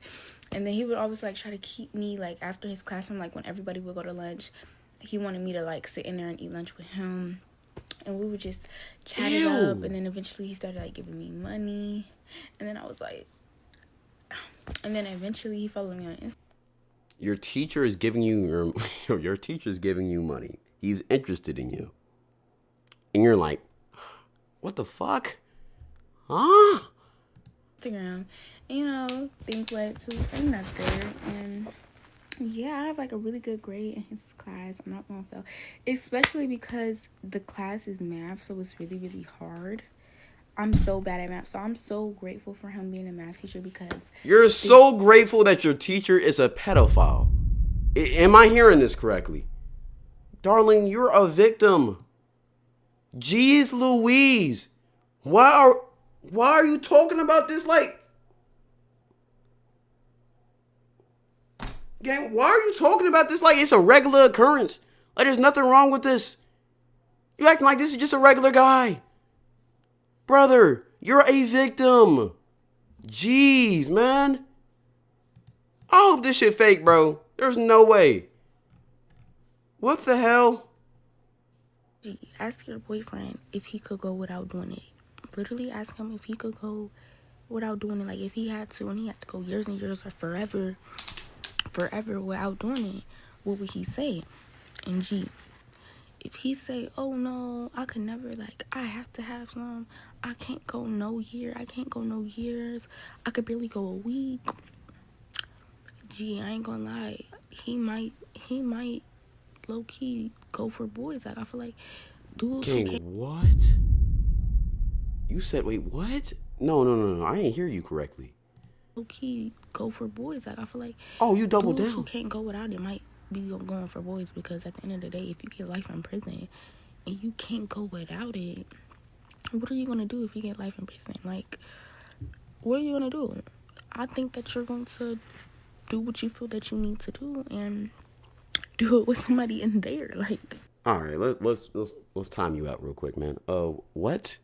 And then he would always like try to keep me like after his class. When everybody would go to lunch, he wanted me to like sit in there and eat lunch with him. And we would just chat it up. And then eventually he started like giving me money. And then I was like, and then eventually he followed me on Instagram. Your teacher is giving you your teacher's giving you money. He's interested in you, and you're like, what the fuck? Huh? Instagram, things led to another, and yeah, I have like a really good grade in his class. I'm not gonna fail, especially because the class is math, so it's really really hard. I'm so bad at math. So I'm so grateful for him being a math teacher because You're so grateful that your teacher is a pedophile. Am I hearing this correctly? Darling, you're a victim. Jeez Louise. Why are you talking about this like... Gang, why are you talking about this like it's a regular occurrence? Like there's nothing wrong with this. You acting like this is just a regular guy. Brother, you're a victim. Jeez, man. I hope this shit fake, bro. There's no way. What the hell? ask your boyfriend if he could go without doing it. Literally ask him if he could go without doing it. Like if he had to and he had to go years and years or forever without doing it, what would he say? And G, if he say, oh no, I could never, like, I have to have some, I can't go no year, I can't go no years, I could barely go a week. Gee, I ain't gonna lie, he might low-key go for boys. Like, I feel like dudes Gang, what? You said, wait, what? No, I ain't hear you correctly. Low-key go for boys. Like, I feel like you double dudes down. who can't go without it might be going for boys, because at the end of the day, if you get life in prison and you can't go without it, what are you gonna do if you get life in prison? Like, what are you gonna do? I think that you're going to do what you feel that you need to do and do it with somebody in there. Like, all right, let's time you out real quick, man. What?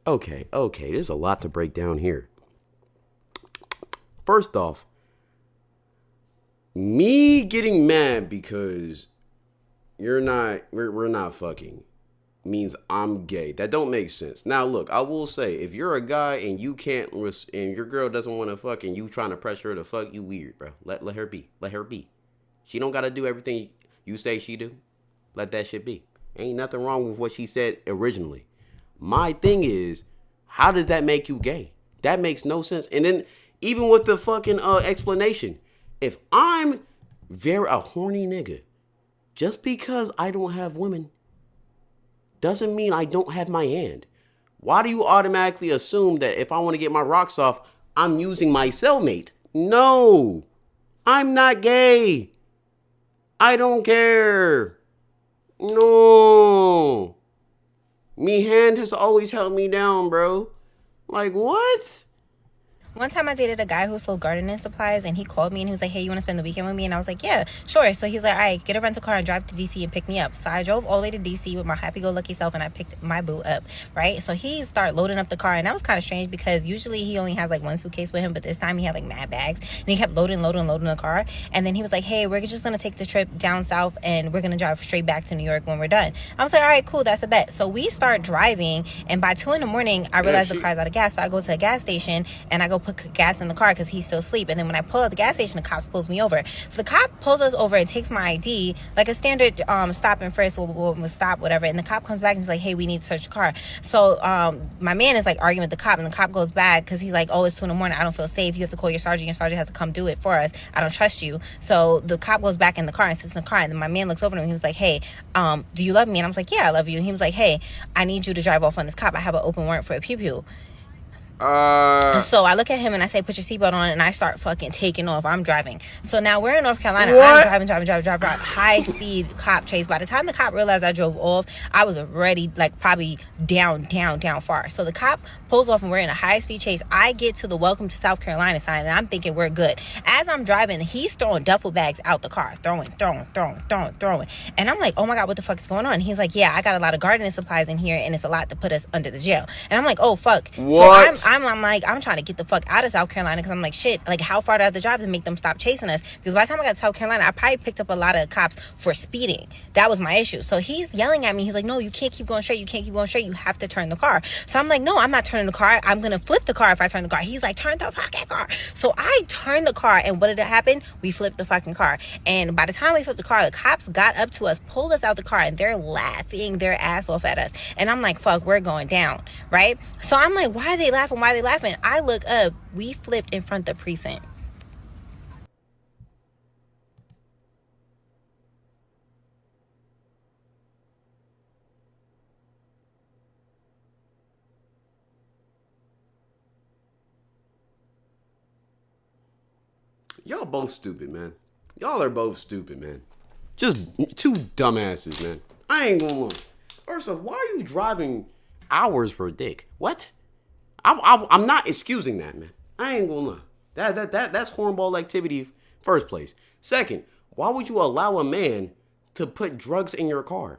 Okay, there's a lot to break down here. First off, me getting mad because we're not fucking means I'm gay. That don't make sense. Now look, I will say, if you're a guy and you can't, and your girl doesn't want to fuck and you trying to pressure her to fuck, you weird, bro. Let her be. Let her be. She don't gotta do everything you say she do. Let that shit be. Ain't nothing wrong with what she said originally. My thing is, how does that make you gay? That makes no sense. And then even with the fucking explanation, if I'm a horny nigga, just because I don't have women doesn't mean I don't have my hand. Why do you automatically assume that if I want to get my rocks off, I'm using my cellmate? No, I'm not gay. I don't care. No. Me hand has always held me down, bro. Like, what? One time I dated a guy who sold gardening supplies, and he called me and he was like, hey, you want to spend the weekend with me? And I was like, yeah, sure. So he was like, all right, get a rental car and drive to DC and pick me up. So I drove all the way to DC with my happy-go-lucky self, and I picked my boo up, right? So he started loading up the car, and that was kind of strange because usually he only has like one suitcase with him, but this time he had like mad bags, and he kept loading the car. And then he was like, hey, we're just going to take the trip down south, and we're going to drive straight back to New York when we're done. I was like, all right, cool, that's a bet. So we start driving, and by 2 a.m, I realized the car's out of gas. So I go to a gas station, and I go put gas in the car because he's still asleep. And then when I pull out the gas station, the cops pulls me over. So the cop pulls us over and takes my ID, like a standard stop and frisk, we'll stop, whatever. And the cop comes back and he's like, hey, we need to search the car. So my man is like arguing with the cop, and the cop goes back because he's like, oh, it's 2 a.m, I don't feel safe, you have to call your sergeant has to come do it for us, I don't trust you. So the cop goes back in the car and sits in the car, and then my man looks over to him, he was like, hey, do you love me? And I was like, yeah, I love you. And he was like, hey, I need you to drive off on this cop, I have an open warrant for a pew-pew. So I look at him and I say, put your seatbelt on, and I start fucking taking off. I'm driving. So now we're in North Carolina. What? I'm driving. High speed cop chase. By the time the cop realized I drove off, I was already like probably down far. So the cop pulls off and we're in a high speed chase. I get to the welcome to South Carolina sign, and I'm thinking we're good. As I'm driving, he's throwing duffel bags out the car. Throwing. And I'm like, oh my God, what the fuck is going on? And he's like, yeah, I got a lot of gardening supplies in here, and it's a lot to put us under the jail. And I'm like, oh fuck. What? So I'm trying to get the fuck out of South Carolina, because I'm like, shit, like how far do I have to drive to make them stop chasing us? Because by the time I got to South Carolina, I probably picked up a lot of cops for speeding. That was my issue. So he's yelling at me. He's like, no, you can't keep going straight. You have to turn the car. So I'm like, no, I'm not turning the car. I'm going to flip the car if I turn the car. He's like, turn the fucking car. So I turned the car, and what did it happen? We flipped the fucking car. And by the time we flipped the car, the cops got up to us, pulled us out the car, and they're laughing their ass off at us. And I'm like, fuck, we're going down, right? So I'm like, why are they laughing? I look up, we flipped in front of the precinct. Y'all both stupid, man. Y'all are both stupid, man. Just two dumbasses, man. I ain't gonna lie. First off, why are you driving hours for a dick? What? I'm not excusing that, man. I ain't gonna lie. That's hornball activity first place. Second, why would you allow a man to put drugs in your car?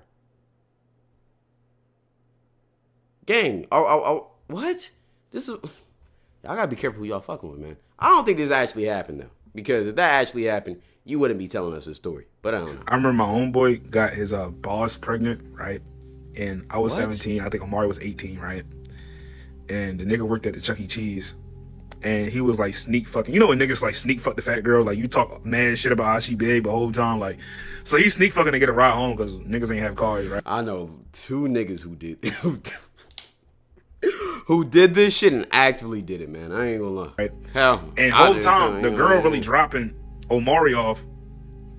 Gang, what? This is... I gotta be careful who y'all fucking with, man. I don't think this actually happened, though. Because if that actually happened, you wouldn't be telling us this story. But I don't know. I remember my homeboy got his boss pregnant, right? And I was 17. I think Amari was 18, right? And the nigga worked at the Chuck E. Cheese. And he was like sneak fucking. You know when niggas like sneak fuck the fat girl? Like you talk mad shit about how she big the whole time. Like, so he sneak fucking to get a ride home because niggas ain't have cars, right? I know 2 niggas who did who did this shit and actively did it, man. I ain't gonna lie. Right. Hell. And whole time the girl really dropping Omari off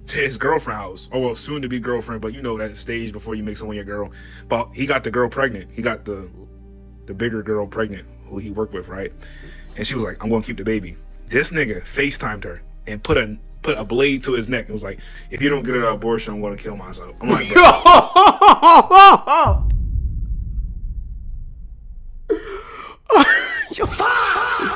to his girlfriend house. Oh well, soon to be girlfriend, but you know that stage before you make someone your girl. But he got the girl pregnant. He got the bigger girl pregnant who he worked with, right? And she was like, I'm gonna keep the baby. This nigga FaceTimed her and put a blade to his neck and was like, if you don't get an abortion, I'm gonna kill myself. I'm like, bro. You're fine.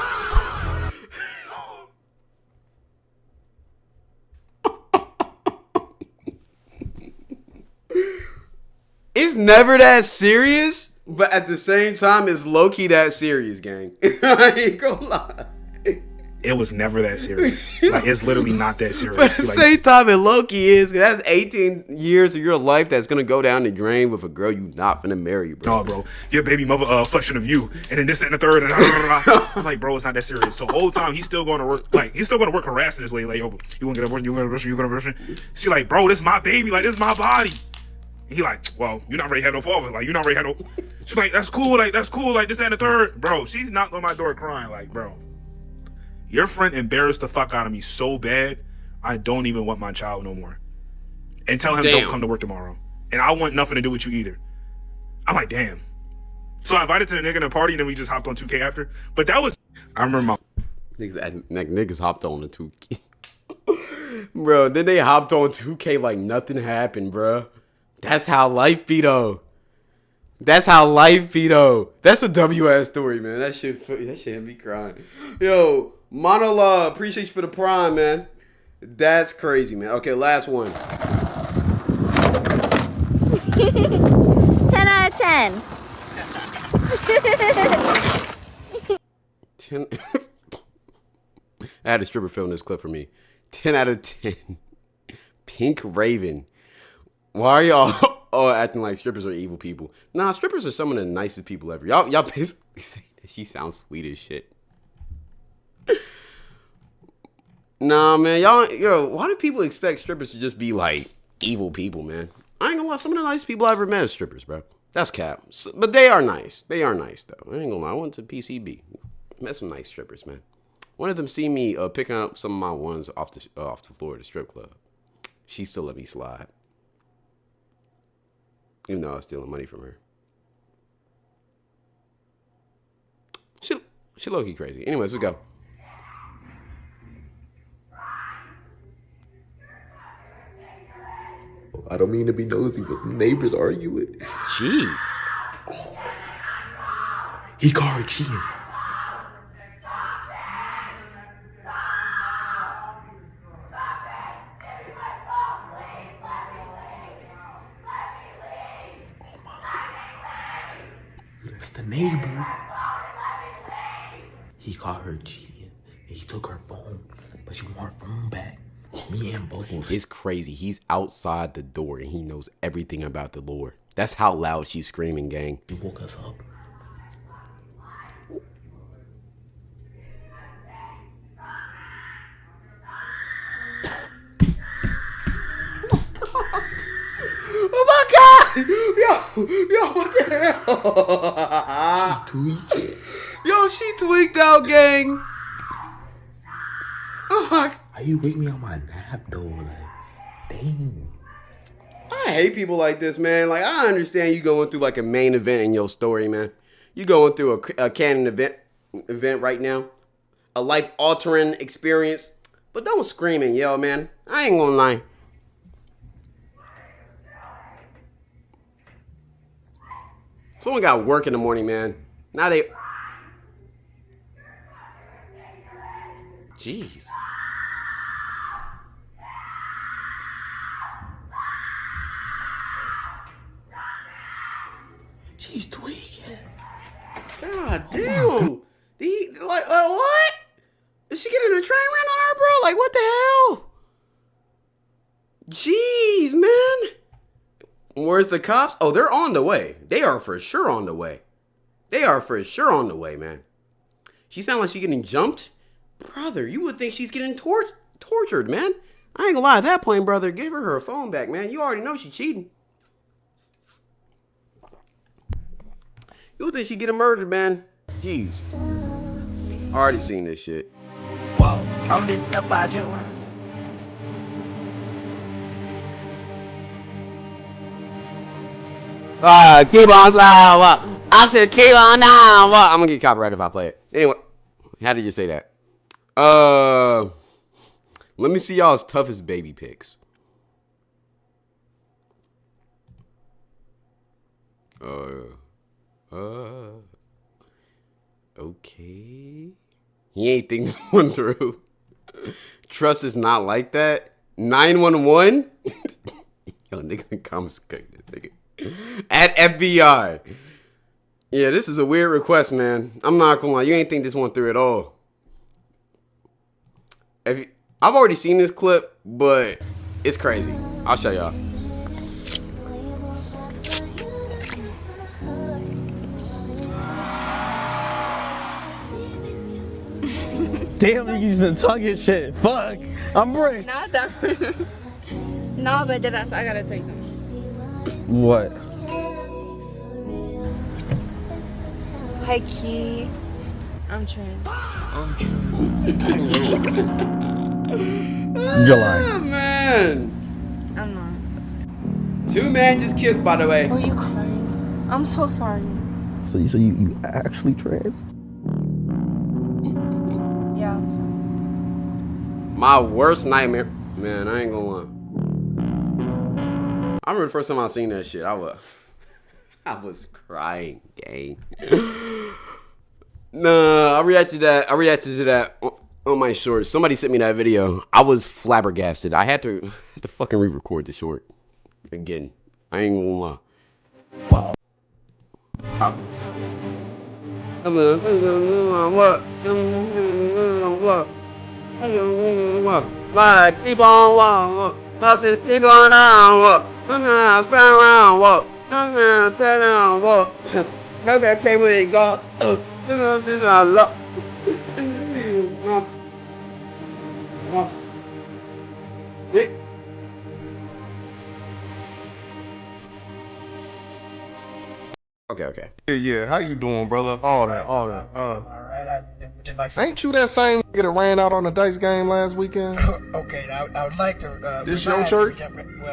It's never that serious, but at the same time, it's low-key that serious, gang. I ain't gonna lie. It was never that serious. Like, it's literally not that serious. But at the same time, it low-key is. That's 18 years of your life that's gonna go down the drain with a girl you not finna marry, bro. No, bro. Your baby mother flexing of you, and then this, that, and the third, and I'm like, bro, it's not that serious. So the whole time, he's still going to work. Like, he's still going to work harassing this lady. Like, yo, you want to get an abortion? You want to abortion? You want to abortion? She like, bro, this is my baby. Like, this is my body. And he like, well, you're not ready to have no father. Like, you're not ready to have no... She's like, that's cool. Like, that's cool. Like, this, that, and the third. Bro, she's knocked on my door crying. Like, bro, your friend embarrassed the fuck out of me so bad, I don't even want my child no more. And tell him don't come to work tomorrow. And I want nothing to do with you either. I'm like, damn. So I invited to the nigga in a party, and then we just hopped on 2K after. But that was... I remember my... Niggas hopped on the 2K. Bro, then they hopped on 2K like nothing happened, bro. That's how life be, though. That's how life be, though. That's a WS story, man. That shit had me crying. Yo, Monolaw, appreciate you for the prime, man. That's crazy, man. Okay, last one. 10 out of 10. 10. I had a stripper film this clip for me. 10 out of 10. Pink Raven. Why are y'all all acting like strippers are evil people? Nah, strippers are some of the nicest people ever. Y'all basically say that she sounds sweet as shit. Nah, man, why do people expect strippers to just be like evil people, man? I ain't gonna lie, some of the nicest people I ever met are strippers, bro. That's cap. But they are nice. They are nice, though. I ain't gonna lie, I went to PCB. Met some nice strippers, man. One of them seen me picking up some of my ones off the floor at the strip club. She still let me slide. Even though I was stealing money from her. She low-key crazy. Anyways, let's go. I don't mean to be nosy, but neighbors arguing. Gee. He caught her cheating. That's the neighbor. He caught her cheating, and he took her phone, but she want her phone back. Me and Bubbles. It's crazy. He's outside the door, and he knows everything about the Lord. That's how loud she's screaming, gang. He woke us up. Oh my God! Yo, what the hell? She tweaking. Yo, she tweaked out, gang. Oh my God. How you wake me on my nap, though? Like, dang. I hate people like this, man. Like, I understand you going through like a main event in your story, man. You going through a canon event right now. A life-altering experience. But don't scream and yell, man. I ain't gonna lie. Someone got work in the morning, man. Now they... Jeez. She's tweaking. God damn. Like, what? Did she get in a train ran on her, bro? Like, what the hell? Jeez, man. Where's the cops? Oh, they're on the way. They are for sure on the way. They are for sure on the way, man. She sound like she's getting jumped. Brother, you would think she's getting tortured, man. I ain't gonna lie, at that point, brother, give her phone back, man. You already know she's cheating. You would think she's getting murdered, man. Jeez. Already seen this shit. Wow, I'm in about you. Keep on sliding. I said keep on down. I'm gonna get copyrighted if I play it. Anyway, how did you say that? Let me see y'all's toughest baby pics. Okay. He ain't think this one through. Trust is not like that. 911. Yo, nigga, the comments cooked this nigga. At FBI. Yeah, this is a weird request, man. I'm not gonna lie. You ain't think this one through at all. I've already seen this clip, but it's crazy. I'll show y'all. Damn, niggas done talking shit. Fuck. I'm rich. Not that. No, but that's, I gotta tell you something. What? Hi, Key. I'm trans. You're lying. Ah, man. I'm not. Two men just kissed, by the way. Are you crying? I'm so sorry. So you actually trans? Yeah, I'm sorry. My worst nightmare. Man, I ain't gonna lie. I remember the first time I seen that shit. I was crying, gang. Nah, I reacted to that on my short. Somebody sent me that video. I was flabbergasted. I had to fucking re-record the short again. I ain't gonna lie. Like, keep on walking. Buses keep on walk. Spin around, walk. Turn down, walk. Got that table exhaust. This is a lot. Okay. Yeah. How you doing, brother? All that. Ain't you that same nigga that ran out on the dice game last weekend? Okay, I would like to. This your church?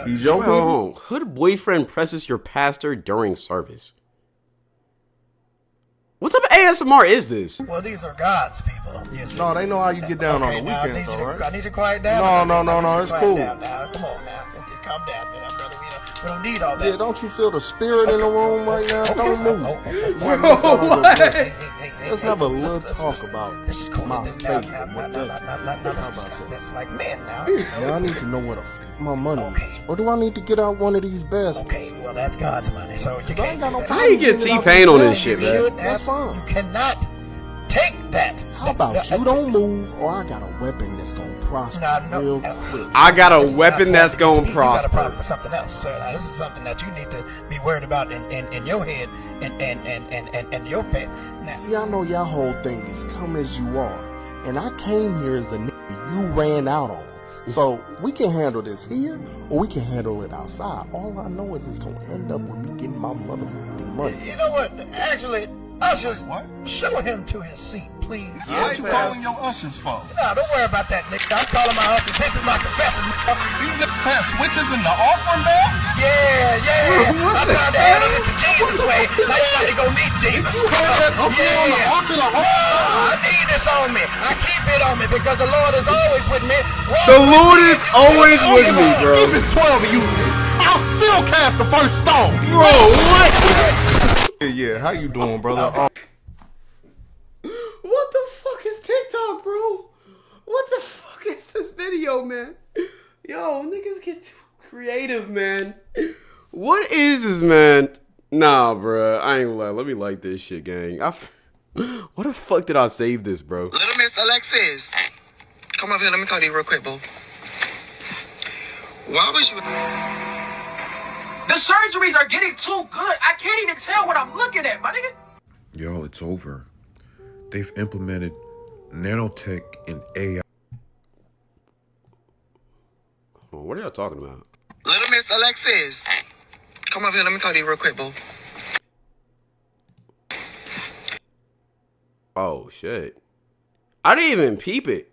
He's your Hold on. Hood boyfriend presses your pastor during service. What type of ASMR is this? Well, these are God's people. No, they know how you get down on the weekends, all right? I need you to quiet down. No, it's cool. Now, come on now. Calm down, brother. We don't need all that. Yeah, don't you feel the spirit in the room right now? Don't move. Let's have a little talk about my faith and what that's like men now. Yeah, I need to know where my money is. Or do I need to get out one of these baskets? Okay, well, that's God's money, so you can't. How you get T-Pain on this shit, man? That's fine. You cannot take that. How about you don't move, or I got a weapon that's gonna prosper real quick. I got a weapon that's gonna prosper. You got a problem with something else, sir. Now, this is something that you need to be worried about in your head and your faith. Now, see, I know your whole thing is come as you are, and I came here as the nigga you ran out on. So we can handle this here, or we can handle it outside. All I know is it's gonna end up with me getting my motherfucking money. You know what? Actually, Ushers, what? Show him to his seat, please. What you calling your ushers for? No, don't worry about that, nigga. I'm calling my ushers. This is my confessor. These niggas have switches in the offering basket? Yeah. I'm trying to handle this the Jesus way. Now you ain't gonna need Jesus. I need this on me. I keep it on me because the Lord is always with me. The Lord is always with me, bro. If it's 12 of you, I'll still cast the first stone. Bro, what? Yeah, how you doing, brother? What the fuck is TikTok, bro? What the fuck is this video, man? Yo, niggas get too creative, man. What is this, man? Nah, bro. I ain't gonna lie. Let me like this shit, gang. Why the fuck did I save this, bro? Little Miss Alexis, come up here. Let me talk to you real quick, boo. Why was you... The surgeries are getting too good. I can't even tell what I'm looking at, my nigga. Yo, it's over. They've implemented nanotech and AI. What are y'all talking about? Little Miss Alexis, come up here. Let me talk to you real quick, boo. Oh, shit. I didn't even peep it.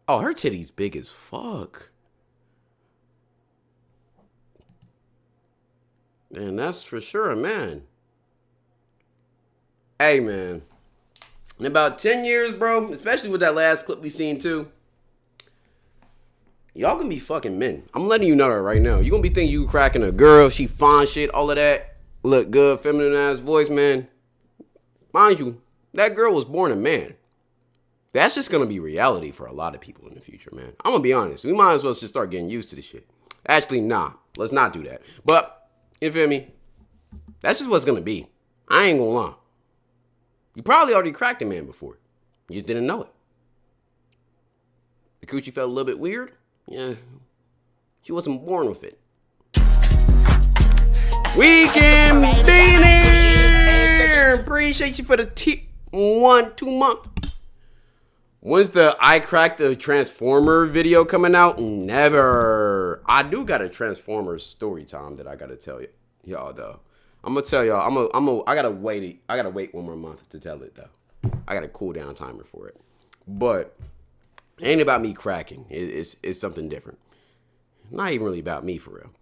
Oh, her titty's big as fuck. And that's for sure a man. Hey, man. In about 10 years, bro, especially with that last clip we seen too, y'all gonna be fucking men. I'm letting you know that right now. You gonna be thinking you cracking a girl, she fine shit, all of that. Look good, feminine ass voice, man. Mind you, that girl was born a man. That's just gonna be reality for a lot of people in the future, man. I'm gonna be honest. We might as well just start getting used to this shit. Actually, nah. Let's not do that. But, you feel me? That's just what's gonna be. I ain't gonna lie. You probably already cracked a man before. You just didn't know it. The coochie felt a little bit weird. Yeah. She wasn't born with it. Weekend Beanie! Appreciate you for the 2 month. When's the I Cracked a Transformer video coming out? Never. I do got a Transformer story time that I gotta tell y'all though. I'm gonna tell y'all. I gotta wait 1 more month to tell it though. I got a cool down timer for it. But it ain't about me cracking. It's something different. Not even really about me for real.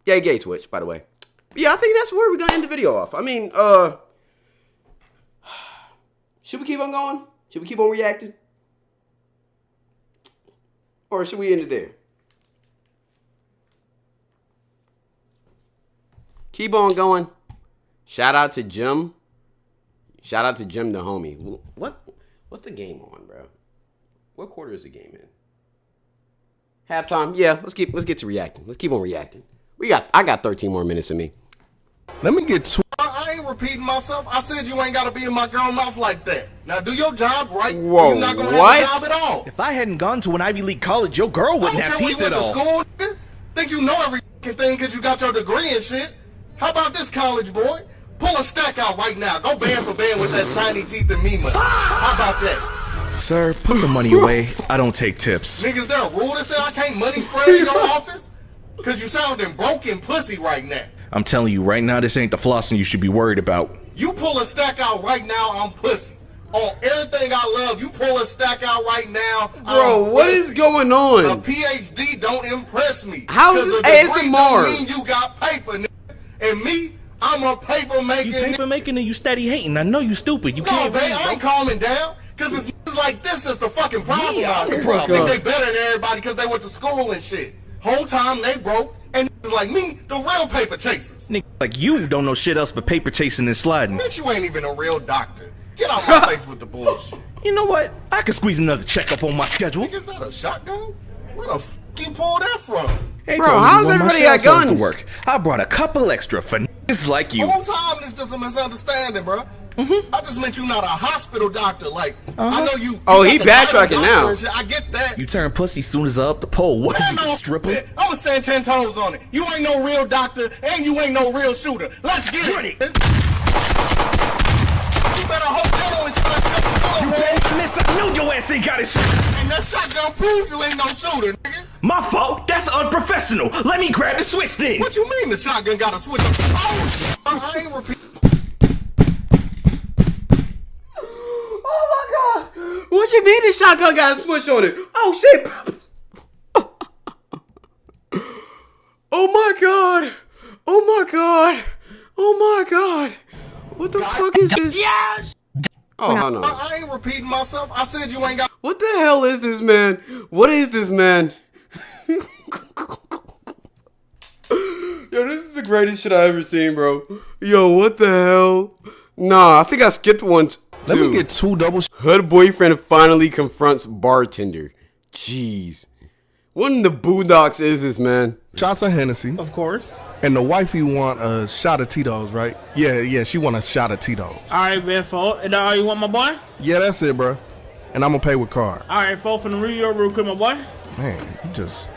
Yeah, gay Twitch, by the way. But yeah, I think that's where we're gonna end the video off. I mean, should we keep on going? Should we keep on reacting? Or should we end it there? Keep on going. Shout out to Jim. Shout out to Jim the homie. What's the game on, bro? What quarter is the game in? Halftime. Yeah, let's get to reacting. Let's keep on reacting. I got 13 more minutes in me. Let me get to. I ain't repeating myself. I said you ain't gotta be in my girl mouth like that. Now do your job right. Whoa, you're not gonna what? have a job at all. If I hadn't gone to an Ivy League college, your girl wouldn't have teeth at all. School, nigga. Think you know every thing because you got your degree and shit. How about this college boy? Pull a stack out right now. Go band for band with that shiny teeth and Mima. How about that? Sir, put the money away. I don't take tips. Niggas, there a rule that say I can't money spread in your office? Because you sounding broken pussy right now. I'm telling you right now, this ain't the flossing you should be worried about. You pull a stack out right now, I'm pussy. On everything I love, you pull a stack out right now. Bro, what is going on? A PhD don't impress me. How is this ASMR? Don't mean you got paper, nigga. And me, I'm a paper maker. You paper making and you steady hating. I know you stupid. You can't read, read, I ain't calming down. Because it's niggas like this is the fucking problem. Yeah, I'm the I problem. think they better than everybody because they went to school and shit. Whole time they broke. And niggas like me, the real paper chasers. Nigga like you don't know shit else but paper chasing and sliding. Bitch, you ain't even a real doctor. Get out my face with the bullshit. You know what? I could squeeze another checkup on my schedule. Nigga, is that a shotgun? Where the f you pull that from? Hey, bro, how's everybody got guns? To work. I brought a couple extra for niggas like you. Whole time this just a misunderstanding, bro. I just meant you not a hospital doctor. Like, I know you. Oh, he backtracking now. I get that. You turn pussy soon as up the pole. What is you, stripper? I'ma stand 10 toes on it. You ain't no real doctor, and you ain't no real shooter. Let's get it. You better hope they don't shot you can't miss. I know your ass ain't got it. And that shotgun proves you ain't no shooter, nigga. My fault. That's unprofessional. Let me grab the switch then. What you mean the shotgun got a switch? Oh, I ain't repeating. shotgun got a switch on it. Oh shit. Oh my god. Oh my god. Oh my god. What the fuck is this? Yes. Oh, hold on. I ain't repeating myself. I said you ain't got. What the hell is this, man? What is this, man? Yo, this is the greatest shit I ever seen, bro. Yo, what the hell? Nah, I think I skipped one too. Let me get 2 double. Hood boyfriend finally confronts bartender. Jeez. What in the boondocks is this, man? Shots of Hennessy. Of course. And the wifey want a shot of Tito's, right? Yeah, she want a shot of Tito's. All right, man, folk. And all you want, my boy? Yeah, that's it, bro. And I'm gonna pay with card. All right, folk, from the real quick, my boy. Man, you just...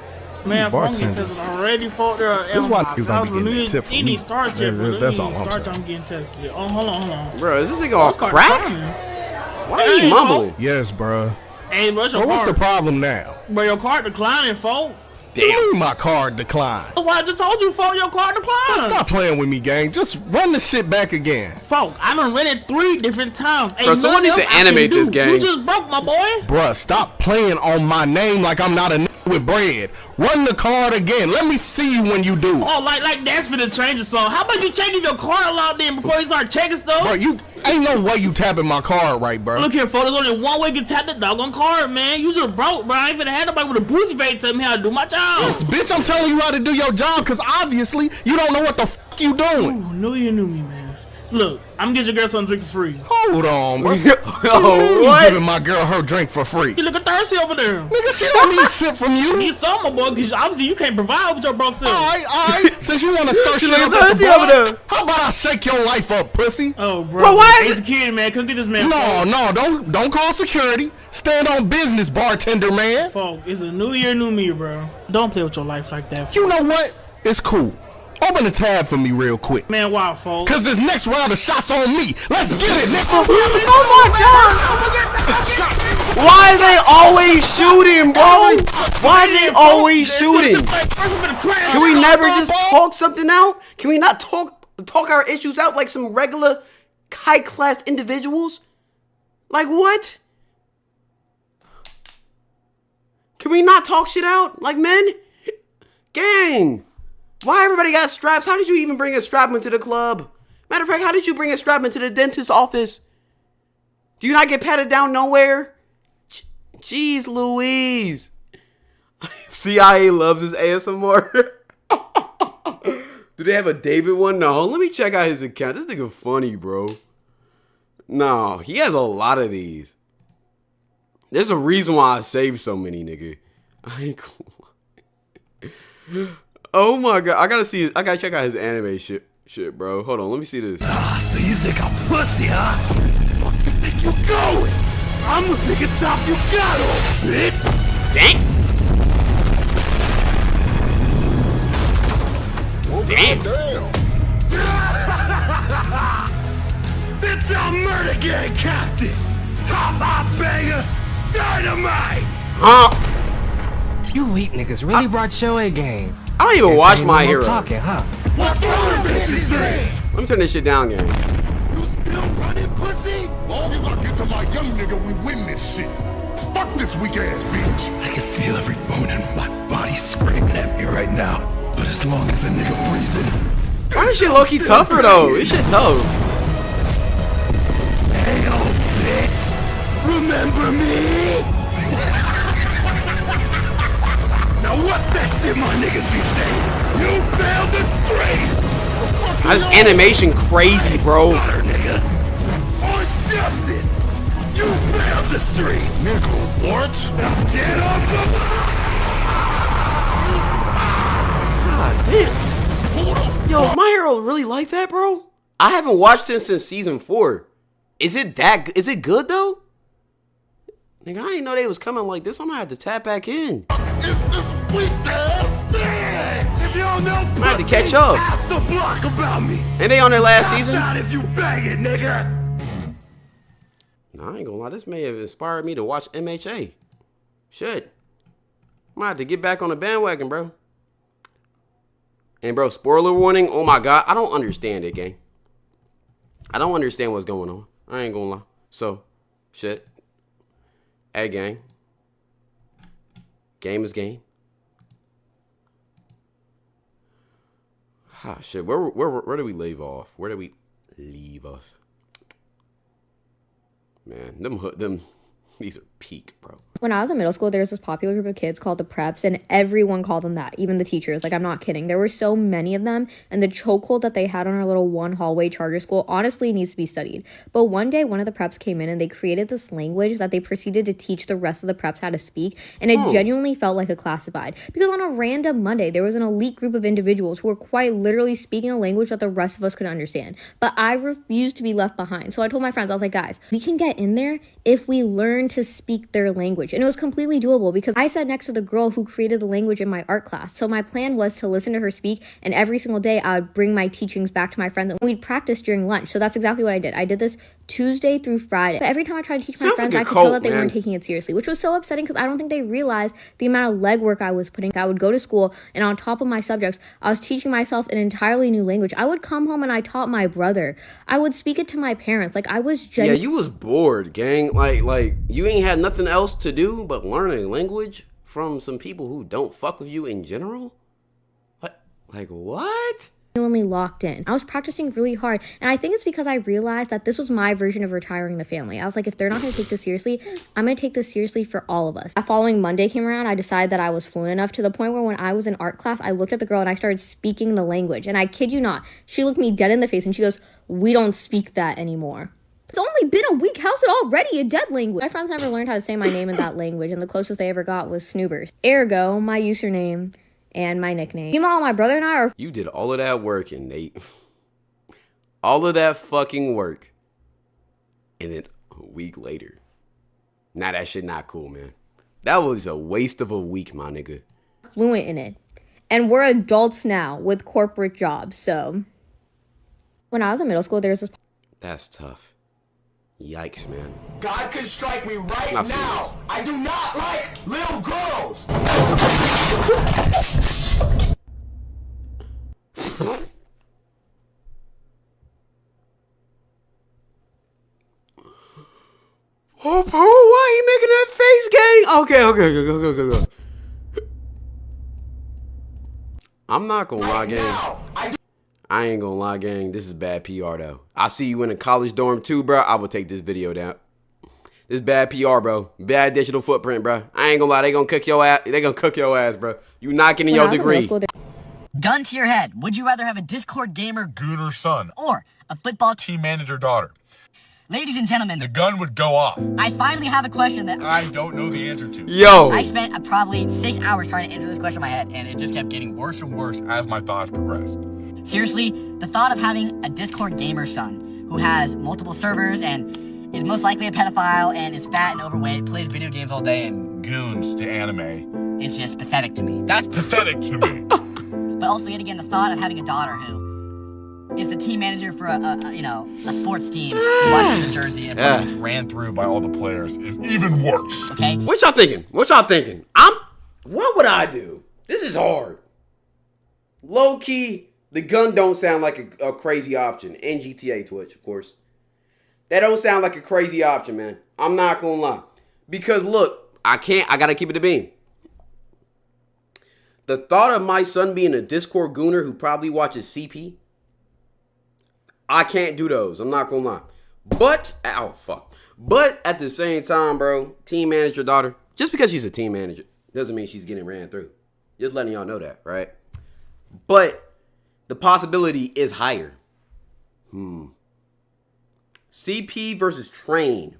Man, I'm getting tested already, folk. This is why niggas don't be getting a tip from me. That's all I'm saying. I'm getting tested. Oh, hold on. Bro, is this nigga off crack? Why are you mumbling? Yes, bro. Hey, what's your what's card? the problem now? Bro, your card declining, folk. Damn. My card declined. Well, I just told you, folk, your card declined. Stop playing with me, gang. Just run the shit back again. Folk, I done read it 3 different times. Bro, someone needs to animate this game. You just broke, my boy. Bruh, stop playing on my name like I'm not a with bread. Run the card again. Let me see you when you do. Oh, like that's for the change or something. How about you checking your card locked in before you start checking stuff? Bro, you ain't no way you tapping my card right, bro. Look here, folks. There's only one way you can tap the doggone card, man. You just broke, bro. I ain't finna have nobody with a booty face tell me how to do my job. Yes, bitch, I'm telling you how to do your job because obviously you don't know what the fuck you doing. Ooh, knew you knew me, man. Look, I'm gonna get your girl something to drink for free. Hold on, bro. Oh, what? You giving my girl her drink for free? You looking thirsty over there. Nigga, she don't need shit from you. You need some, my boy, because obviously you can't provide with your broke self. All right. Since you want to start shit up thirsty over there. How about I shake your life up, pussy? Oh, Bro, why is it? Security, man. Come get this man. No, don't call security. Stand on business, bartender man. Folk, it's a new year, new me, bro. Don't play with your life like that. You know what? It's cool. Open the tab for me real quick. Man, why, folks? Cause this next round of shots on me. Let's get it, nigga. Oh my god! Why are they always shooting, bro? Why are they always shooting? Can we never just talk something out? Can we not talk our issues out like some regular high-class individuals? Like what? Can we not talk shit out like men? Gang! Why everybody got straps? How did you even bring a strap into the club? Matter of fact, how did you bring a strap into the dentist's office? Do you not get patted down nowhere? Jeez Louise. CIA loves his ASMR. Do they have a David one? No, let me check out his account. This nigga funny, bro. No, he has a lot of these. There's a reason why I saved so many, nigga. I ain't cool. Oh my god, I gotta check out his anime shit, bro. Hold on, let me see this. So you think I'm pussy, huh? Fuck you think you going? I'm the biggest top you got on, bitch! Dang! Damn! Bitch, I'm Murder Gang Captain! Top hot banger! Dynamite! Huh? You weak niggas really brought your A game. I don't even watch My Hero. Talking, huh? What's going on, bitches? Let me turn this shit down, gang. You still running, pussy? Long as I get to my young nigga, we win this shit. Fuck this weak ass bitch. I can feel every bone in my body screaming at me right now. But as long as a nigga breathing. Why this shit low-key tougher though? This shit tough. Hey, old bitch. Remember me? Now what's that shit my niggas be saying? You failed the street! This animation crazy, bro. Nigga. On justice! You failed the street! Nigga, what? Now get off the... God damn. Yo, is My Hero really like that, bro? I haven't watched it since season 4. Is it good though? Nigga, I didn't know they was coming like this. I'm gonna have to tap back in. It's this weak ass bitch! If you don't know, I have to catch up. ask the block about me. Ain't they on their last season? Out if you bang it, nigga. Nah, I ain't gonna lie. This may have inspired me to watch MHA. Shit. I might have to get back on the bandwagon, bro. And bro, spoiler warning. Oh my god, I don't understand it, gang. I don't understand what's going on. I ain't gonna lie. So, shit. Hey, gang. Game is game. Ah, shit. Where do we leave off? Where do we leave off? Man, them these are peak, bro. When I was in middle school, there was this popular group of kids called the preps, and everyone called them that, even the teachers. Like, I'm not kidding. There were so many of them, and the chokehold that they had on our little one hallway charter school honestly needs to be studied. But one day, one of the preps came in, and they created this language that they proceeded to teach the rest of the preps how to speak, and it genuinely felt like a classified. Because on a random Monday, there was an elite group of individuals who were quite literally speaking a language that the rest of us could understand. But I refused to be left behind. So I told my friends, I was like, guys, we can get in there if we learn to speak their language. And it was completely doable because I sat next to the girl who created the language in my art class. So my plan was to listen to her speak, and every single day I would bring my teachings back to my friends and we'd practice during lunch. So that's exactly what I did. I did this Tuesday through Friday. But every time I tried to teach my friends, I could tell that they weren't taking it seriously, which was so upsetting because I don't think they realized the amount of legwork I was putting. I would go to school, and on top of my subjects, I was teaching myself an entirely new language. I would come home and I taught my brother. I would speak it to my parents. Like, I was Yeah, you was bored, gang. Like you ain't had nothing else to do but learn a language from some people who don't fuck with you in general? What? Like, what? Genuinely locked in. I was practicing really hard, and I think it's because I realized that this was my version of retiring the family. I was like, if they're not going to take this seriously, I'm going to take this seriously for all of us. That following Monday came around, I decided that I was fluent enough to the point where when I was in art class, I looked at the girl and I started speaking the language, and I kid you not, she looked me dead in the face and she goes, "We don't speak that anymore." It's only been a week. How's it already a dead language? My friends never learned how to say my name in that language, and the closest they ever got was Snoobers. Ergo, my username and my nickname. Meanwhile, my brother and I are... You did all of that work, and all of that fucking work, and then a week later. Nah, that shit not cool, man. That was a waste of a week, my nigga. Fluent in it. And we're adults now with corporate jobs, so... When I was in middle school, there was this... That's tough. Yikes, man. God can strike me right now. I do not like little girls. Oh, why are you making that face, gang? Okay, go. I'm not gonna lie, gang. I ain't gonna lie, gang. This is bad PR, though. I see you in a college dorm, too, bro. I will take this video down. This is bad PR, bro. Bad digital footprint, bro. I ain't gonna lie. They gonna cook your ass. They gonna cook your ass, bro. You not getting your degree. Gun to your head. Would you rather have a Discord gamer gooner son or a football team manager daughter? Ladies and gentlemen, the gun would go off. I finally have a question that I don't know the answer to. Yo. I spent probably 6 hours trying to answer this question in my head, and it just kept getting worse and worse as my thoughts progressed. Seriously, the thought of having a Discord gamer son who has multiple servers and is most likely a pedophile and is fat and overweight, plays video games all day and goons to anime is just pathetic to me. That's pathetic to me. But also, yet again, the thought of having a daughter who is the team manager for a sports team in Washington, Jersey, and gets ran through by all the players is even worse. Okay. What y'all thinking? What would I do? This is hard. Low key, the gun don't sound like a crazy option. And GTA Twitch, of course. That don't sound like a crazy option, man. I'm not gonna lie. Because look, I gotta keep it a beam. The thought of my son being a Discord gooner who probably watches CP, I can't do those. I'm not gonna lie. But at the same time, bro, team manager daughter, just because she's a team manager doesn't mean she's getting ran through. Just letting y'all know that, right? But the possibility is higher. CP versus train.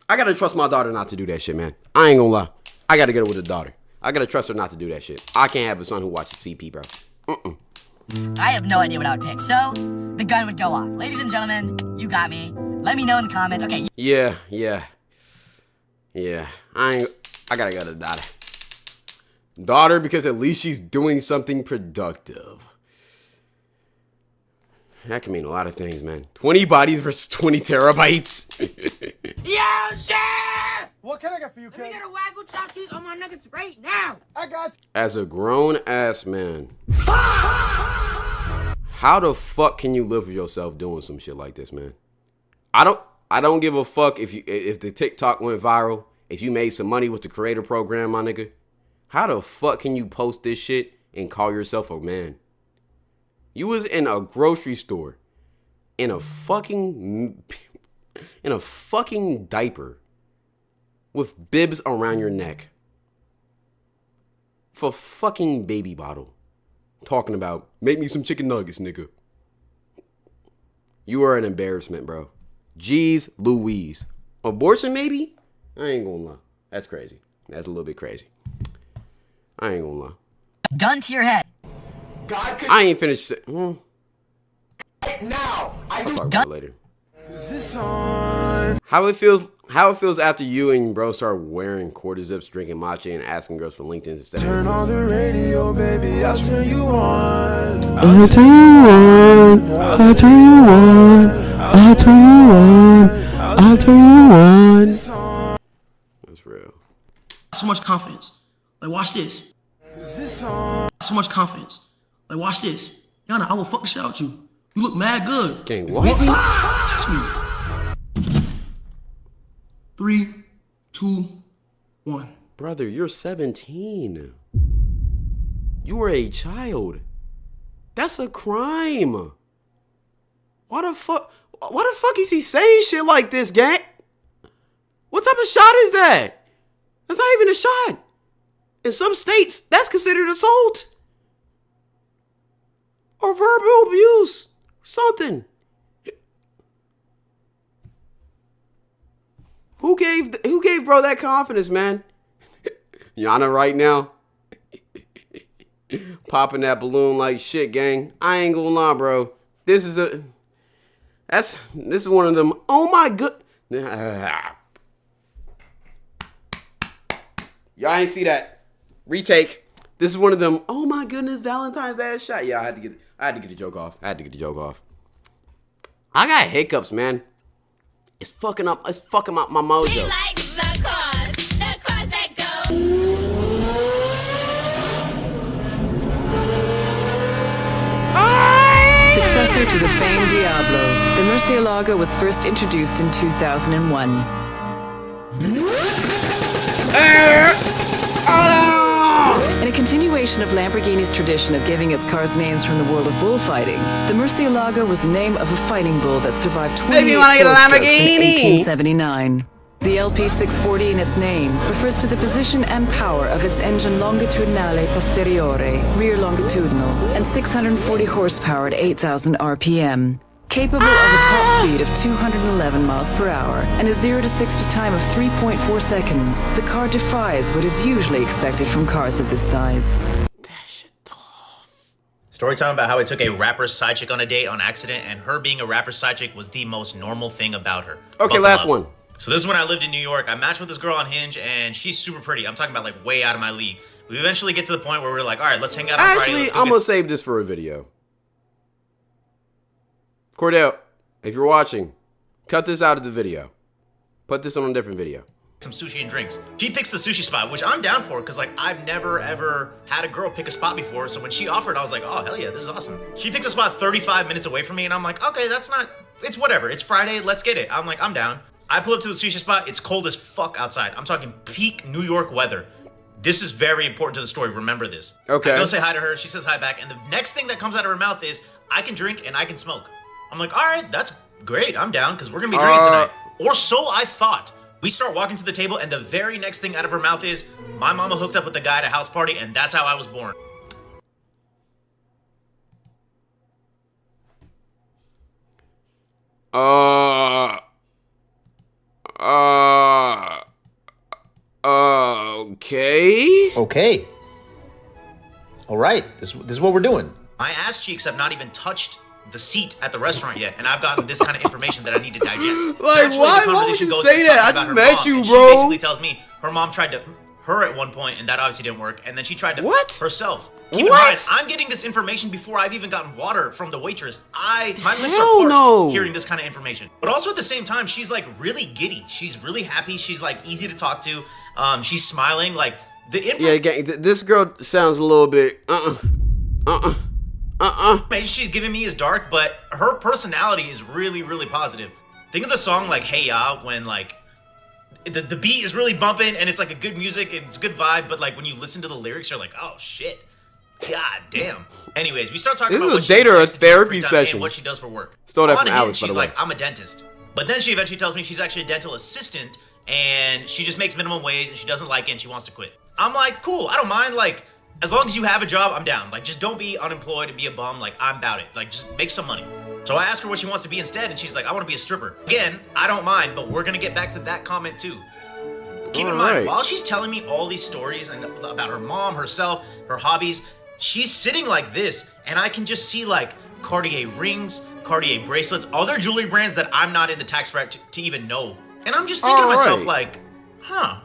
I gotta trust my daughter not to do that shit, man. I ain't gonna lie. I gotta get her with a daughter. I gotta trust her not to do that shit. I can't have a son who watches CP, bro. I have no idea what I would pick, so the gun would go off. Ladies and gentlemen, you got me. Let me know in the comments. Okay. Yeah. I gotta get a daughter. Daughter, because at least she's doing something productive. That can mean a lot of things, man. 20 bodies versus 20 terabytes. Yo, shit! What can I get for you, kid? Let me get a Wagyu chop cheese on my nuggets right now. I got you. As a grown-ass man, how the fuck can you live with yourself doing some shit like this, man? I I don't give a fuck if the TikTok went viral. If you made some money with the creator program, my nigga. How the fuck can you post this shit and call yourself a man? You was in a grocery store in a fucking diaper with bibs around your neck for fucking baby bottle, talking about make me some chicken nuggets, nigga. You are an embarrassment, bro. Jeez Louise. Abortion, maybe? I ain't gonna lie. That's crazy. That's a little bit crazy. I ain't gonna lie. Gun to your head. I ain't finished. Now, I'll talk about it later. How it feels after you and bro start wearing quarter zips, drinking matcha, and asking girls for LinkedIn instead of turn on Insta. the radio, baby. I'll turn you on. I'll turn you on. I'll turn you on. I'll turn you on. I'll turn you on. That's real. So much confidence. Like, watch this. So much confidence. Like, watch this. Yana, I will fuck the shit out you. You look mad good. Gang, If what? you want me, touch me. 3, 2, 1. Brother, you're 17. You were a child. That's a crime. Why the fuck is he saying shit like this, gang? What type of shot is that? That's not even a shot. In some states, that's considered assault. Or verbal abuse. Something. Who gave bro that confidence, man? Yana right now. Popping that balloon like shit, gang. I ain't gonna lie, bro. This is one of them. Oh my good. Y'all ain't see that. Retake. This is one of them. Oh my goodness, Valentine's ass shot. Yeah, I had to get the joke off. I got hiccups, man. It's fucking up my mojo. Successor to the famed Diablo, the Murcielago was first introduced in 2001. In a continuation of Lamborghini's tradition of giving its cars names from the world of bullfighting, the Murcielago was the name of a fighting bull that survived 28 Maybe you wanna get a strokes in Lamborghini? 1879. The LP640 in its name refers to the position and power of its engine longitudinale posteriore, rear longitudinal, and 640 horsepower at 8,000 RPM. Capable of a top speed of 211 miles per hour and a 0 to 60 time of 3.4 seconds, the car defies what is usually expected from cars of this size. Story time about how I took a rapper's side chick on a date on accident, and her being a rapper's side chick was the most normal thing about her. Okay, last one. So this is when I lived in New York. I matched with this girl on Hinge, and she's super pretty. I'm talking about like way out of my league. We eventually get to the point where we're like, all right, let's hang out on Friday. Actually, Let's go I'm get gonna save this for a video. Cordell, if you're watching, cut this out of the video. Put this on a different video. some sushi and drinks. She picks the sushi spot, which I'm down for, because like I've never ever had a girl pick a spot before. So when she offered, I was like, oh hell yeah, this is awesome. She picks a spot 35 minutes away from me, and I'm like, okay, that's not, it's whatever. It's Friday, let's get it. I'm like, I'm down. I pull up to the sushi spot. It's cold as fuck outside. I'm talking peak New York weather. This is very important to the story. Remember this. Okay. I go say hi to her. She says hi back. And the next thing that comes out of her mouth is, I can drink and I can smoke. I'm like, all right, that's great. I'm down because we're going to be drinking tonight. Or so I thought. We start walking to the table, and the very next thing out of her mouth is, my mama hooked up with the guy at a house party, and that's how I was born. Okay. Okay. All right. This is what we're doing. My ass cheeks have not even touched the seat at the restaurant yet, and I've gotten this kind of information that I need to digest. Like, Naturally, why the conversation would you goes say to that? talking I about just her met mom, you, and bro. She basically tells me her mom tried to her at one point, and that obviously didn't work, and then she tried to herself. Keep in mind, I'm getting this information before I've even gotten water from the waitress. My lips are parched hearing this kind of information. But also at the same time, she's like really giddy. She's really happy. She's like easy to talk to. She's smiling. Like the Yeah, gang, this girl sounds a little bit information she's giving me is dark, but her personality is really, really positive. Think of the song like Hey Ya when like the beat is really bumping and it's like a good music and it's a good vibe, but like when you listen to the lyrics, you're like, oh shit. God damn. Anyways, we start talking This about is what a date or a likes to do in her therapy free time session. and what she does for work. Stole that On from a hint, Alex, by she's the way. like, I'm a dentist. But then she eventually tells me she's actually a dental assistant and she just makes minimum wage and she doesn't like it and she wants to quit. I'm like, cool, I don't mind. Like, as long as you have a job, I'm down. Like, just don't be unemployed and be a bum. Like, I'm about it. Like, just make some money. So I ask her what she wants to be instead and she's like, I want to be a stripper. Again, I don't mind, but we're going to get back to that comment too. Keep in mind, while she's telling me all these stories and about her mom, herself, her hobbies, she's sitting like this, and I can just see like Cartier rings, Cartier bracelets, other jewelry brands that I'm not in the tax bracket to even know. And I'm just thinking to myself like, huh,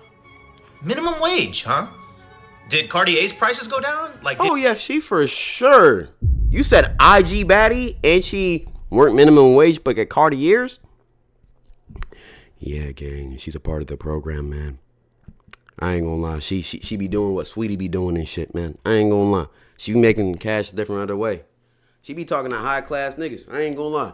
minimum wage, huh? Did Cartier's prices go down? Like, Oh yeah, she for sure. You said IG baddie and she weren't minimum wage but at Cartier's? Yeah, gang, she's a part of the program, man. I ain't gonna lie. She be doing what Sweetie be doing and shit, man. I ain't gonna lie. She be making cash a different other way. She be talking to high class niggas. I ain't gonna lie.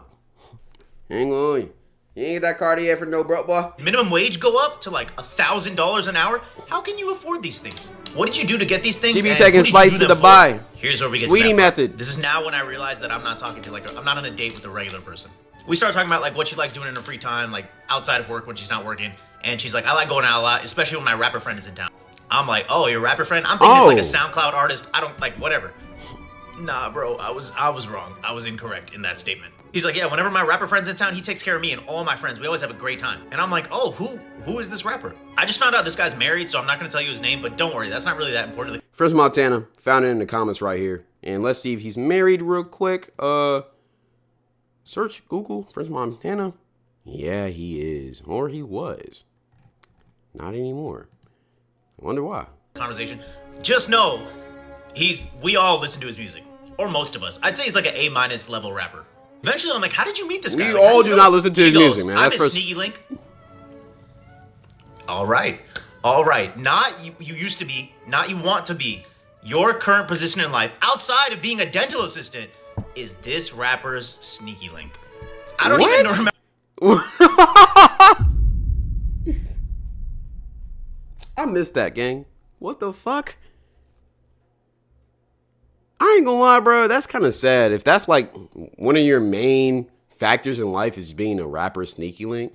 I ain't gonna lie. You ain't get that Cartier for no broke boy. minimum wage go up to like $1,000 an hour? How can you afford these things? What did you do to get these things? She be and taking who did you flights do to them Dubai. for? Here's where we get Sweetie to that part. method. This is now when I realize that I'm not talking to like I'm not on a date with a regular person. We start talking about like what she likes doing in her free time, like outside of work when she's not working. And she's like, I like going out a lot, especially when my rapper friend is in town. I'm like, oh, your rapper friend? I'm thinking it's like a SoundCloud artist. I don't like whatever. Nah, bro, I was wrong. I was incorrect in that statement. He's like, yeah, whenever my rapper friend's in town, he takes care of me and all my friends. We always have a great time. And I'm like, oh, who is this rapper? I just found out this guy's married, so I'm not gonna tell you his name, but don't worry, that's not really that important. French Montana, found it in the comments right here. And let's see if he's married real quick. Search Google French Montana. Yeah, he is. Or he was. Not anymore. I wonder why. Conversation. Just know, we all listen to his music. Or most of us. I'd say he's like an A- level rapper. Eventually, I'm like, how did you meet this guy? We Like, how all you do know? not listen to She his goes, music, man. I'm That's his first. sneaky link. All right. Not you used to be, not you want to be. Your current position in life, outside of being a dental assistant, is this rapper's sneaky link. I don't even remember. I missed that, gang. What the fuck? I ain't gonna lie, bro. That's kind of sad. If that's like one of your main factors in life is being a rapper sneaky link,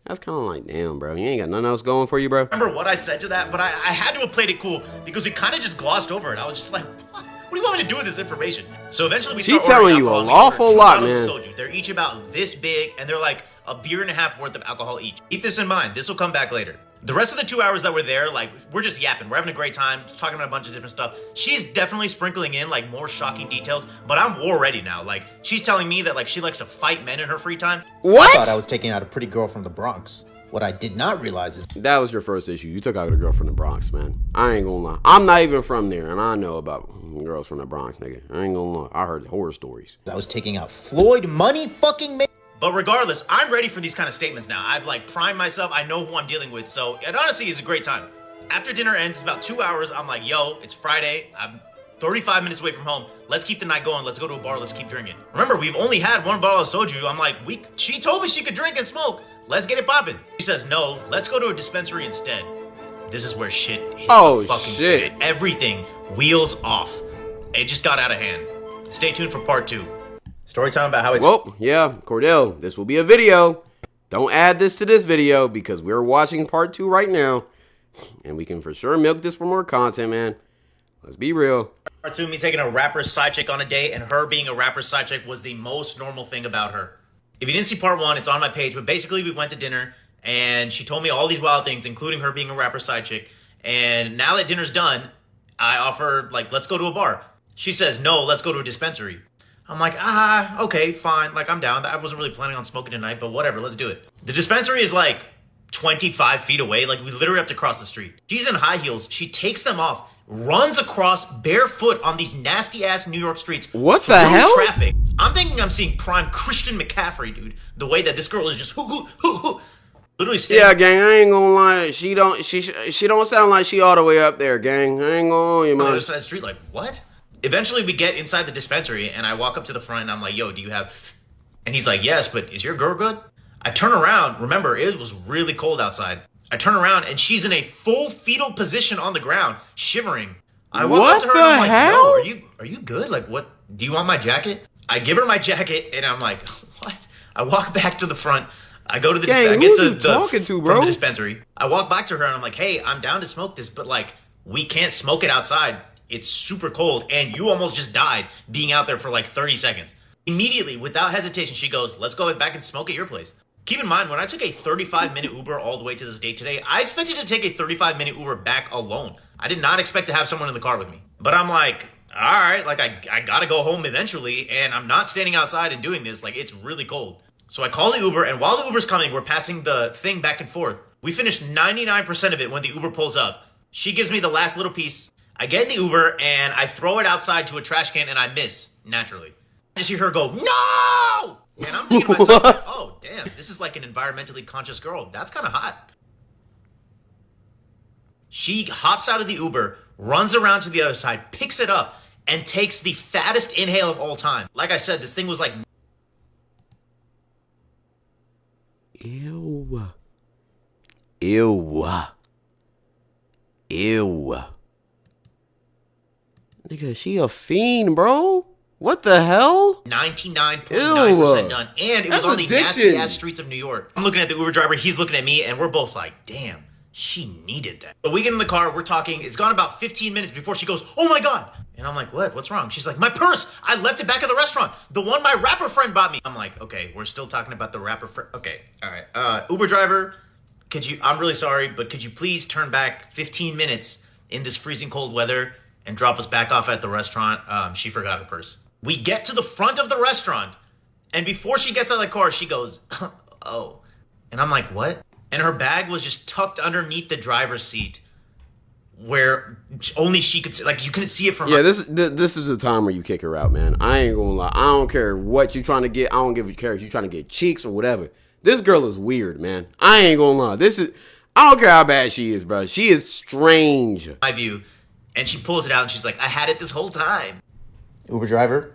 that's kind of like, damn, bro. You ain't got nothing else going for you, bro. Remember what I said to that, but I had to have played it cool because we kind of just glossed over it. I was just like, what do you want me to do with this information? So eventually we She's start telling ordering you alcohol. an We order awful 2 lot, bottles man. of soju. They're each about this big, and they're like a beer and a half worth of alcohol each. Keep this in mind. This will come back later. The rest of the 2 hours that we're there, like, we're just yapping. We're having a great time, talking about a bunch of different stuff. She's definitely sprinkling in, like, more shocking details, but I'm war ready now. Like, she's telling me that, like, she likes to fight men in her free time. What? I thought I was taking out a pretty girl from the Bronx. What I did not realize is That was your first issue. You took out a girl from the Bronx, man. I ain't gonna lie. I'm not even from there, and I know about girls from the Bronx, nigga. I ain't gonna lie. I heard horror stories. I was taking out Floyd Money fucking man. But regardless, I'm ready for these kind of statements now. I've like primed myself. I know who I'm dealing with. So it honestly is a great time. After dinner ends, it's about 2 hours. I'm like, yo, it's Friday. I'm 35 minutes away from home. Let's keep the night going. Let's go to a bar. Let's keep drinking. Remember, we've only had 1 bottle of soju. I'm like, she told me she could drink and smoke. Let's get it popping. She says, no, let's go to a dispensary instead. This is where shit hits the fucking fan. Everything wheels off. It just got out of hand. Stay tuned for part 2. Story time about how it's... Well, yeah, Cordell, this will be a video. Don't add this to this video because we're watching part 2 right now. And we can for sure milk this for more content, man. Let's be real. Part 2, me taking a rapper's side chick on a date, and her being a rapper's side chick was the most normal thing about her. If you didn't see part 1, it's on my page, but basically we went to dinner, and she told me all these wild things, including her being a rapper's side chick. And now that dinner's done, I offer, like, let's go to a bar. She says, no, let's go to a dispensary. I'm like, okay, fine. Like, I'm down. I wasn't really planning on smoking tonight, but whatever, let's do it. The dispensary is like 25 feet away. Like, we literally have to cross the street. She's in high heels. She takes them off, runs across barefoot on these nasty-ass New York streets. What the hell? Traffic. I'm thinking I'm seeing prime Christian McCaffrey, dude. The way that this girl is just literally standing. Yeah, gang, I ain't gonna lie. She don't sound like she all the way up there, gang. I ain't gonna lie, you on the man. other side of the street, like, what? Eventually, we get inside the dispensary, and I walk up to the front, and I'm like, yo, do you have... And he's like, yes, but is your girl good? I turn around. Remember, it was really cold outside. I turn around and she's in a full fetal position on the ground, shivering. I walk up to her and I'm like, yo, are you good? Like, what? Do you want my jacket? I give her my jacket and I'm like, what? I walk back to the front. I go to the from the dispensary. I walk back to her and I'm like, hey, I'm down to smoke this, but like, we can't smoke it outside. It's super cold and you almost just died being out there for like 30 seconds. Immediately, without hesitation, she goes, let's go back and smoke at your place. Keep in mind, when I took a 35-minute Uber all the way to this date today, I expected to take a 35-minute Uber back alone. I did not expect to have someone in the car with me. But I'm like, all right, like I gotta go home eventually, and I'm not standing outside and doing this. Like, it's really cold. So I call the Uber, and while the Uber's coming, we're passing the thing back and forth. We finish 99% of it when the Uber pulls up. She gives me the last little piece. I get in the Uber, and I throw it outside to a trash can, and I miss, naturally. I just hear her go, no! And I'm thinking to myself, like, oh, damn, this is like an environmentally conscious girl. That's kind of hot. She hops out of the Uber, runs around to the other side, picks it up, and takes the fattest inhale of all time. Like I said, this thing was like... Ew. Ew. Ew. Nigga, she a fiend, bro. What the hell? 99.9% done. And it was on the nasty-ass streets of New York. I'm looking at the Uber driver. He's looking at me. And we're both like, damn, she needed that. So we get in the car. We're talking. It's gone about 15 minutes before she goes, oh, my God. And I'm like, what? What's wrong? She's like, my purse. I left it back at the restaurant. The one my rapper friend bought me. I'm like, okay, we're still talking about the rapper friend. Okay, all right. Uber driver, I'm really sorry, but could you please turn back 15 minutes in this freezing cold weather and drop us back off at the restaurant? She forgot her purse. We get to the front of the restaurant, and before she gets out of the car, she goes, oh. And I'm like, what? And her bag was just tucked underneath the driver's seat where only she could see. Like, you couldn't see it from her. Yeah, this is a time where you kick her out, man. I ain't gonna lie. I don't care what you're trying to get. I don't give a care if you're trying to get cheeks or whatever. This girl is weird, man. I ain't gonna lie. I don't care how bad she is, bro. She is strange. My view. And she pulls it out, and she's like, I had it this whole time. Uber driver,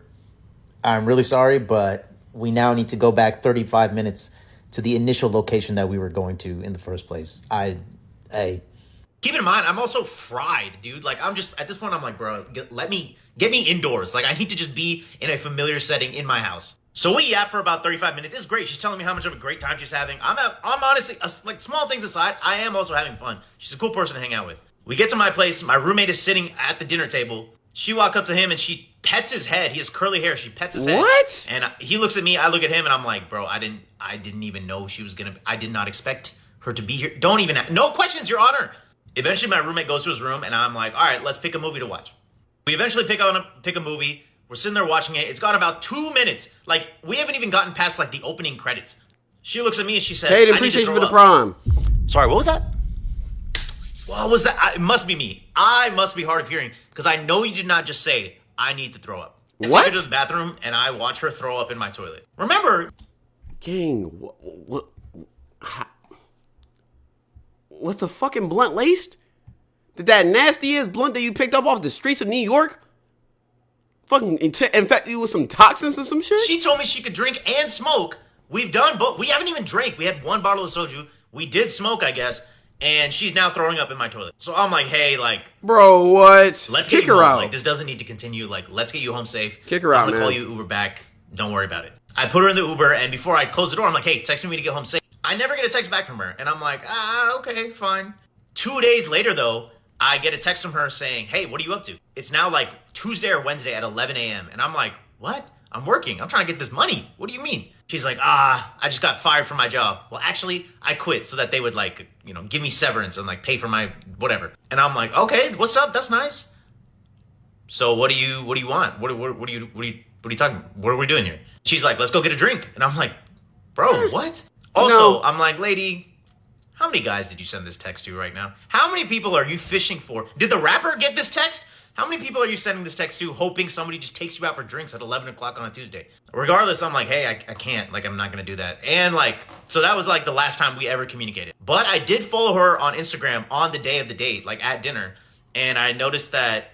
I'm really sorry, but we now need to go back 35 minutes to the initial location that we were going to in the first place. Keep in mind, I'm also fried, dude. Like, I'm just, at this point, I'm like, bro, get me indoors. Like, I need to just be in a familiar setting in my house. So we yap for about 35 minutes. It's great. She's telling me how much of a great time she's having. I'm honestly, like, small things aside, I am also having fun. She's a cool person to hang out with. We get to my place. My roommate is sitting at the dinner table. She walks up to him and she pets his head. He has curly hair. She pets his head. What? And he looks at me. I look at him and I'm like, bro, I didn't even know she was I did not expect her to be here. No questions, Your Honor. Eventually my roommate goes to his room and I'm like, all right, let's pick a movie to watch. We eventually pick a movie. We're sitting there watching it. It's gone about 2 minutes. Like, we haven't even gotten past like the opening credits. She looks at me and she says, Hayden, appreciate you for the prime. Sorry, what was that? What was that? It must be me. I must be hard of hearing because I know you did not just say, I need to throw up. I take her to the bathroom and I watch her throw up in my toilet. Remember? Gang, what's a fucking blunt laced? Did that nasty ass blunt that you picked up off the streets of New York fucking infect you with some toxins or some shit? She told me she could drink and smoke. We've done both. We haven't even drank. We had one bottle of soju. We did smoke, I guess. And she's now throwing up in my toilet. So I'm like, hey, like... Bro, what? Let's kick get you her home. out. Like, this doesn't need to continue. Like, let's get you home safe. Kick her out, I'm gonna man. call you Uber back. Don't worry about it. I put her in the Uber, and before I close the door, I'm like, hey, text me to get home safe. I never get a text back from her. And I'm like, okay, fine. 2 days later, though, I get a text from her saying, hey, what are you up to? It's now like Tuesday or Wednesday at 11 a.m. And I'm like, what? I'm working. I'm trying to get this money. What do you mean? She's like, I just got fired from my job. Well, actually, I quit so that they would like, give me severance and like pay for my whatever. And I'm like, okay, what's up? That's nice. So what do you want? What are you talking? What are we doing here? She's like, let's go get a drink. And I'm like, bro, what? Also, I'm like, lady, how many guys did you send this text to right now? How many people are you fishing for? Did the rapper get this text? How many people are you sending this text to hoping somebody just takes you out for drinks at 11 o'clock on a Tuesday? Regardless, I'm like, hey, I can't. Like, I'm not going to do that. And, like, so that was, like, the last time we ever communicated. But I did follow her on Instagram on the day of the date, like, at dinner. And I noticed that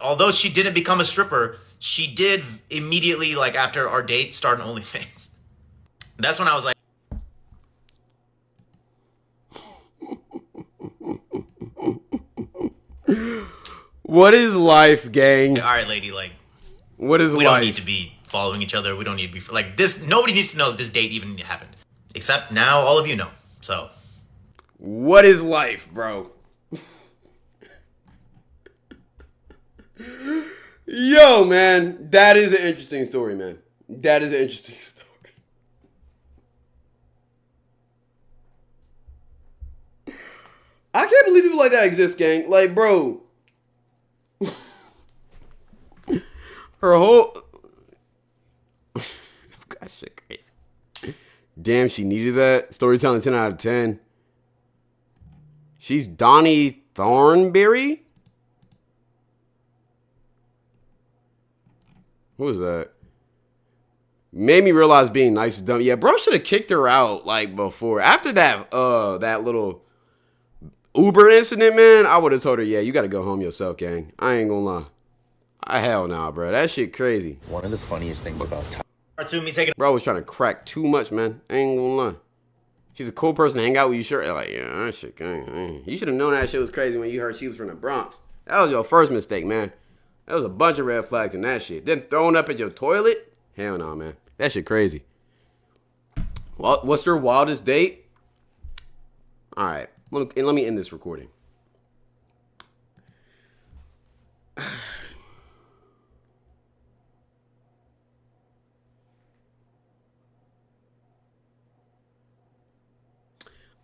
although she didn't become a stripper, she did immediately, like, after our date, start an OnlyFans. That's when I was like, What is life, gang? All right, lady. Like, what is we life? don't need to be following each other. We don't need to be like this. Nobody needs to know that this date even happened, except now all of you know. So, what is life, bro? Yo, man, that is an interesting story, man. That is an interesting story. I can't believe people like that exist, gang. Like, bro. Her whole... God, shit crazy. Damn, she needed that. Storytelling 10 out of 10. She's Donnie Thornberry? Who is that? Made me realize being nice is dumb. Yeah, bro should have kicked her out, like, before. After that, that little... Uber incident, man, I would have told her, yeah, you got to go home yourself, gang. I ain't gonna lie. Hell nah, bro. That shit crazy. One of the funniest things about Cartoon me taking. Bro was trying to crack too much, man. I ain't gonna lie. She's a cool person to hang out with. You sure? Like, yeah, that shit, gang. You should have known that shit was crazy when you heard she was from the Bronx. That was your first mistake, man. There was a bunch of red flags in that shit. Then throwing up at your toilet? Hell nah, man. That shit crazy. Well, what's your wildest date? All right. And let me end this recording. I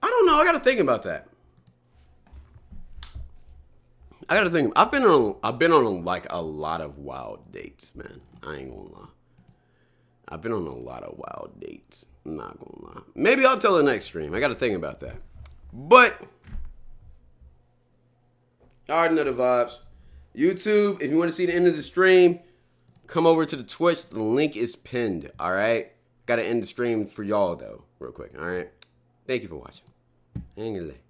don't know. I gotta think about that. I gotta think. I've been on like a lot of wild dates, man. I ain't gonna lie. I've been on a lot of wild dates. I'm not gonna lie. Maybe I'll tell the next stream. I gotta think about that. But I already know the vibes. YouTube, if you want to see the end of the stream, come over to the Twitch. The link is pinned. All right. Got to end the stream for y'all though, real quick. All right. Thank you for watching. Ain't gonna lay.